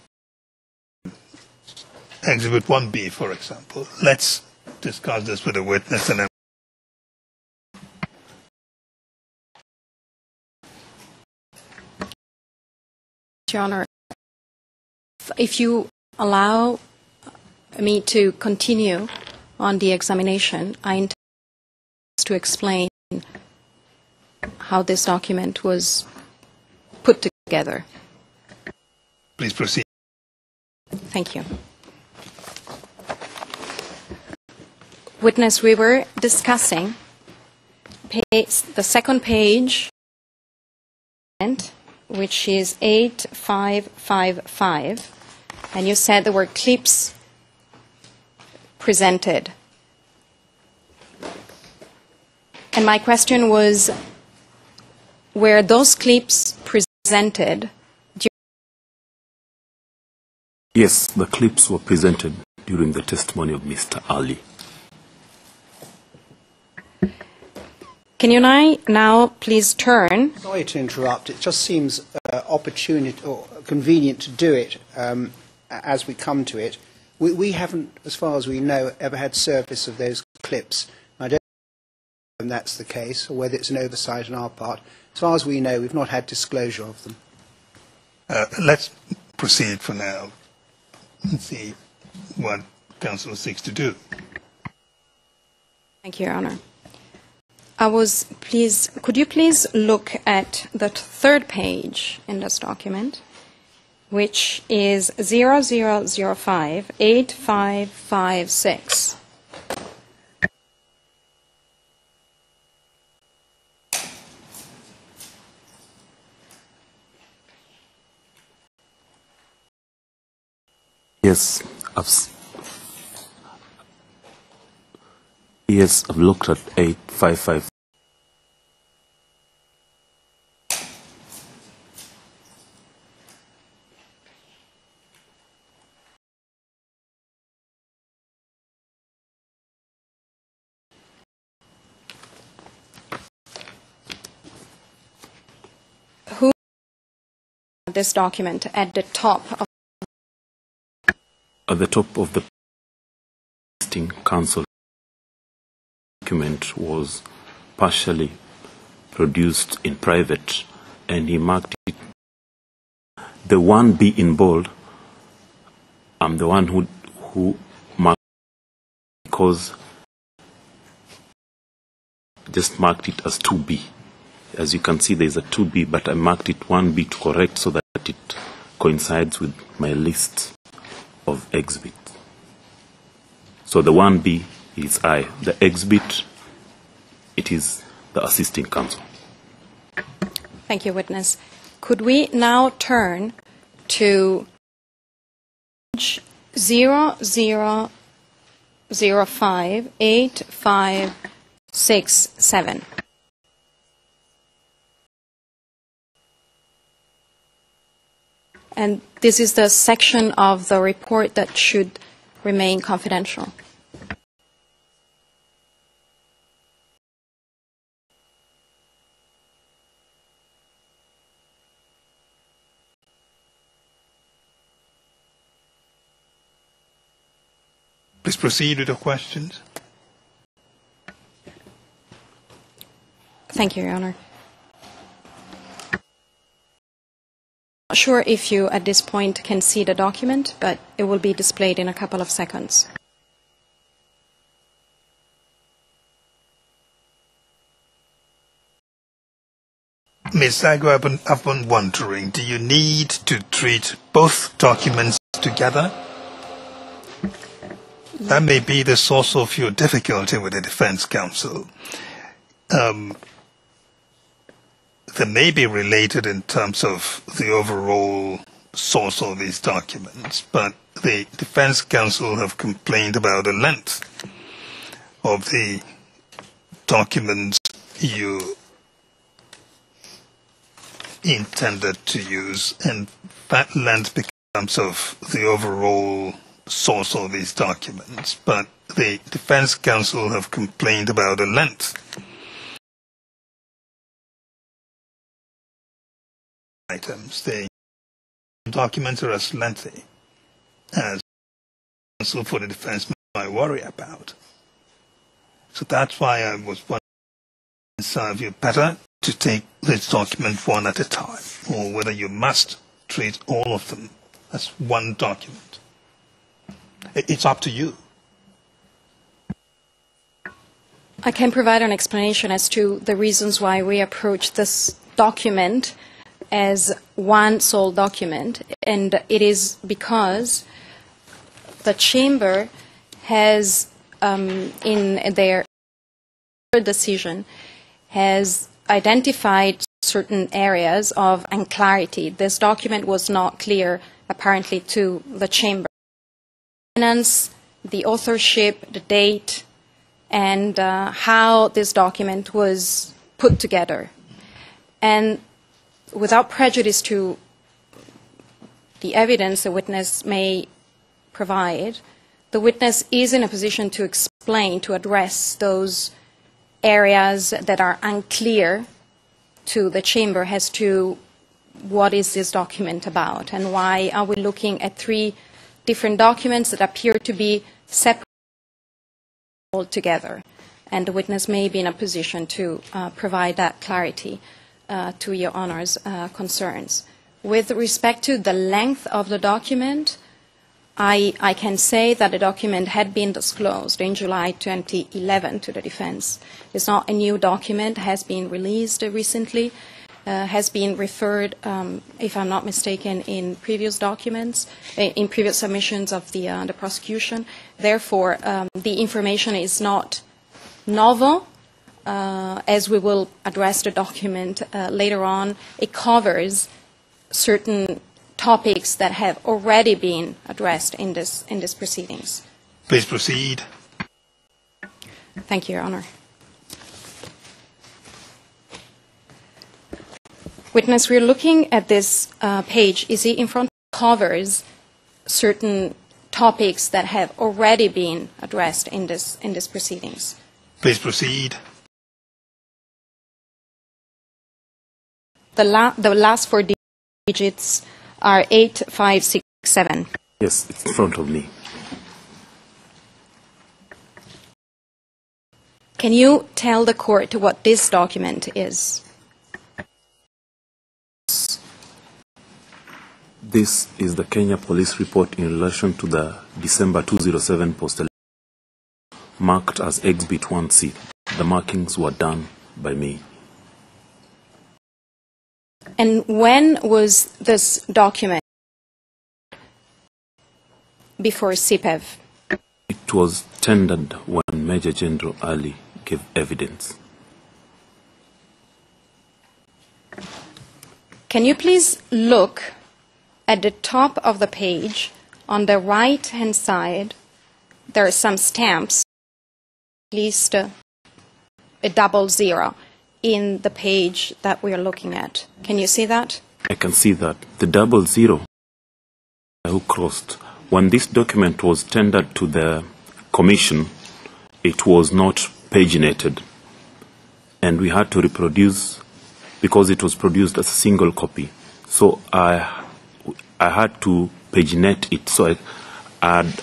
Exhibit 1B, for example? Let's discuss this with the witness and then. Your Honor, if you allow me to continue on the examination, I intend to explain how this document was put together. Please proceed. Thank you. Witness, we were discussing the second page, which is 8555, and you said there were clips presented. And my question was, were those clips presented? Yes, the clips were presented during the testimony of Mr. Ali. Can you now please turn? Sorry to interrupt. It just seems opportunity or convenient to do it as we come to it. We haven't, as far as we know, ever had service of those clips. I don't know if that's the case or whether it's an oversight on our part. As far as we know, we've not had disclosure of them. Let's proceed for now and see what Council seeks to do. Thank you, Your Honor. Could you please look at the third page in this document, which is 00058556. Yes, I've looked at 855. Who this document at the top of the council document was partially produced in private, and he marked it. The 1B in bold, I'm the one who because I just marked it as 2B. As you can see, there is a 2B, but I marked it 1B to correct so that it coincides with my list of exhibits. So the 1B is I. The exhibit, it is the assisting counsel. Thank you, witness. Could we now turn to 00058567? And this is the section of the report that should remain confidential. Please proceed with your questions. Thank you, Your Honor. Not sure if you, at this point, can see the document, but it will be displayed in a couple of seconds. Ms. Sago, I've been wondering, do you need to treat both documents together? That may be the source of your difficulty with the defense counsel. They may be related in terms of the overall source of these documents, but the defense counsel have complained about the length of the documents you intended to use, and that length becomes of the overall source of these documents, but the defense counsel have complained about the length items. The documents are as lengthy as counsel for the defense might worry about. So that's why I was wondering, serve you better to take this document one at a time, or whether you must treat all of them as one document. It's up to you. I can provide an explanation as to the reasons why we approach this document as one sole document, and it is because the Chamber has, in their decision, has identified certain areas of unclarity. This document was not clear, apparently, to the Chamber. The authorship, the date, and how this document was put together. And without prejudice to the evidence the witness may provide, the witness is in a position to explain, to address those areas that are unclear to the Chamber as to what is this document about and why are we looking at three different documents that appear to be separate altogether. And the witness may be in a position to provide that clarity to Your Honor's concerns. With respect to the length of the document, I can say that the document had been disclosed in July 2011 to the defense. It's not a new document, has been released recently, has been referred, if I'm not mistaken, in previous documents, in previous submissions of the prosecution. Therefore, the information is not novel. As we will address the document later on, it covers certain topics that have already been addressed in this proceedings. Please proceed. Thank you, Your Honor. Witness, we're looking at this page. You see in front covers certain topics that have already been addressed in this proceedings. Please proceed. The last four digits are 8567. Yes, it's in front of me. Can you tell the court what this document is? This is the Kenya Police report in relation to the December 2007 postal marked as Exhibit 1C. The markings were done by me. And when was this document before CPEV? It was tendered when Major General Ali gave evidence. Can you please look at the top of the page? On the right-hand side, there are some stamps, at least a 00 in the page that we are looking at. Can you see that? I can see that. The 00 who crossed. When this document was tendered to the Commission, it was not paginated. And we had to reproduce, because it was produced as a single copy. So I had to paginate it. So I'm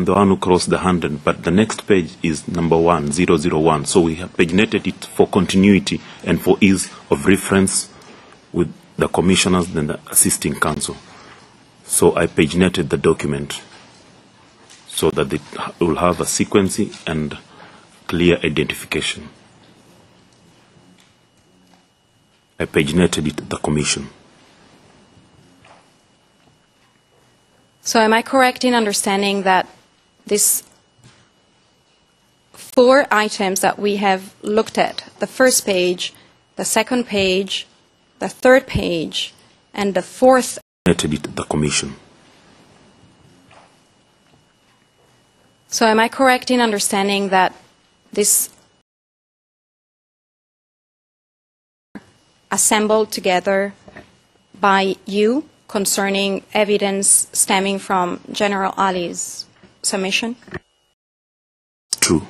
the one who crossed the 100, but the next page is number 1001. So we have paginated it for continuity and for ease of reference with the commissioners and the assisting counsel. So I paginated the document so that it will have a sequence and clear identification. I paginated it to the Commission. So am I correct in understanding that these 4 items that we have looked at, the first page, the second page, the third page, and the fourth, Paginated it to the Commission. so am I correct in understanding that this assembled together by you concerning evidence stemming from General Ali's submission? True.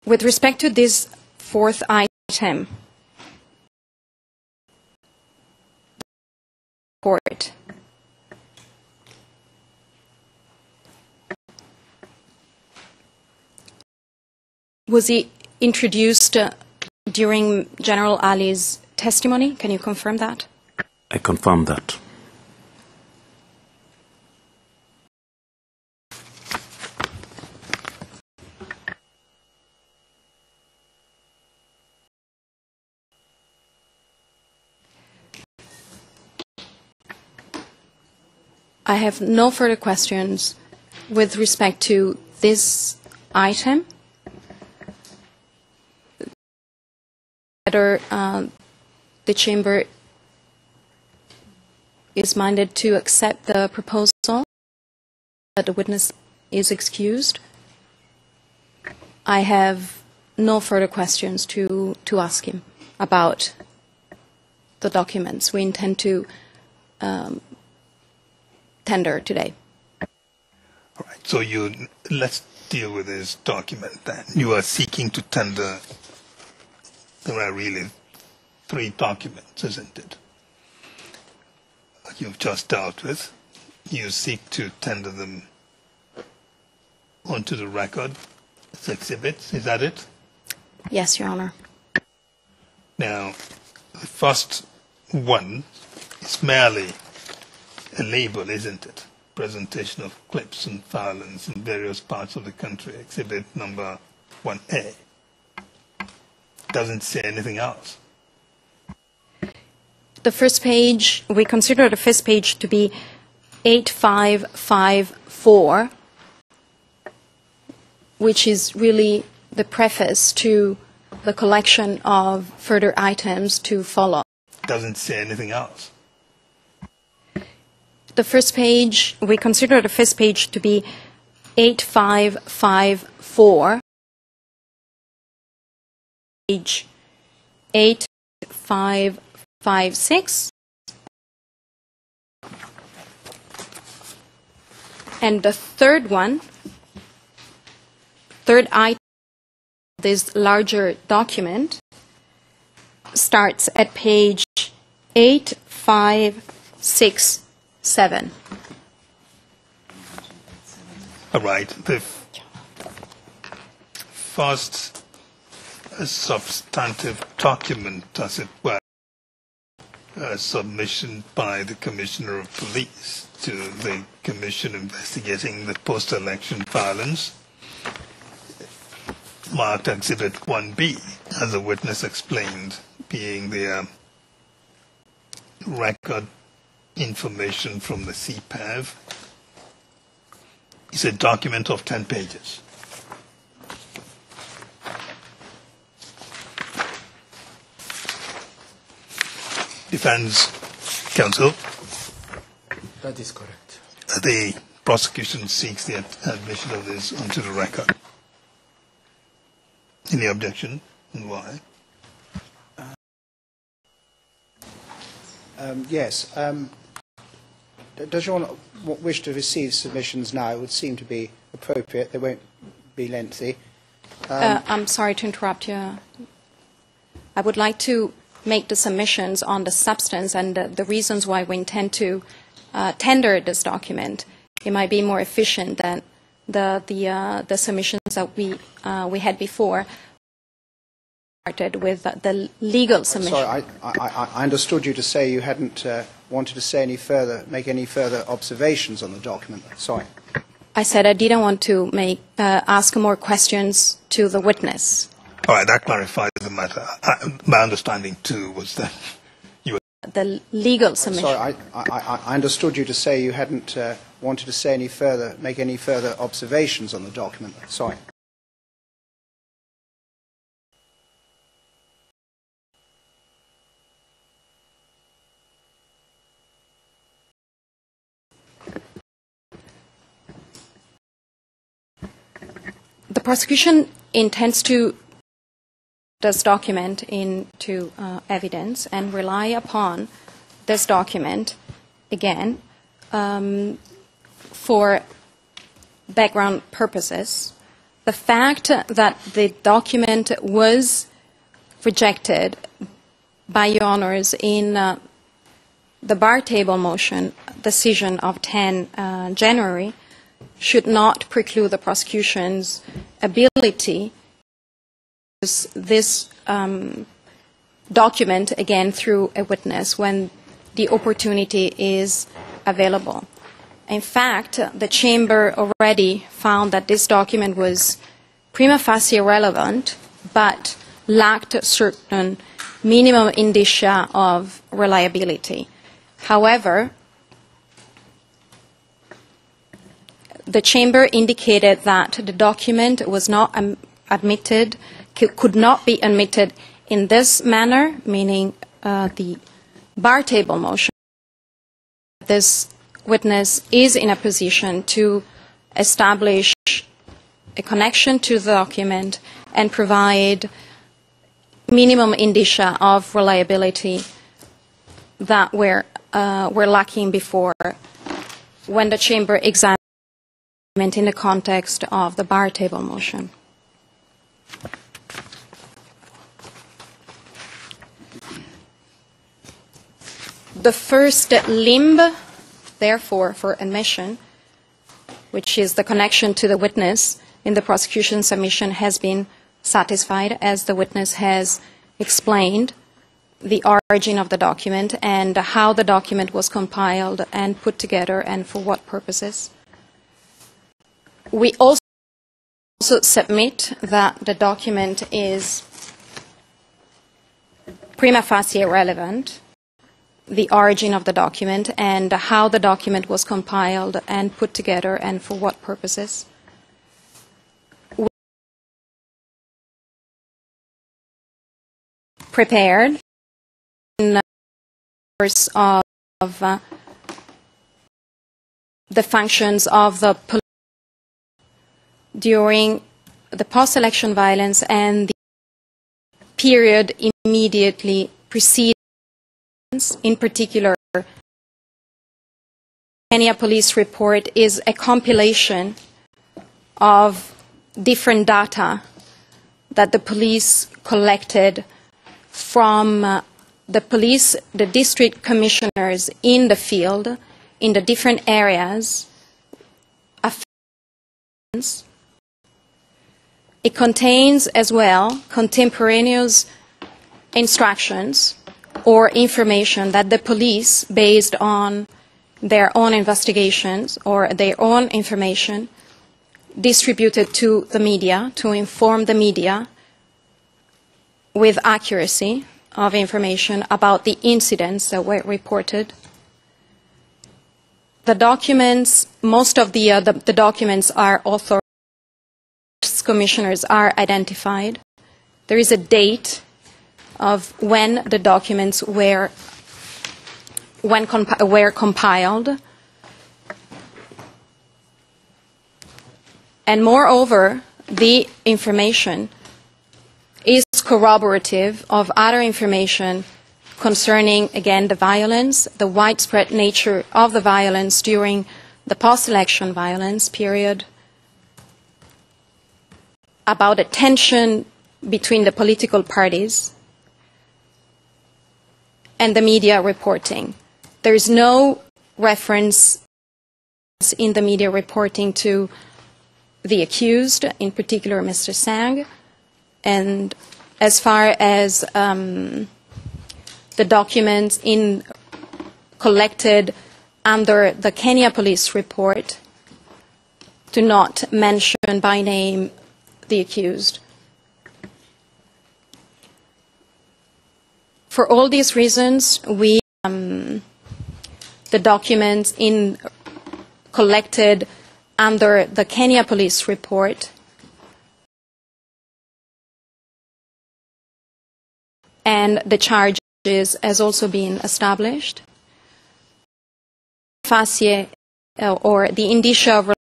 With respect to this fourth item, court, was he introduced during General Ali's testimony? Can you confirm that? I confirm that. I have no further questions with respect to this item. Whether the Chamber is minded to accept the proposal that the witness is excused. I have no further questions to ask him about the documents we intend to tender today. All right. So let's deal with this document then. You are seeking to tender. There are really 3 documents, isn't it? You've just dealt with. You seek to tender them onto the record as exhibits. Is that it? Yes, Your Honor. Now, the first one is merely a label, isn't it? Presentation of clips and violence in various parts of the country, exhibit number 1A. Doesn't say anything else. The first page, we consider the first page to be 8554, which is really the preface to the collection of further items to follow. Doesn't say anything else. The first page, we consider the first page to be 8554, page 8556, and the third one, third item of this larger document starts at page 8567. All right. The first substantive document, as it were, submission by the Commissioner of Police to the Commission investigating the post-election violence, marked Exhibit 1B, as a witness explained, being the record information from the CPAV. It's a document of 10 pages. Defense counsel. That is correct. The prosecution seeks the admission of this onto the record. Any objection, and why? Yes. Does Your Honour wish to receive submissions now? It would seem to be appropriate. They won't be lengthy. I'm sorry to interrupt you. I would like to make the submissions on the substance and the reasons why we intend to tender this document. It might be more efficient than the submissions that we had before. Started with the legal submission. Sorry, I understood you to say you hadn't wanted to say any further, make any further observations on the document. Sorry. I said I didn't want to ask more questions to the witness. All right, that clarifies the matter. My understanding, too, was that you were... The legal submission. Sorry, I understood you to say you hadn't wanted to say any further, make any further observations on the document. Sorry. The prosecution intends to this document into evidence and rely upon this document, again, for background purposes. The fact that the document was rejected by Your Honours in the bar table motion decision of 10 January should not preclude the prosecution's ability to use this document again through a witness when the opportunity is available. In fact, the Chamber already found that this document was prima facie relevant but lacked certain minimum indicia of reliability. However, the Chamber indicated that the document was not admitted, could not be admitted in this manner, meaning the bar table motion. This witness is in a position to establish a connection to the document and provide minimum indicia of reliability that were lacking before when the Chamber examined in the context of the bar table motion. The first limb, therefore, for admission, which is the connection to the witness in the prosecution submission, has been satisfied, as the witness has explained the origin of the document and how the document was compiled and put together and for what purposes. We also submit that the document is prima facie relevant, the origin of the document and how the document was compiled and put together and for what purposes. We prepared in the course of the functions of the police during the post-election violence and the period immediately preceding. In particular, Kenya Police Report is a compilation of different data that the police collected from the district commissioners in the field, in the different areas. It contains as well contemporaneous instructions or information that the police, based on their own investigations or their own information, distributed to the media to inform the media with accuracy of information about the incidents that were reported. The documents, most of the documents are authorized, commissioners are identified. There is a date of when the documents were compiled. And moreover, the information is corroborative of other information concerning, again, the violence, the widespread nature of the violence during the post-election violence period, about a tension between the political parties and the media reporting. There is no reference in the media reporting to the accused, in particular Mr. Sang, and as far as the documents collected under the Kenya police report do not mention by name the accused. For all these reasons, the documents collected under the Kenya police report and the charges has also been established. Facie or the indicia of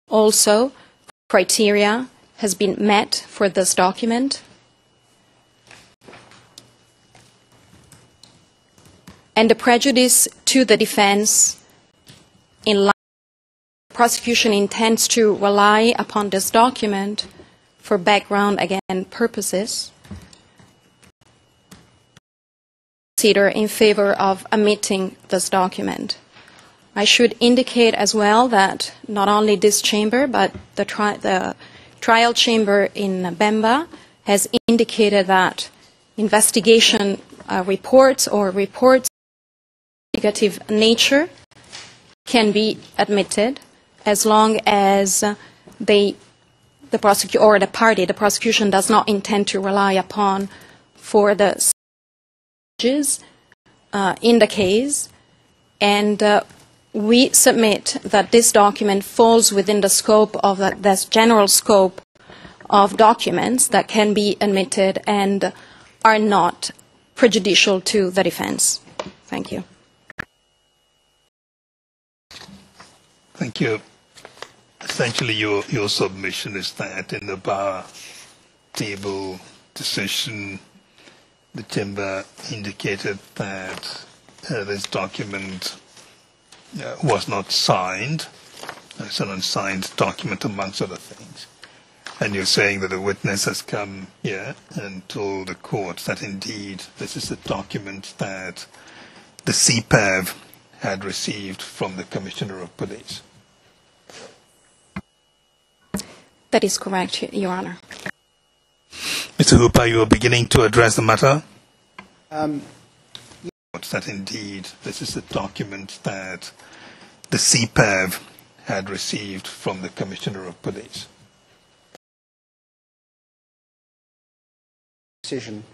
also criteria has been met for this document. And the prejudice to the defense in line, the prosecution intends to rely upon this document for background, again, purposes, consider in favor of omitting this document. I should indicate as well that not only this chamber, but the trial chamber in Bemba has indicated that investigation reports or reports of investigative nature can be admitted as long as the prosecution does not intend to rely upon for the charges in the case, and we submit that this document falls within the scope of this general scope of documents that can be admitted and are not prejudicial to the defense. Thank you. Thank you. Essentially, your submission is that in the bar table decision, the chamber indicated that this document was not signed. It's an unsigned document, amongst other things. And you're saying that a witness has come here and told the court that indeed this is a document that the CPAV had received from the Commissioner of Police. That is correct, Your Honor. Mr. Hooper, you are beginning to address the matter? That indeed this is a document that the CPAV had received from the Commissioner of Police. Decision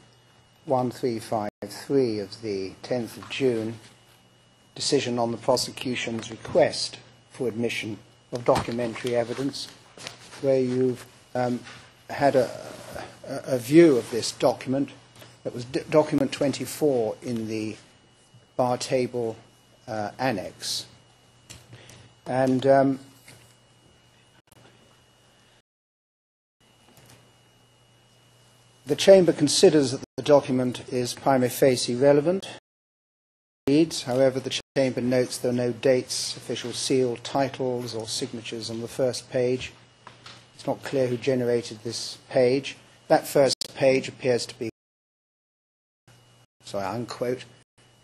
1353 of the 10th of June, decision on the prosecution's request for admission of documentary evidence, where you've had a view of this document. That was document 24 in the bar table annex. And the Chamber considers that the document is prima facie relevant. However, the Chamber notes there are no dates, official seal, titles or signatures on the first page. It's not clear who generated this page. That first page appears to be, sorry, unquote,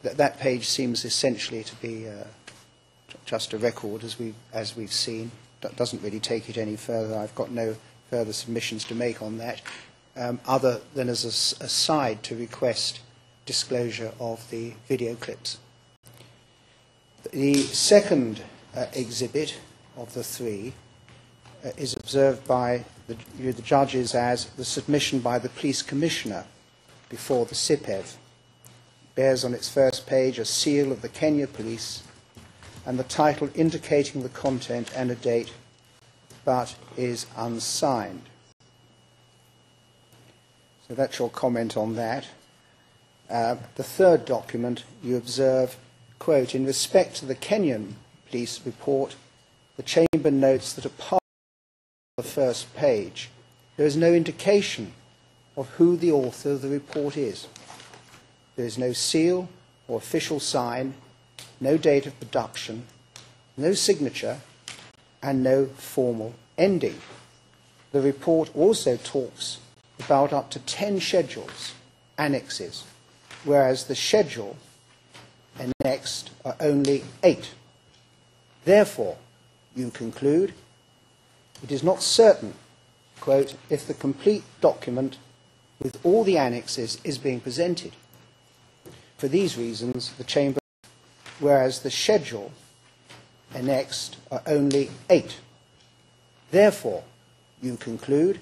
that page seems essentially to be just a record, as we've seen. That doesn't really take it any further. I've got no further submissions to make on that, other than as a side to request disclosure of the video clips. The second exhibit of the three is observed by the judges as the submission by the police commissioner before the CIPEV. Bears on its first page a seal of the Kenya police and the title indicating the content and a date, but is unsigned. So that's your comment on that. The third document, you observe, quote, in respect to the Kenyan police report, the Chamber notes that apart from the first page, there is no indication of who the author of the report is. There is no seal or official sign, no date of production, no signature, and no formal ending. The report also talks about up to 10 schedules, annexes, whereas the schedule annexed are only 8. Therefore, you conclude, it is not certain, quote, if the complete document with all the annexes is being presented. For these reasons, the Chamber, whereas the schedule annexed are only 8. Therefore, you conclude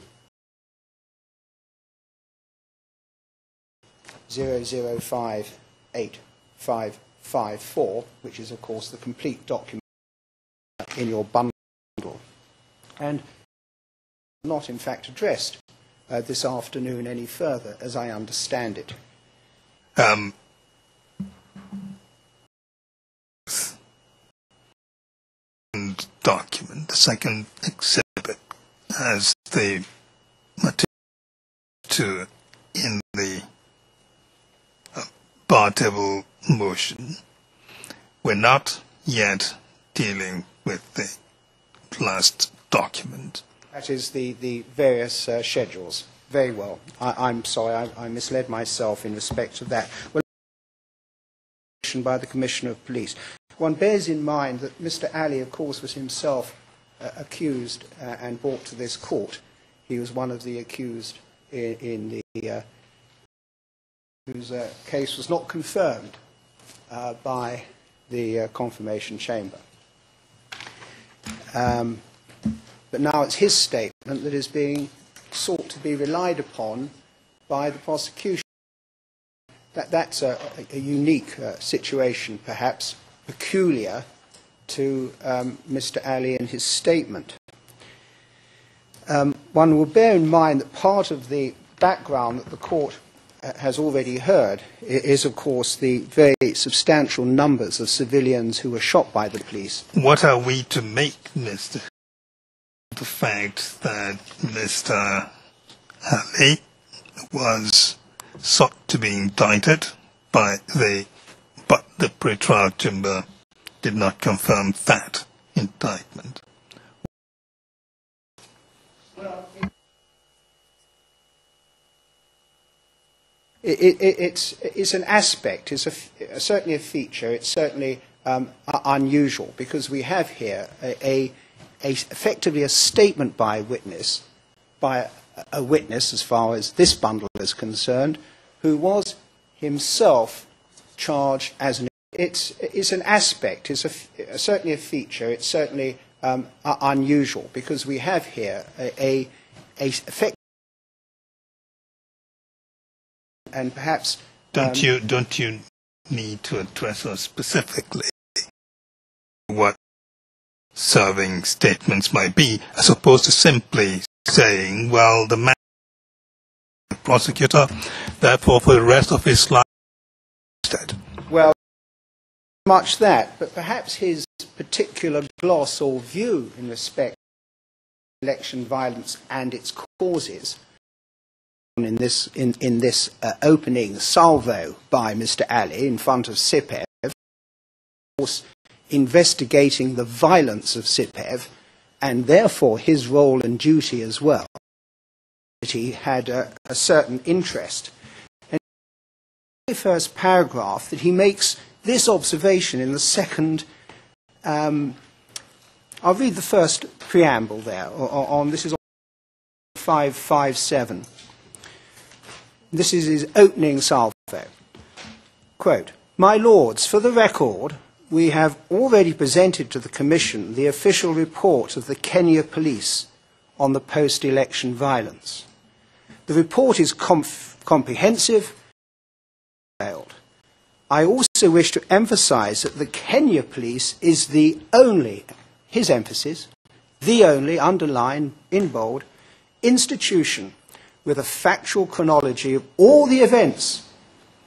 0058554, which is, of course, the complete document in your bundle, and not, in fact, addressed this afternoon any further, as I understand it. Document, the second exhibit, as the material in the bar table motion. We're not yet dealing with the last document. That is the various schedules. Very well. I'm sorry, I misled myself in respect to that. Well, by the Commissioner of Police. One bears in mind that Mr. Ali, of course, was himself accused and brought to this court. He was one of the accused in the whose case was not confirmed by the confirmation chamber. But now it's his statement that is being sought to be relied upon by the prosecution. That's a unique situation, perhaps peculiar to Mr. Ali and his statement. One will bear in mind that part of the background that the court has already heard is, of course, the very substantial numbers of civilians who were shot by the police. What are we to make, Mr. the fact that Mr. Ali was sought to be indicted but the pre-trial chamber did not confirm that indictment? Well, it's an aspect, it's certainly a feature, it's certainly unusual, because we have here effectively a statement by a witness, as far as this bundle is concerned, who was himself charged as an... It's an aspect, it's certainly a feature, it's certainly unusual, because we have here effect. And perhaps... Don't you need to address us specifically what serving statements might be, as opposed to simply saying, well, the man is the prosecutor, therefore for the rest of his life dead? Well, much that, but perhaps his particular gloss or view in respect to election violence and its causes in this opening salvo by Mr. Ali in front of CIPEV, of course, investigating the violence of CIPEV, and therefore his role and duty as well. He had a certain interest. And in the first paragraph that he makes this observation in the second, I'll read the first preamble there, this is on 557. This is his opening salvo. quote, "My Lords, for the record, we have already presented to the Commission the official report of the Kenya Police on the post-election violence. The report is comprehensive and detailed. I also wish to emphasize that the Kenya Police is the only," his emphasis, "the only," underline in bold, "institution with a factual chronology of all the events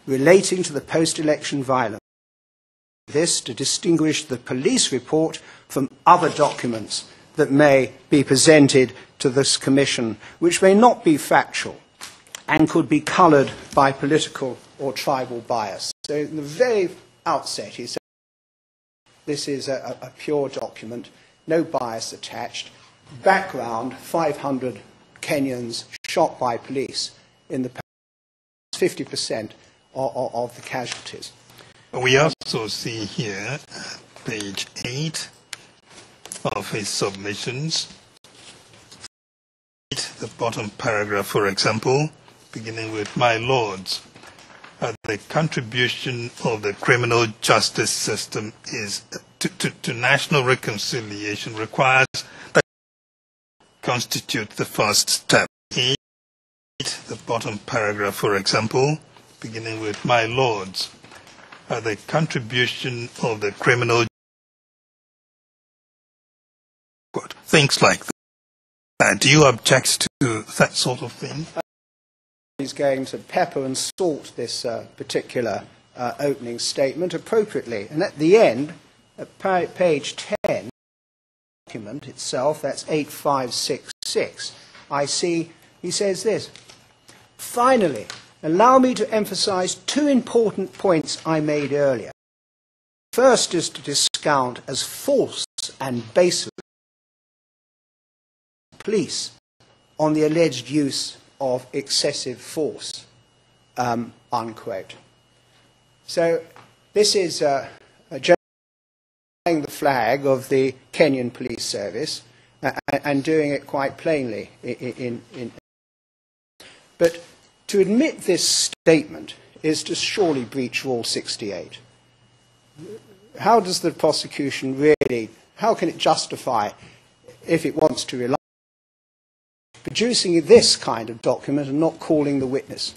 relating to the post-election violence. This to distinguish the police report from other documents that may be presented to this Commission, which may not be factual and could be coloured by political or tribal bias." So in the very outset he said this is a pure document, no bias attached. Background, 500 Kenyans shot by police in the past, 50% of the casualties. We also see here, page 8 of his submissions, the bottom paragraph, for example, beginning with, "My Lords, the contribution of the criminal justice system is to national reconciliation requires that constitute the first step." The bottom paragraph, for example, beginning with, "My Lords, the contribution of the criminal," things like that. Do you object to that sort of thing? He's going to pepper and salt this particular opening statement appropriately. And at the end, at page 10, the document itself, that's 8566, I see he says this, "Finally, allow me to emphasize two important points I made earlier. First is to discount as false and baseless police on the alleged use of excessive force," unquote. So this is flying the flag of the Kenyan Police Service and doing it quite plainly. But to admit this statement is to surely breach Rule 68. How does the prosecution really, how can it justify, if it wants to rely, producing this kind of document and not calling the witness?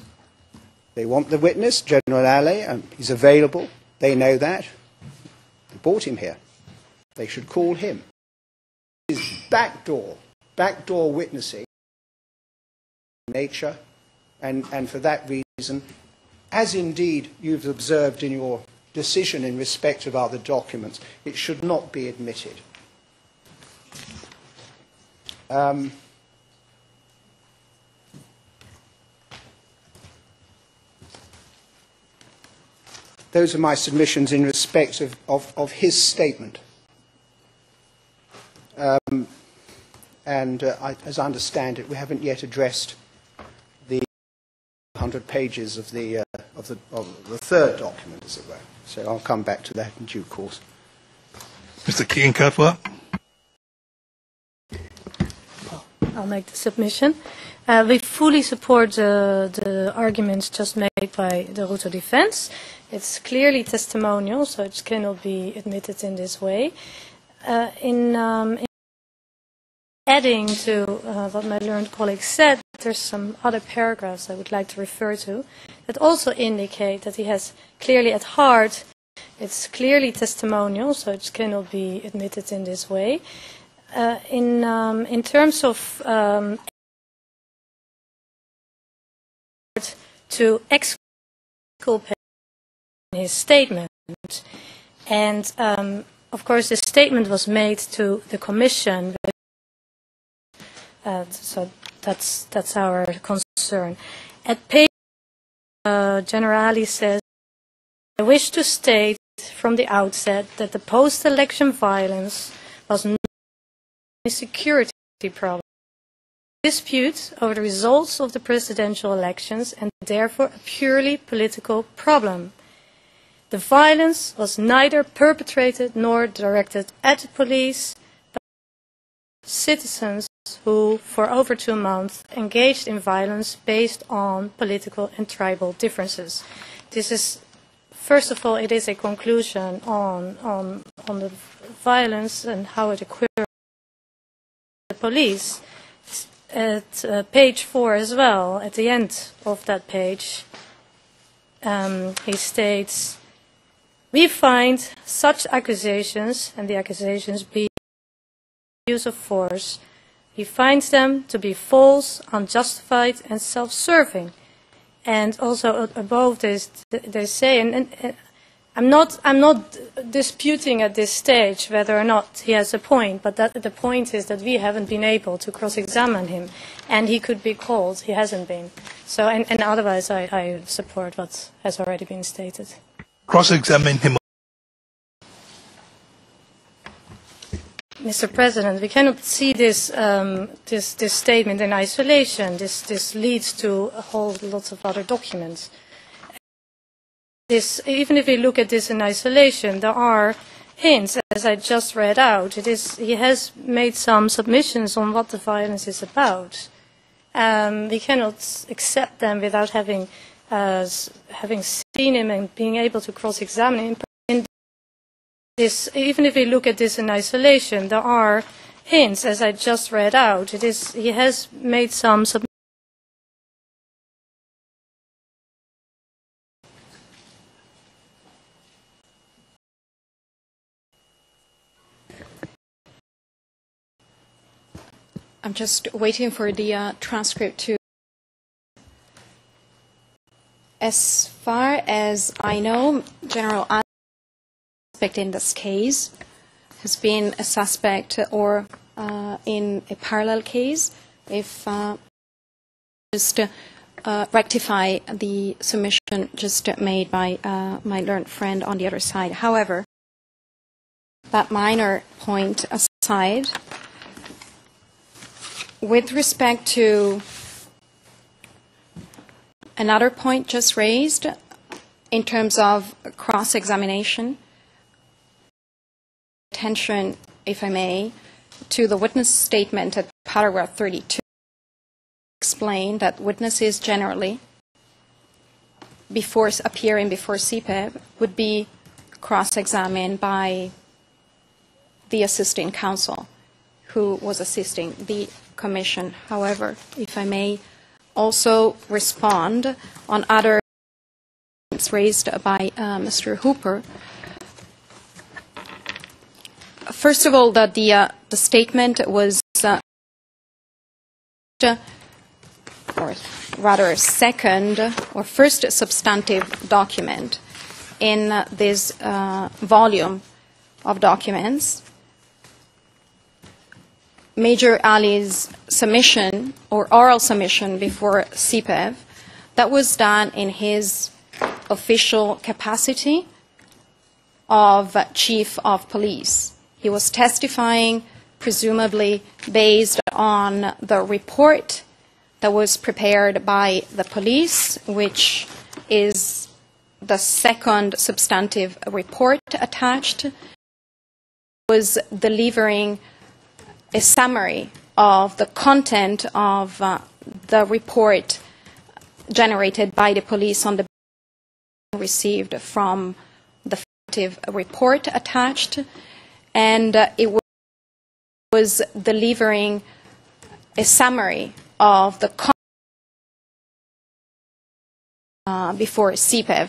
They want the witness, General Ale, he's available, they know that. They brought him here. They should call him. His backdoor witnessing nature, and for that reason, as indeed you've observed in your decision in respect of other documents, it should not be admitted. Those are my submissions in respect of his statement. As I understand it, we haven't yet addressed the 100 pages of the third document, as it were. So I'll come back to that in due course. Mr. Kinkatwa? I'll make the submission. We fully support the arguments just made by the Ruto defense. It's clearly testimonial, so it cannot be admitted in this way. In adding to what my learned colleague said, there's some other paragraphs I would like to refer to that also indicate that he has clearly at heart, it's clearly testimonial, so it cannot be admitted in this way. In terms of to exculpate his statement, and of course this statement was made to the Commission, so that's our concern. At page Generali says, "I wish to state from the outset that the post-election violence was not a security problem. Dispute over the results of the presidential elections and therefore a purely political problem. The violence was neither perpetrated nor directed at the police, but citizens who, for over 2 months, engaged in violence based on political and tribal differences." This is first of all, it is a conclusion on the violence and how it occurred. The police, at page 4 as well, at the end of that page, he states, "We find such accusations, and the accusations be use of force, he finds them to be false, unjustified, and self-serving." And also above this, they say, and I'm not disputing at this stage whether or not he has a point, but the point is that we haven't been able to cross-examine him, and he could be called. He hasn't been. So, and otherwise, I support what has already been stated. Cross-examine him. Mr. President, we cannot see this this statement in isolation. This leads to a whole lot of other documents. Even if we look at this in isolation, there are hints, as I just read out. He has made some submissions on what the violence is about. We cannot accept them without having seen him and being able to cross-examine him. Even if we look at this in isolation, there are hints, as I just read out. He has made some submissions. I'm just waiting for the transcript to. As far as I know, General suspect in this case has been a suspect or in a parallel case. If just rectify the submission just made by my learned friend on the other side. However, that minor point aside, with respect to another point just raised in terms of cross-examination, attention, if I may, to the witness statement at paragraph 32. Explain that witnesses generally, before appearing before CPEB, would be cross-examined by the assisting counsel who was assisting the commission. However, if I may also respond on other points raised by Mr. Hooper. First of all, that the statement was, or rather second or first substantive document in this volume of documents. Major Ali's submission or oral submission before CPEB, that was done in his official capacity of Chief of Police. He was testifying, presumably based on the report that was prepared by the police, which is the second substantive report attached. He was delivering a summary of the content of the report generated by the police on the received from the report attached, and it was delivering a summary of the content before CPEB.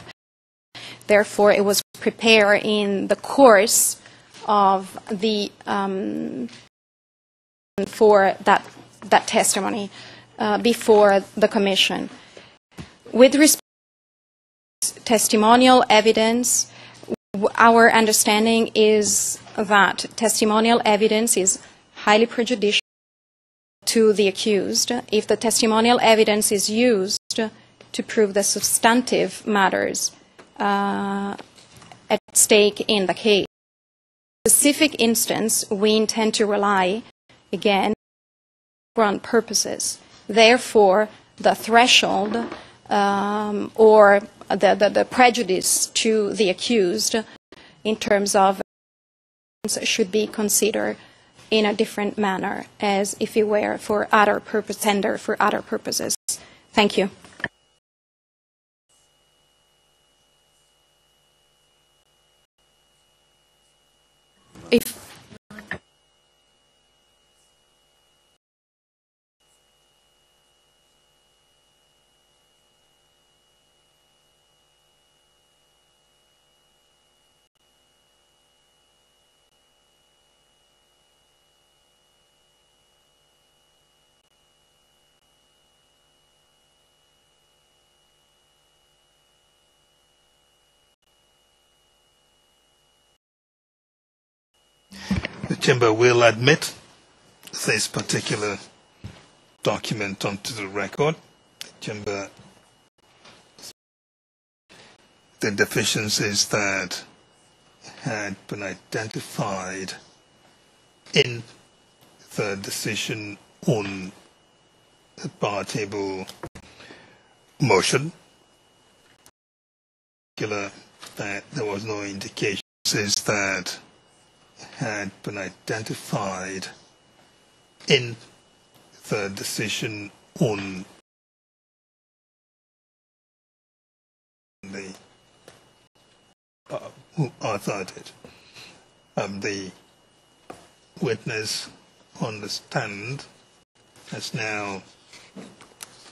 Therefore, it was prepared in the course of the for that testimony before the commission. With respect to testimonial evidence, our understanding is that testimonial evidence is highly prejudicial to the accused if the testimonial evidence is used to prove the substantive matters at stake in the case. In this specific instance, we intend to rely, again, on purposes. Therefore, the threshold or the prejudice to the accused in terms of should be considered in a different manner, as if it were for other purposes. Thank you. Chamber will admit this particular document onto the record. The Chamber, the deficiencies that had been identified in the decision on the bar table motion, that there was no indications that had been identified in the decision on the who authored it. The witness on the stand has now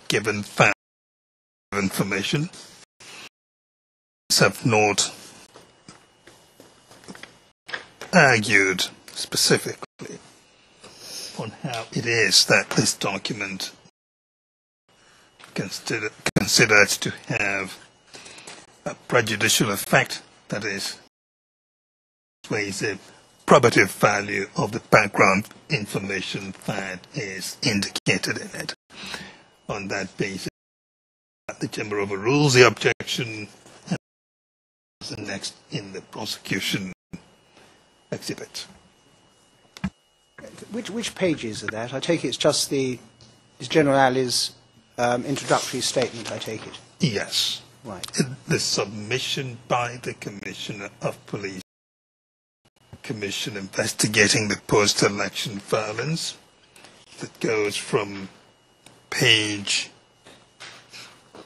given facts of information, have not argued specifically on how it is that this document considered to have a prejudicial effect, that is, weighs the probative value of the background information that is indicated in it. On that basis, the Chamber overrules the objection and the next in the prosecution exhibit. Which pages are that? I take it's just it's General Ali's introductory statement, I take it? Yes. Right. The submission by the Commissioner of Police, Commission investigating the post-election violence, that goes from page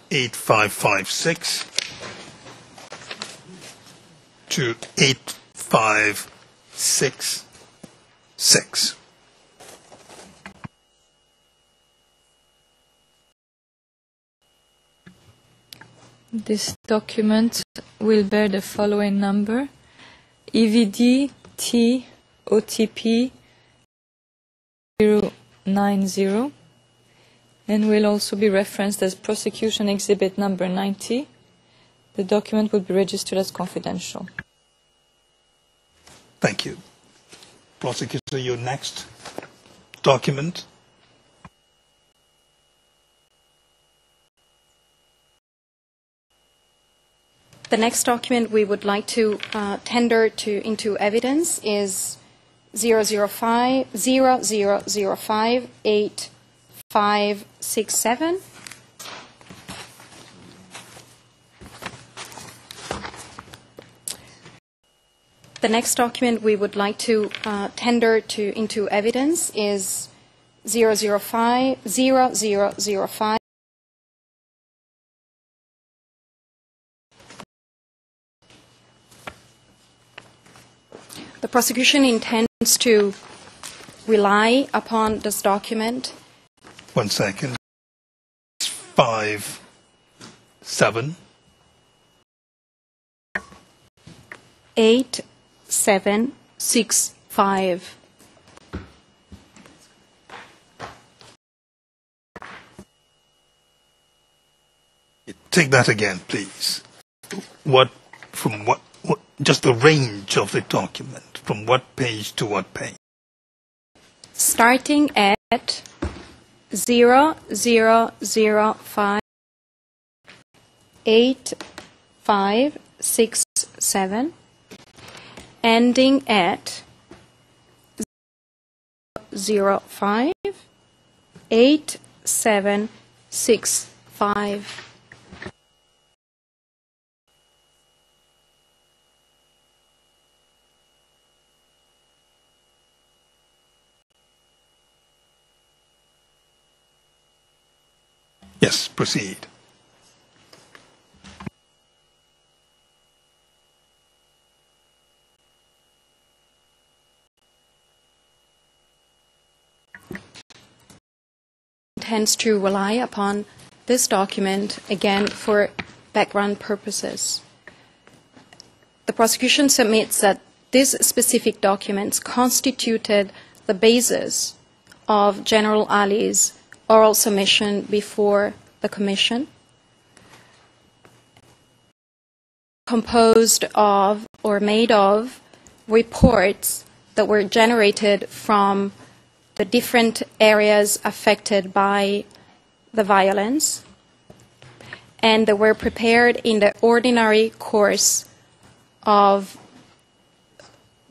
8556 to 8566. This document will bear the following number: EVD T OTP 090, and will also be referenced as prosecution exhibit number 90. The document will be registered as confidential. Thank you. Prosecutor, your next document. The next document we would like to tender into evidence is 00058567. The next document we would like to tender into evidence is 0005. The prosecution intends to rely upon this document. 1 second. 57. 8765. Take that again, please. Just the range of the document, from what page to what page? Starting at 00058567, ending at 058765. Yes, proceed. Intends to rely upon this document, again, for background purposes. The prosecution submits that these specific documents constituted the basis of General Ali's oral submission before the Commission, composed of or made of reports that were generated from the different areas affected by the violence, and they were prepared in the ordinary course of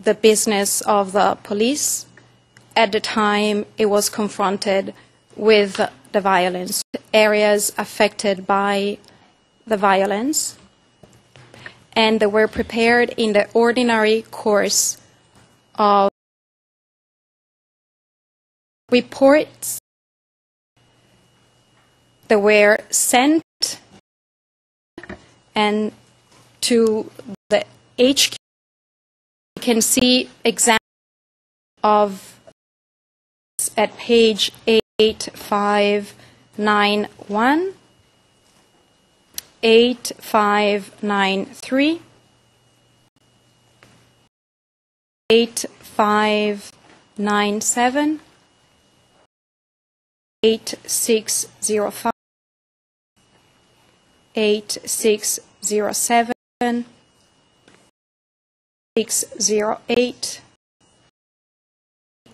the business of the police at the time it was confronted with the violence. Areas affected by the violence, and they were prepared in the ordinary course of reports that were sent and to the HQ. You can see examples of at page 8591, 8593, 8597, 8605, 8607, 608,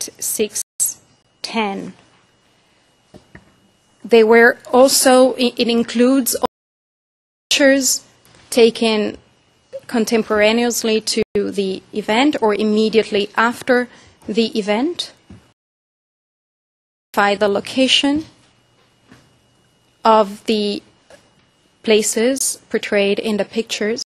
8610. They were also, it includes pictures taken contemporaneously to the event or immediately after the event, by the location of the places portrayed in the pictures,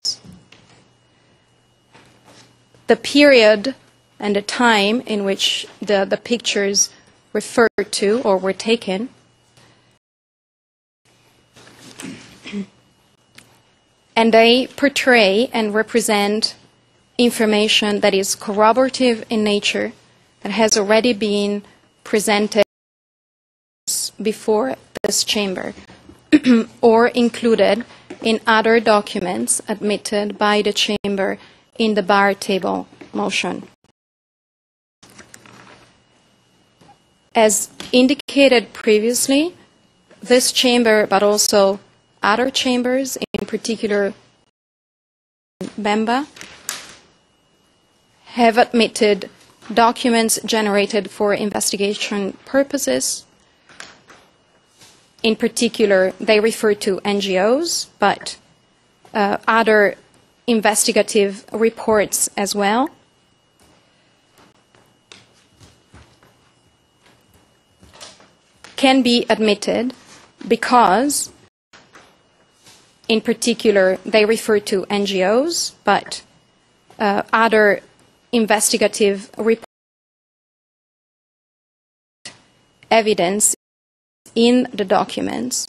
the period and the time in which the pictures referred to or were taken, and they portray and represent information that is corroborative in nature, that has already been presented before this chamber or included in other documents admitted by the chamber in the bar table motion. As indicated previously, this chamber, but also other chambers, in particular Bemba, have admitted documents generated for investigation purposes. In particular, they refer to NGOs, but other investigative reports as well. Can be admitted because, in particular, they refer to NGOs, but other investigative reports, evidence in the documents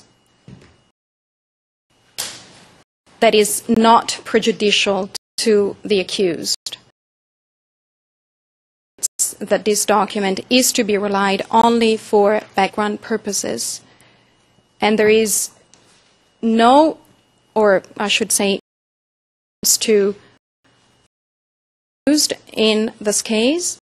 that is not prejudicial to the accused, that this document is to be relied only for background purposes, and there is no, or I should say, to used in this case,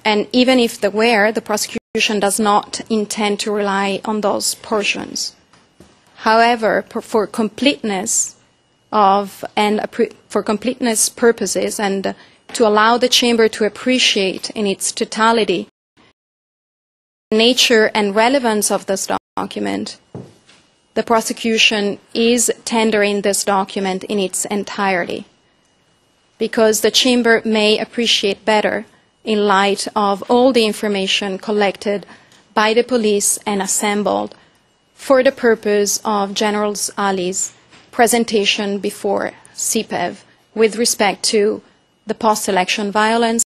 and even if there were, the prosecution does not intend to rely on those portions. However, for completeness of and for completeness purposes, and to allow the chamber to appreciate in its totality the nature and relevance of this document, the prosecution is tendering this document in its entirety, because the chamber may appreciate better in light of all the information collected by the police and assembled for the purpose of General Ali's presentation before CPEV with respect to the post-election violence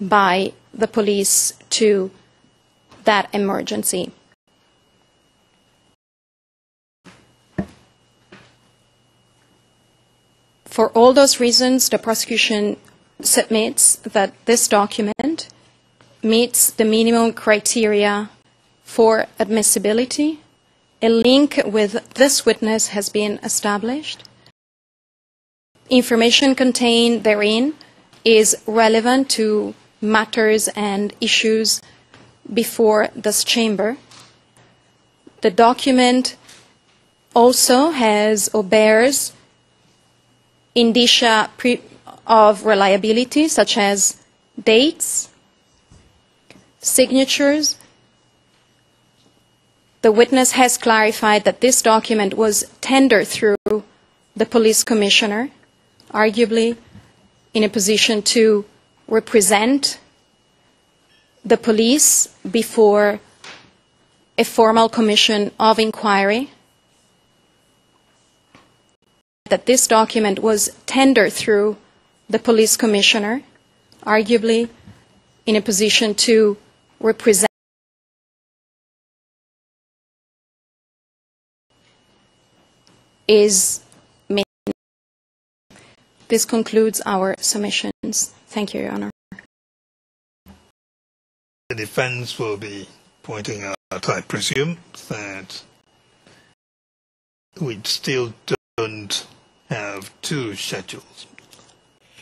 by the police to that emergency. For all those reasons, the prosecution submits that this document meets the minimum criteria for admissibility. A link with this witness has been established. Information contained therein is relevant to matters and issues before this chamber. The document also has or bears indicia of reliability, such as dates, signatures. The witness has clarified that this document was tendered through the police commissioner, arguably in a position to represent the police before a formal commission of inquiry, that this document was tendered through the police commissioner, arguably in a position to represent is made. This concludes our submissions. Thank you, Your Honor. The defense will be pointing out, I presume, that we still don't have two schedules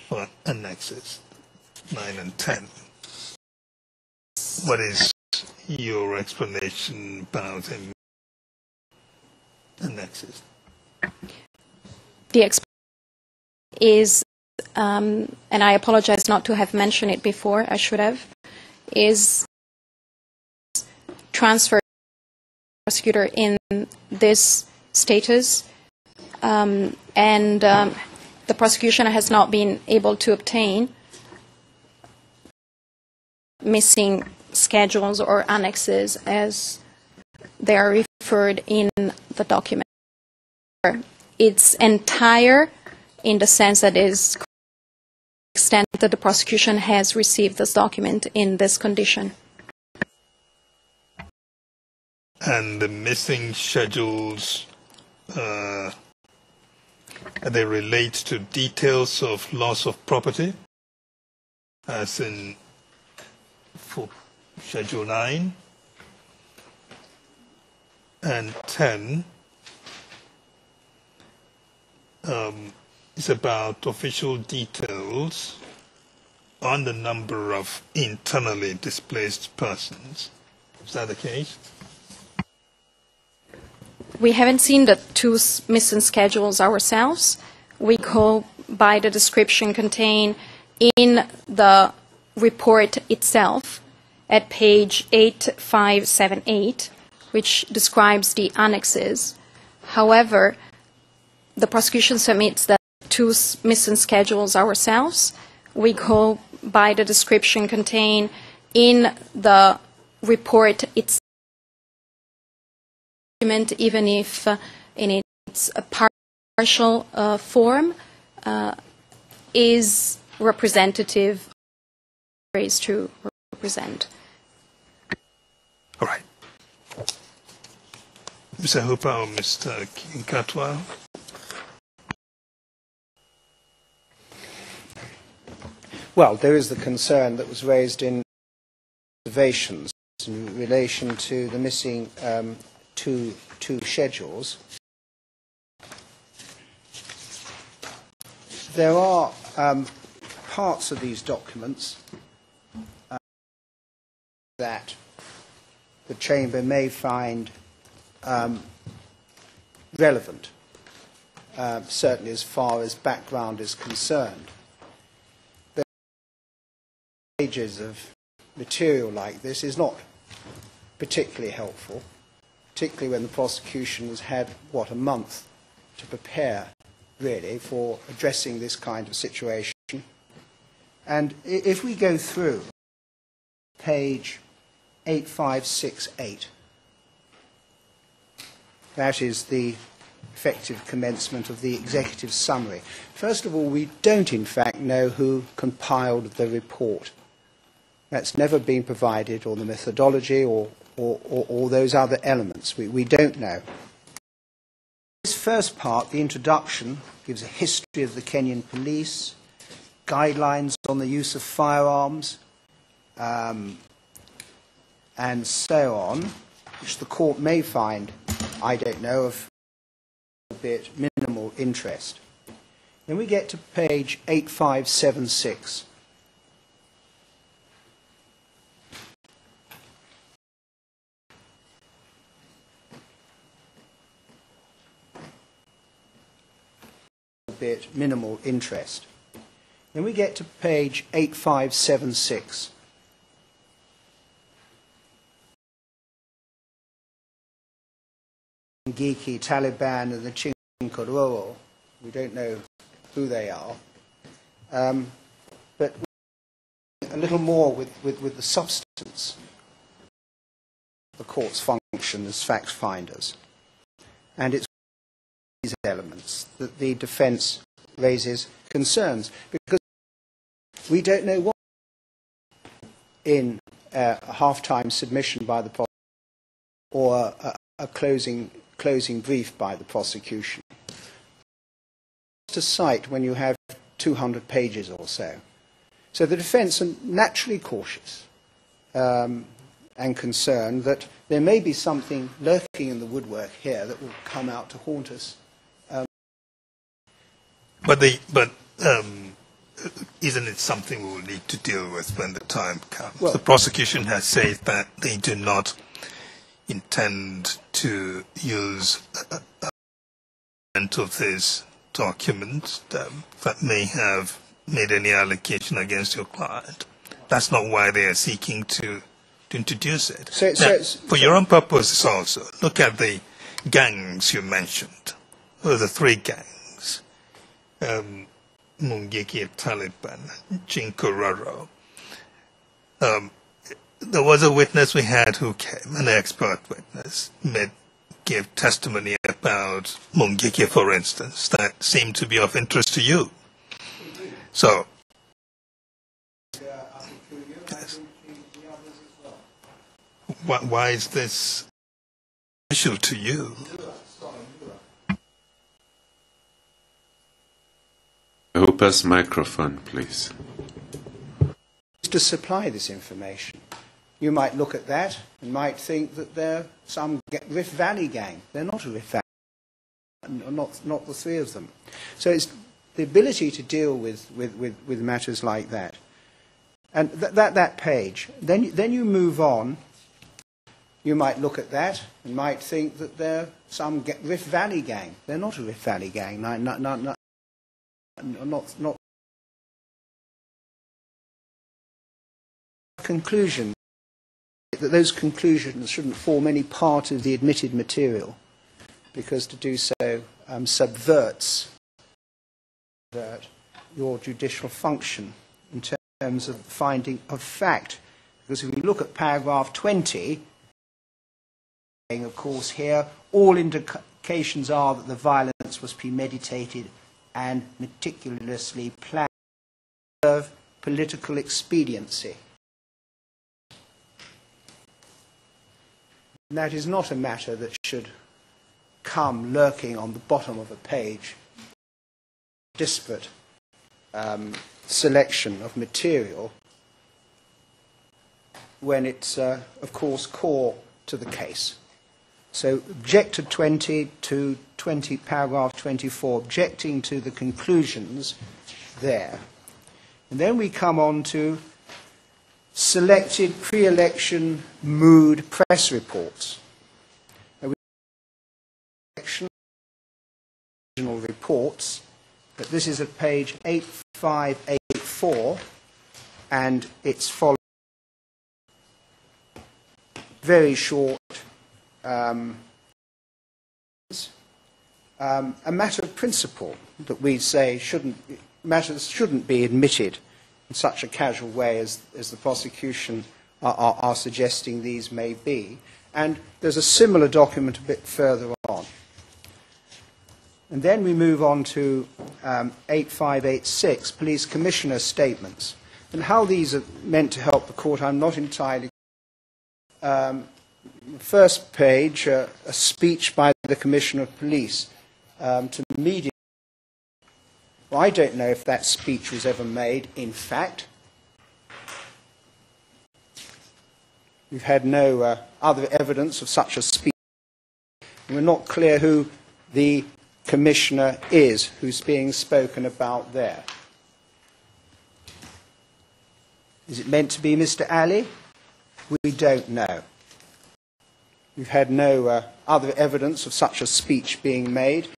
for annexes, 9 and 10. What is your explanation about annexes? The explanation is, and I apologize not to have mentioned it before, I should have, is transfer prosecutor in this status, and the prosecution has not been able to obtain missing schedules or annexes as they are referred in the document. It's entire in the sense that is the extent that the prosecution has received this document in this condition. And the missing schedules, they relate to details of loss of property, as in for Schedule 9 and 10 is about official details on the number of internally displaced persons. Is that the case? We haven't seen the two missing schedules ourselves. We go by the description contained in the report itself at page 8578, which describes the annexes. However, the prosecution submits the two missing schedules ourselves. We go by the description contained in the report itself, even if in its partial form is representative, is to represent. All right. Mr. Hooper or Mr. Nkatwa? Well, there is the concern that was raised in observations in relation to the missing two schedules. There are parts of these documents that the Chamber may find relevant, certainly as far as background is concerned. Pages of material like this is not particularly helpful, particularly when the prosecution has had, what, a month to prepare, really, for addressing this kind of situation. And if we go through page 8568, that is the effective commencement of the executive summary. First of all, we don't, in fact, know who compiled the report. That's never been provided, or the methodology, or those other elements. We don't know. This first part, the introduction, gives a history of the Kenyan police, guidelines on the use of firearms, and so on, which the court may find, I don't know, of a bit minimal interest. Then we get to page 8576. bit minimal interest. Then we get to page 8576. Geeky, Taliban and the Chinkororo. We don't know who they are. But a little more with the substance of the court's function as fact finders. And it's these elements that the defence raises concerns, because we don't know what in a half-time submission by the prosecution or a closing brief by the prosecution. To cite when you have 200 pages or so. So the defence are naturally cautious and concerned that there may be something lurking in the woodwork here that will come out to haunt us. But isn't it something we will need to deal with when the time comes? Well, the prosecution has said that they do not intend to use a element of this document that may have made any allegation against your client. That's not why they are seeking to introduce it. For your own purposes also, look at the gangs you mentioned. Those are the three gangs. Mungiki, Taliban, Chinkororo. There was a witness we had who came, an expert witness, gave testimony about Mungiki, for instance, that seemed to be of interest to you. So, yes. Why is this issue to you? Hooper's microphone, please. To supply this information. You might look at that and might think that they're some Rift Valley gang. They're not a Rift Valley, not the three of them. So it's the ability to deal with matters like that. And that page. Then you move on. You might look at that and might think that they're some Rift Valley gang. They're not a Rift Valley gang. Not conclusion. That those conclusions shouldn't form any part of the admitted material, because to do so subverts your judicial function in terms of finding of fact. Because if we look at paragraph 20, of course here, all indications are that the violence was premeditated and meticulously planned to serve political expediency. And that is not a matter that should come lurking on the bottom of a page, disparate selection of material, when it's, of course, core to the case. So objected 20 to paragraph 24, objecting to the conclusions there. And then we come on to selected pre-election mood press reports. Original reports, but this is at page 8584, and it's followed very short. A matter of principle that we say matters shouldn't be admitted in such a casual way as the prosecution are suggesting these may be. And there's a similar document a bit further on. And then we move on to 8586, Police Commissioner statements. And how these are meant to help the court, I'm not entirely first page, a speech by the Commissioner of Police to the media. Well, I don't know if that speech was ever made, in fact. We've had no other evidence of such a speech. And we're not clear who the Commissioner is who's being spoken about there. Is it meant to be Mr. Ali? We don't know. We've had no other evidence of such a speech being made.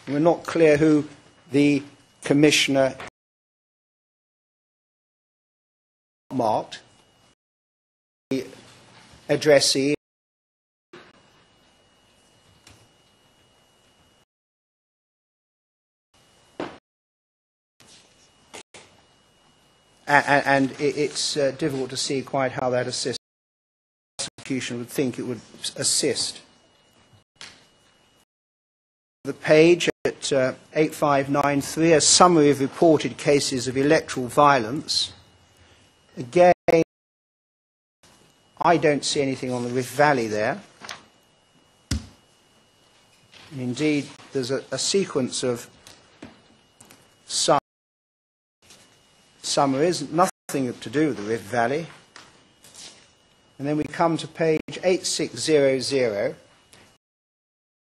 And we're not clear who the Commissioner marked, the addressee and it's difficult to see quite how that assists. The prosecution would think it would assist. The page at 8593, a summary of reported cases of electoral violence. Again, I don't see anything on the Rift Valley there. And indeed, there's a sequence of summaries, nothing to do with the Rift Valley. And then we come to page 8600,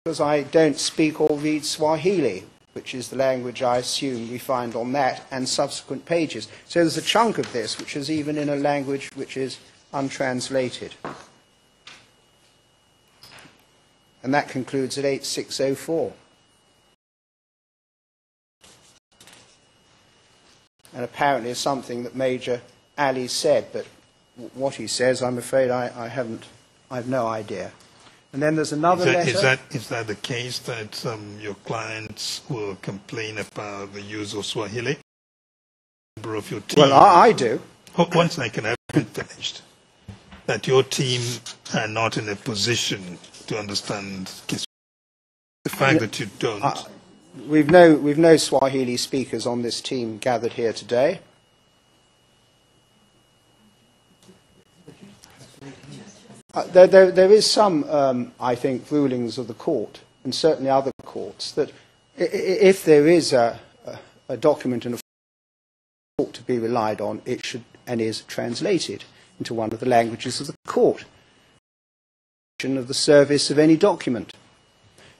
because I don't speak or read Swahili, which is the language I assume we find on that and subsequent pages. So there's a chunk of this which is even in a language which is untranslated. And that concludes at 8604. And apparently is something that Major Ali said, but what he says, I'm afraid I have no idea. And then there's another letter. Is that the case that your clients will complain about the use of Swahili? Member of your team. Well, I do. One second, I haven't finished. That your team are not in a position to understand the fact that you don't. We've no Swahili speakers on this team gathered here today. There is some, I think, rulings of the court, and certainly other courts, that if there is a document in a court to be relied on, it should and is translated into one of the languages of the court. Of the service of any document.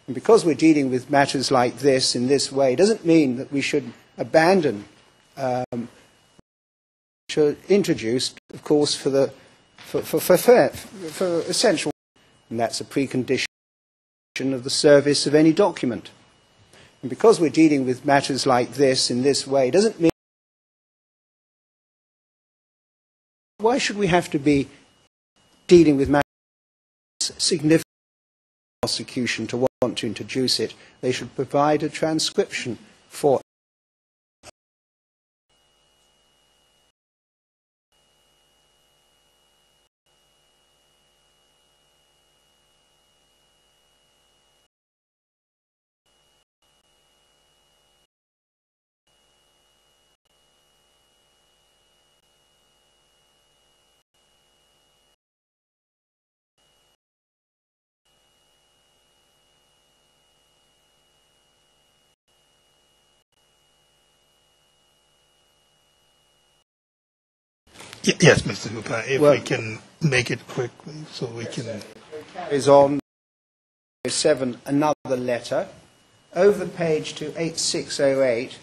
And because we're dealing with matters like this in this way, doesn't mean that we should abandon, should introduce, of course, for essential, and that's a precondition of the service of any document. And because we're dealing with matters like this in this way, doesn't mean, why should we have to be dealing with matters significant prosecution to want to introduce it? They should provide a transcription for. Yes, Mr. Hooper, if we can make it quick, so we can. Is on 7 another letter, over the page to 8608.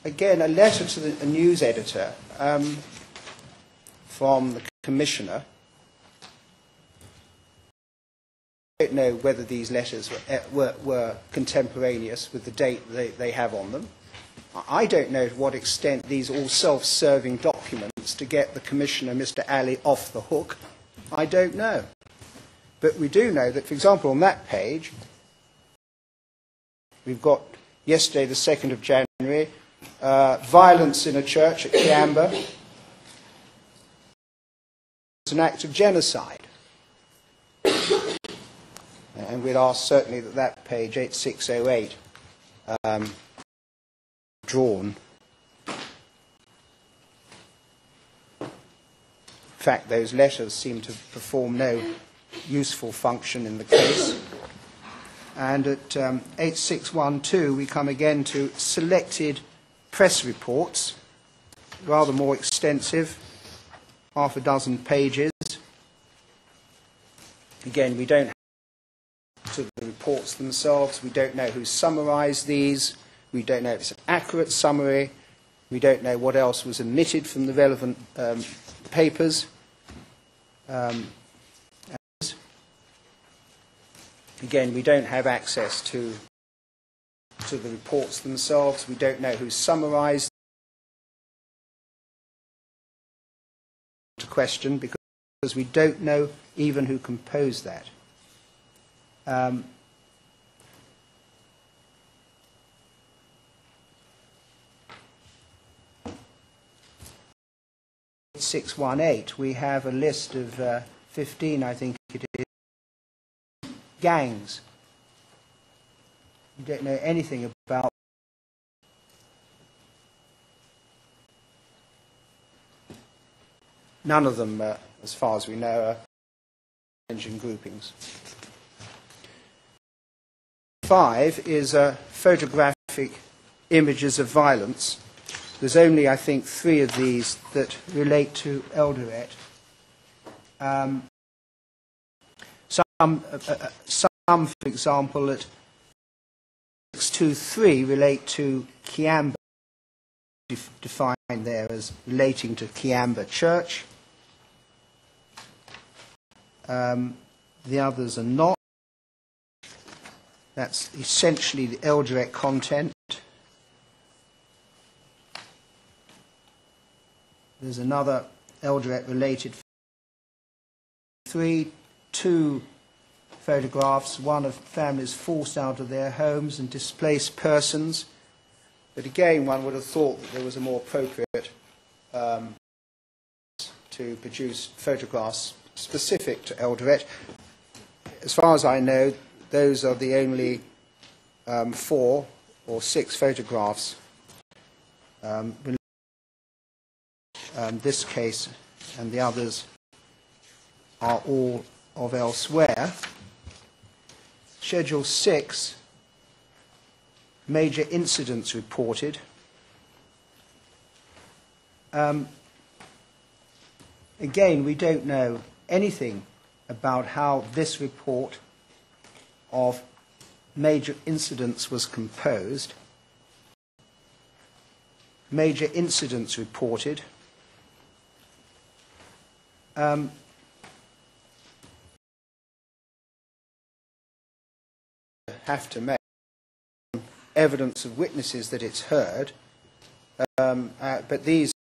Again, a letter to a news editor from the Commissioner. I don't know whether these letters were contemporaneous with the date they have on them. I don't know to what extent these are all self-serving documents to get the Commissioner, Mr. Ali, off the hook. I don't know. But we do know that, for example, on that page, we've got yesterday, the 2nd of January, violence in a church at KenyaMOJA. It's an act of genocide. And we'd ask certainly that that page, 8608, drawn. In fact, those letters seem to perform no useful function in the case. And at 8612, we come again to selected press reports, rather more extensive, half a dozen pages. Again, we don't have to the reports themselves. We don't know who summarized these. We don't know if it's an accurate summary. We don't know what else was omitted from the relevant papers. Again, we don't have access to to the reports themselves. We don't know who summarised the question because we don't know even who composed that. 618, we have a list of 15, I think it is, gangs. We don't know anything about none of them, as far as we know, are engine groupings. 5 is photographic images of violence. There's only, I think, 3 of these that relate to Eldoret. Some, for example, at 623 relate to Kiamba, defined there as relating to Kiamba Church. The others are not. That's essentially the Eldoret content. There's another Eldoret-related 2 photographs, one of families forced out of their homes and displaced persons. But again, one would have thought that there was a more appropriate to produce photographs specific to Eldoret. As far as I know, those are the only 4 or 6 photographs this case, and the others are all of elsewhere. Schedule 6, major incidents reported. Again, we don't know anything about how this report of major incidents was composed. Major incidents reported. Have to make evidence of witnesses that it's heard, but these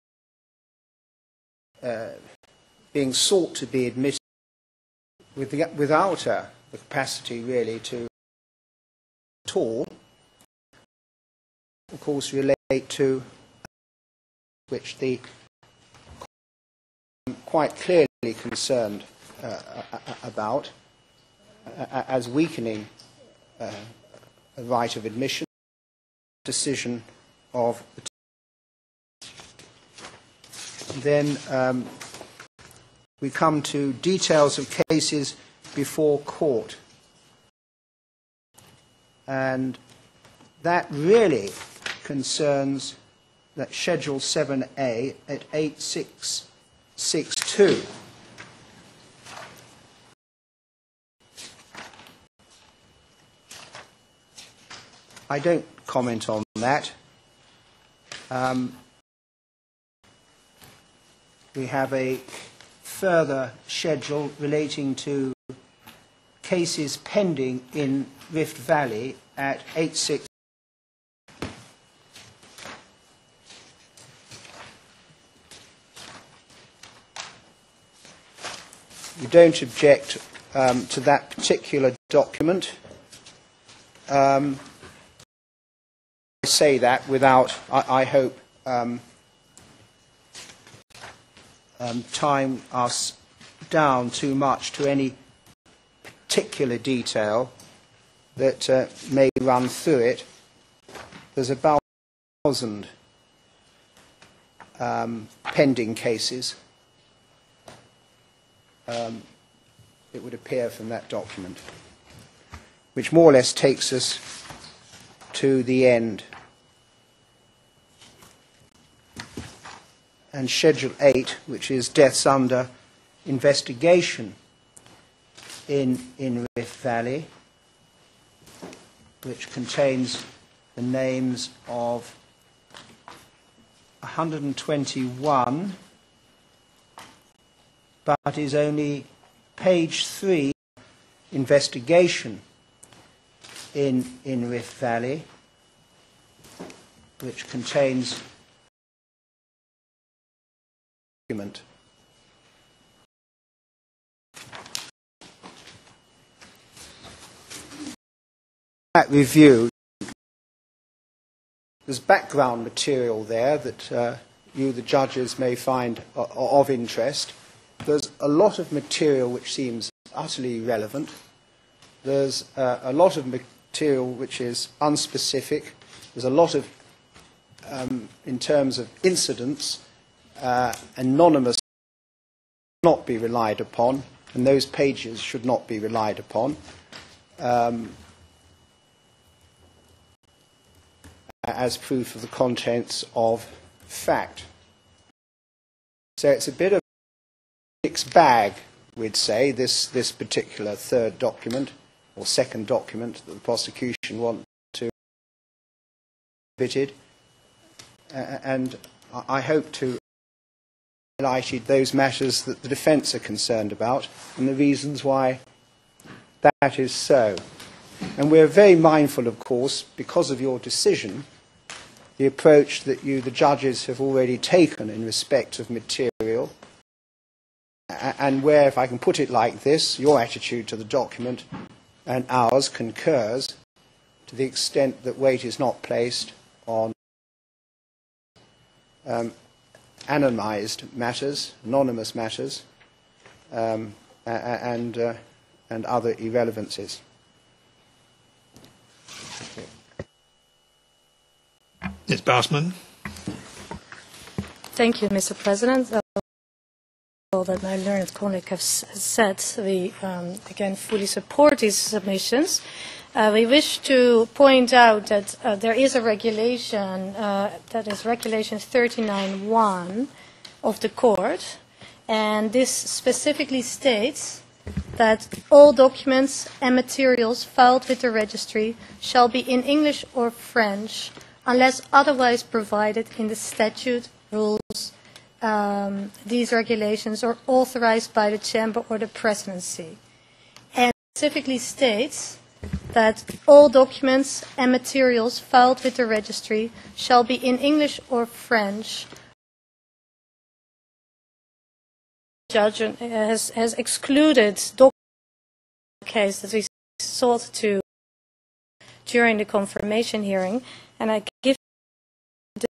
being sought to be admitted without the capacity really to at all, of course, relate to which the quite clearly concerned about as weakening a right of admission, decision of the then we come to details of cases before court, and that really concerns that Schedule 7A at 8662. I don't comment on that. We have a further schedule relating to cases pending in Rift Valley at 86. We don't object to that particular document. I say that without, I hope, tying us down too much to any particular detail that may run through it. There's about 1,000 pending cases, it would appear from that document, which more or less takes us to the end. And Schedule 8, which is deaths under investigation in Rift Valley, which contains the names of 121, but is only page 3 investigation in Rift Valley. which contains document. That review, there's background material there that you, the judges, may find of interest. There's a lot of material which seems utterly irrelevant. There's a lot of material which is unspecific. There's a lot of, in terms of incidents, anonymous not be relied upon, and those pages should not be relied upon. As proof of the contents of fact. So it's a bit of a mixed bag, we'd say, this particular third document, or second document that the prosecution want to exhibit. And I hope to highlight those matters that the defence are concerned about and the reasons why that is so. And we're very mindful, of course, because of your decision, the approach that you, the judges, have already taken in respect of material, and where, if I can put it like this, your attitude to the document and ours concurs to the extent that weight is not placed on anonymized matters, anonymous matters, and other irrelevancies. Ms. Bausman. Thank you, Mr. President. All that my learned colleague has said, we again fully support these submissions. We wish to point out that there is a regulation, that is Regulation 39(1) of the Court, and this specifically states that all documents and materials filed with the registry shall be in English or French unless otherwise provided in the statute, rules. These regulations are authorized by the Chamber or the Presidency. And specifically states that all documents and materials filed with the registry shall be in English or French. The judge has excluded documents in the case that we sought to during the confirmation hearing, and I give the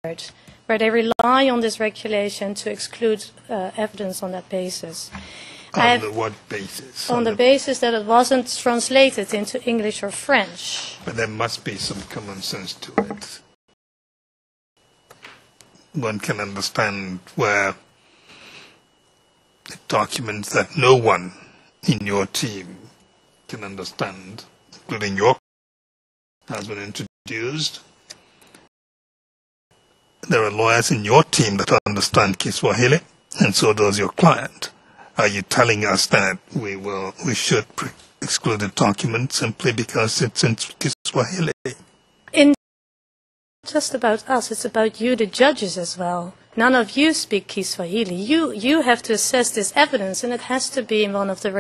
word where they rely on this regulation to exclude evidence on that basis. On what basis? On the basis that it wasn't translated into English or French. But there must be some common sense to it. One can understand where documents that no one in your team can understand, including your, has been introduced. There are lawyers in your team that understand Kiswahili, and so does your client. Are you telling us that we should exclude the document simply because it's in Kiswahili? It's not just about us, it's about you, the judges, as well. None of you speak Kiswahili. You have to assess this evidence, and it has to be in one of the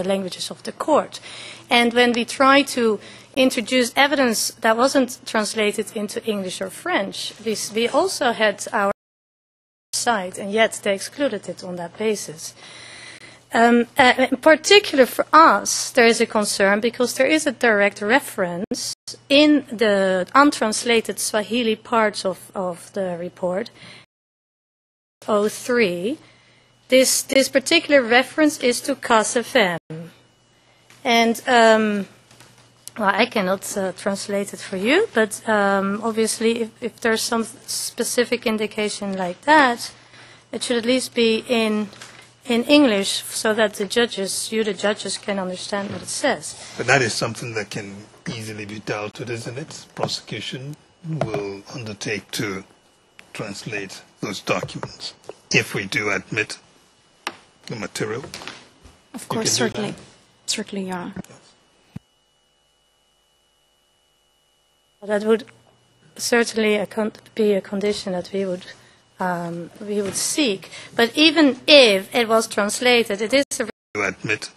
languages of the court. And when we try to introduce evidence that wasn't translated into English or French, we also had our side, and yet they excluded it on that basis. In particular for us, there is a concern because there is a direct reference in the untranslated Swahili parts of the report, 03. This particular reference is to KSFM. And well, I cannot translate it for you, but obviously if there's some specific indication like that, it should at least be in English so that the judges, the judges, can understand what it says. But that is something that can easily be dealt with, isn't it? Prosecution will undertake to translate those documents if we do admit the material. Of course, certainly. Certainly, yeah. That would certainly be a condition that we would seek. But even if it was translated, it is a... You admit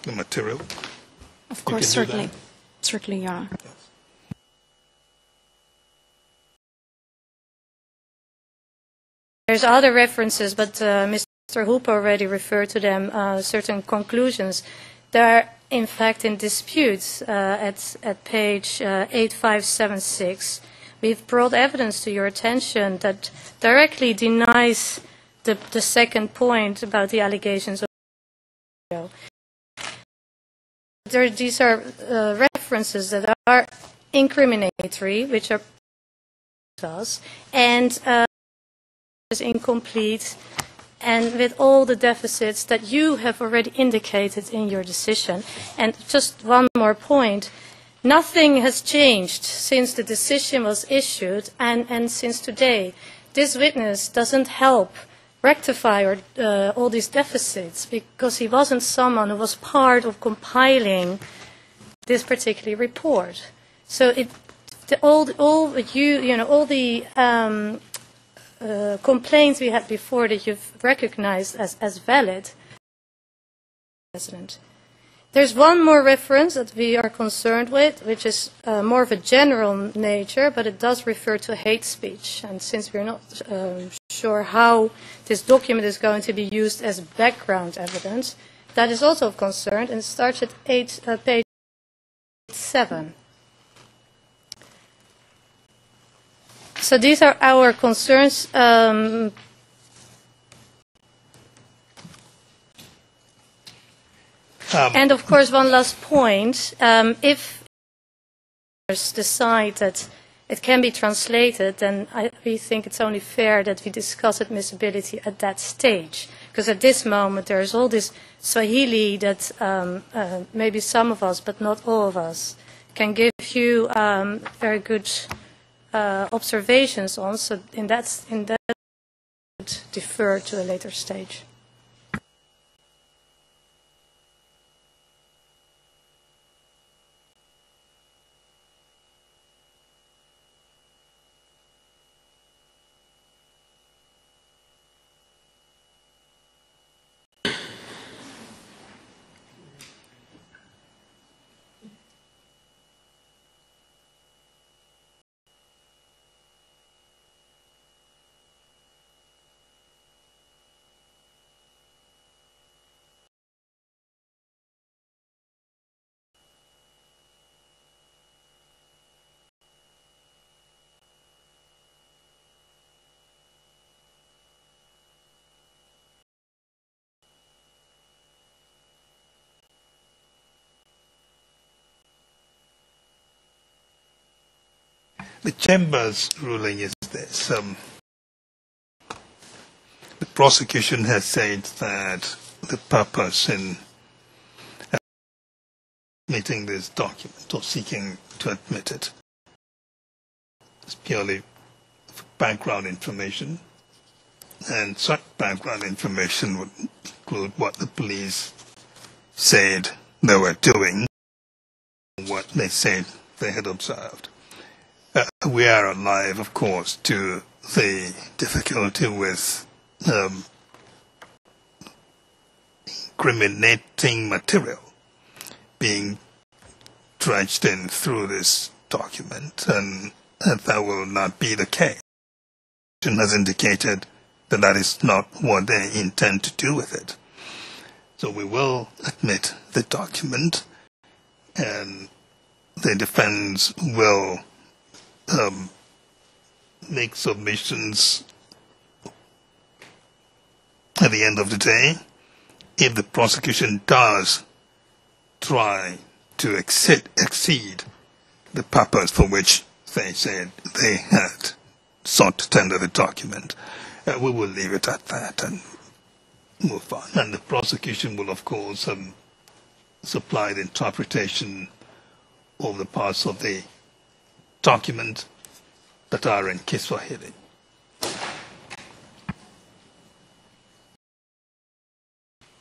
the material? Of course, certainly. Certainly, yeah. There's other references, but Mr. Hooper already referred to them, certain conclusions. They are, in fact, in dispute at page 8576. We've brought evidence to your attention that directly denies the second point about the allegations of these are references that are incriminatory, which are us, and is incomplete, and with all the deficits that you have already indicated in your decision. And just one more point. Nothing has changed since the decision was issued and since today. This witness doesn't help rectify all these deficits because he wasn't someone who was part of compiling this particular report. So all the complaints we had before that you've recognized as valid, President. There's one more reference that we are concerned with, which is more of a general nature, but it does refer to hate speech. And since we're not sure how this document is going to be used as background evidence, that is also of concern, and it starts at page 7. So these are our concerns. And of course, one last point. If decide that it can be translated, then we think it's only fair that we discuss admissibility at that stage. Because at this moment, there is all this Swahili that maybe some of us, but not all of us, can give you very good observations on. So in that would defer to a later stage. The Chamber's ruling is this. The prosecution has said that the purpose in admitting this document or seeking to admit it is purely for background information, and such background information would include what the police said they were doing, what they said they had observed. We are alive, of course, to the difficulty with incriminating material being dredged in through this document, and that will not be the case. The Commission has indicated that that is not what they intend to do with it. So we will admit the document, and the defense will make submissions at the end of the day. If the prosecution does try to exceed the purpose for which they said they had sought to tender the document, we will leave it at that and move on. And the prosecution will, of course, supply the interpretation of the parts of the document that are in Kiswahili.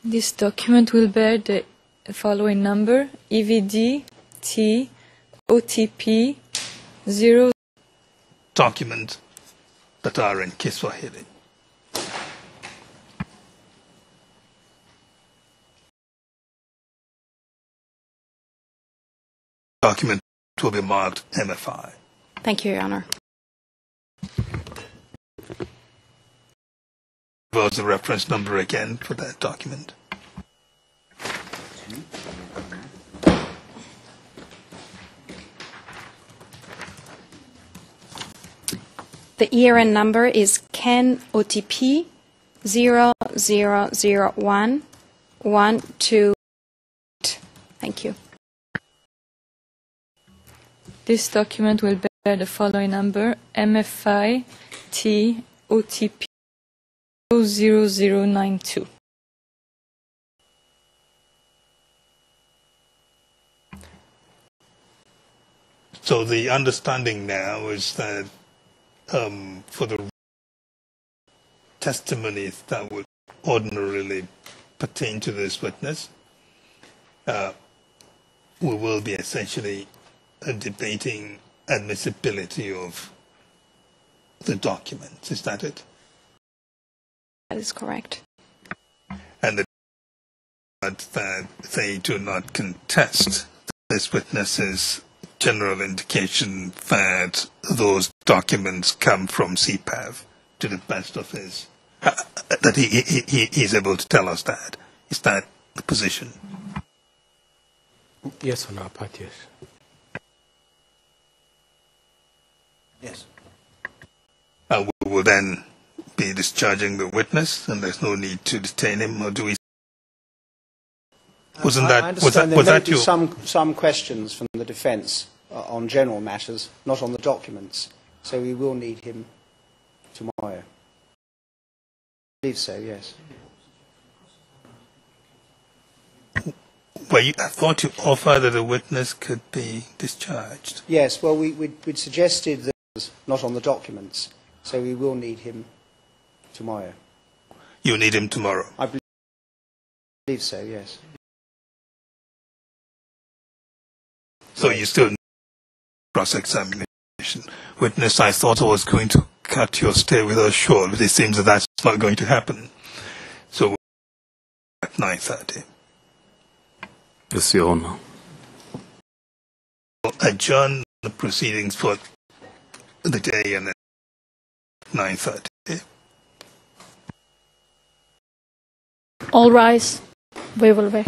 This document will bear the following number: EVD T OTP 0. Document that are in Kiswahili. Document will be marked MFI. Thank you, Your Honor. was the reference number again for that document? The ERN number is KenOTP 0001128. Thank you. This document will bear the following number, MFI T OTP 0092. So the understanding now is that for the testimonies that would ordinarily pertain to this witness, we will be essentially debating admissibility of the documents. Is that it? That is correct. And that they do not contest this witness's general indication that those documents come from CPAV to the best of his, that he is able to tell us that. Is that the position? Yes, on our part, yes. Yes. We will then be discharging the witness, and there's no need to detain him, or do we? Wasn't that? I understand was there that may be your? some questions from the defence on general matters, not on the documents. So we will need him tomorrow. I believe so, yes. Well, I thought you offered that the witness could be discharged. Yes, well, we'd suggested that it was not on the documents, so we will need him tomorrow. You need him tomorrow. I believe so, yes. So you still need cross-examination. Witness, I thought I was going to cut your stay with us short, but it seems that that's not going to happen. So at 9:30. Yes, Your Honor. We'll adjourn the proceedings for the day and then 9:30. All rise. We will wait.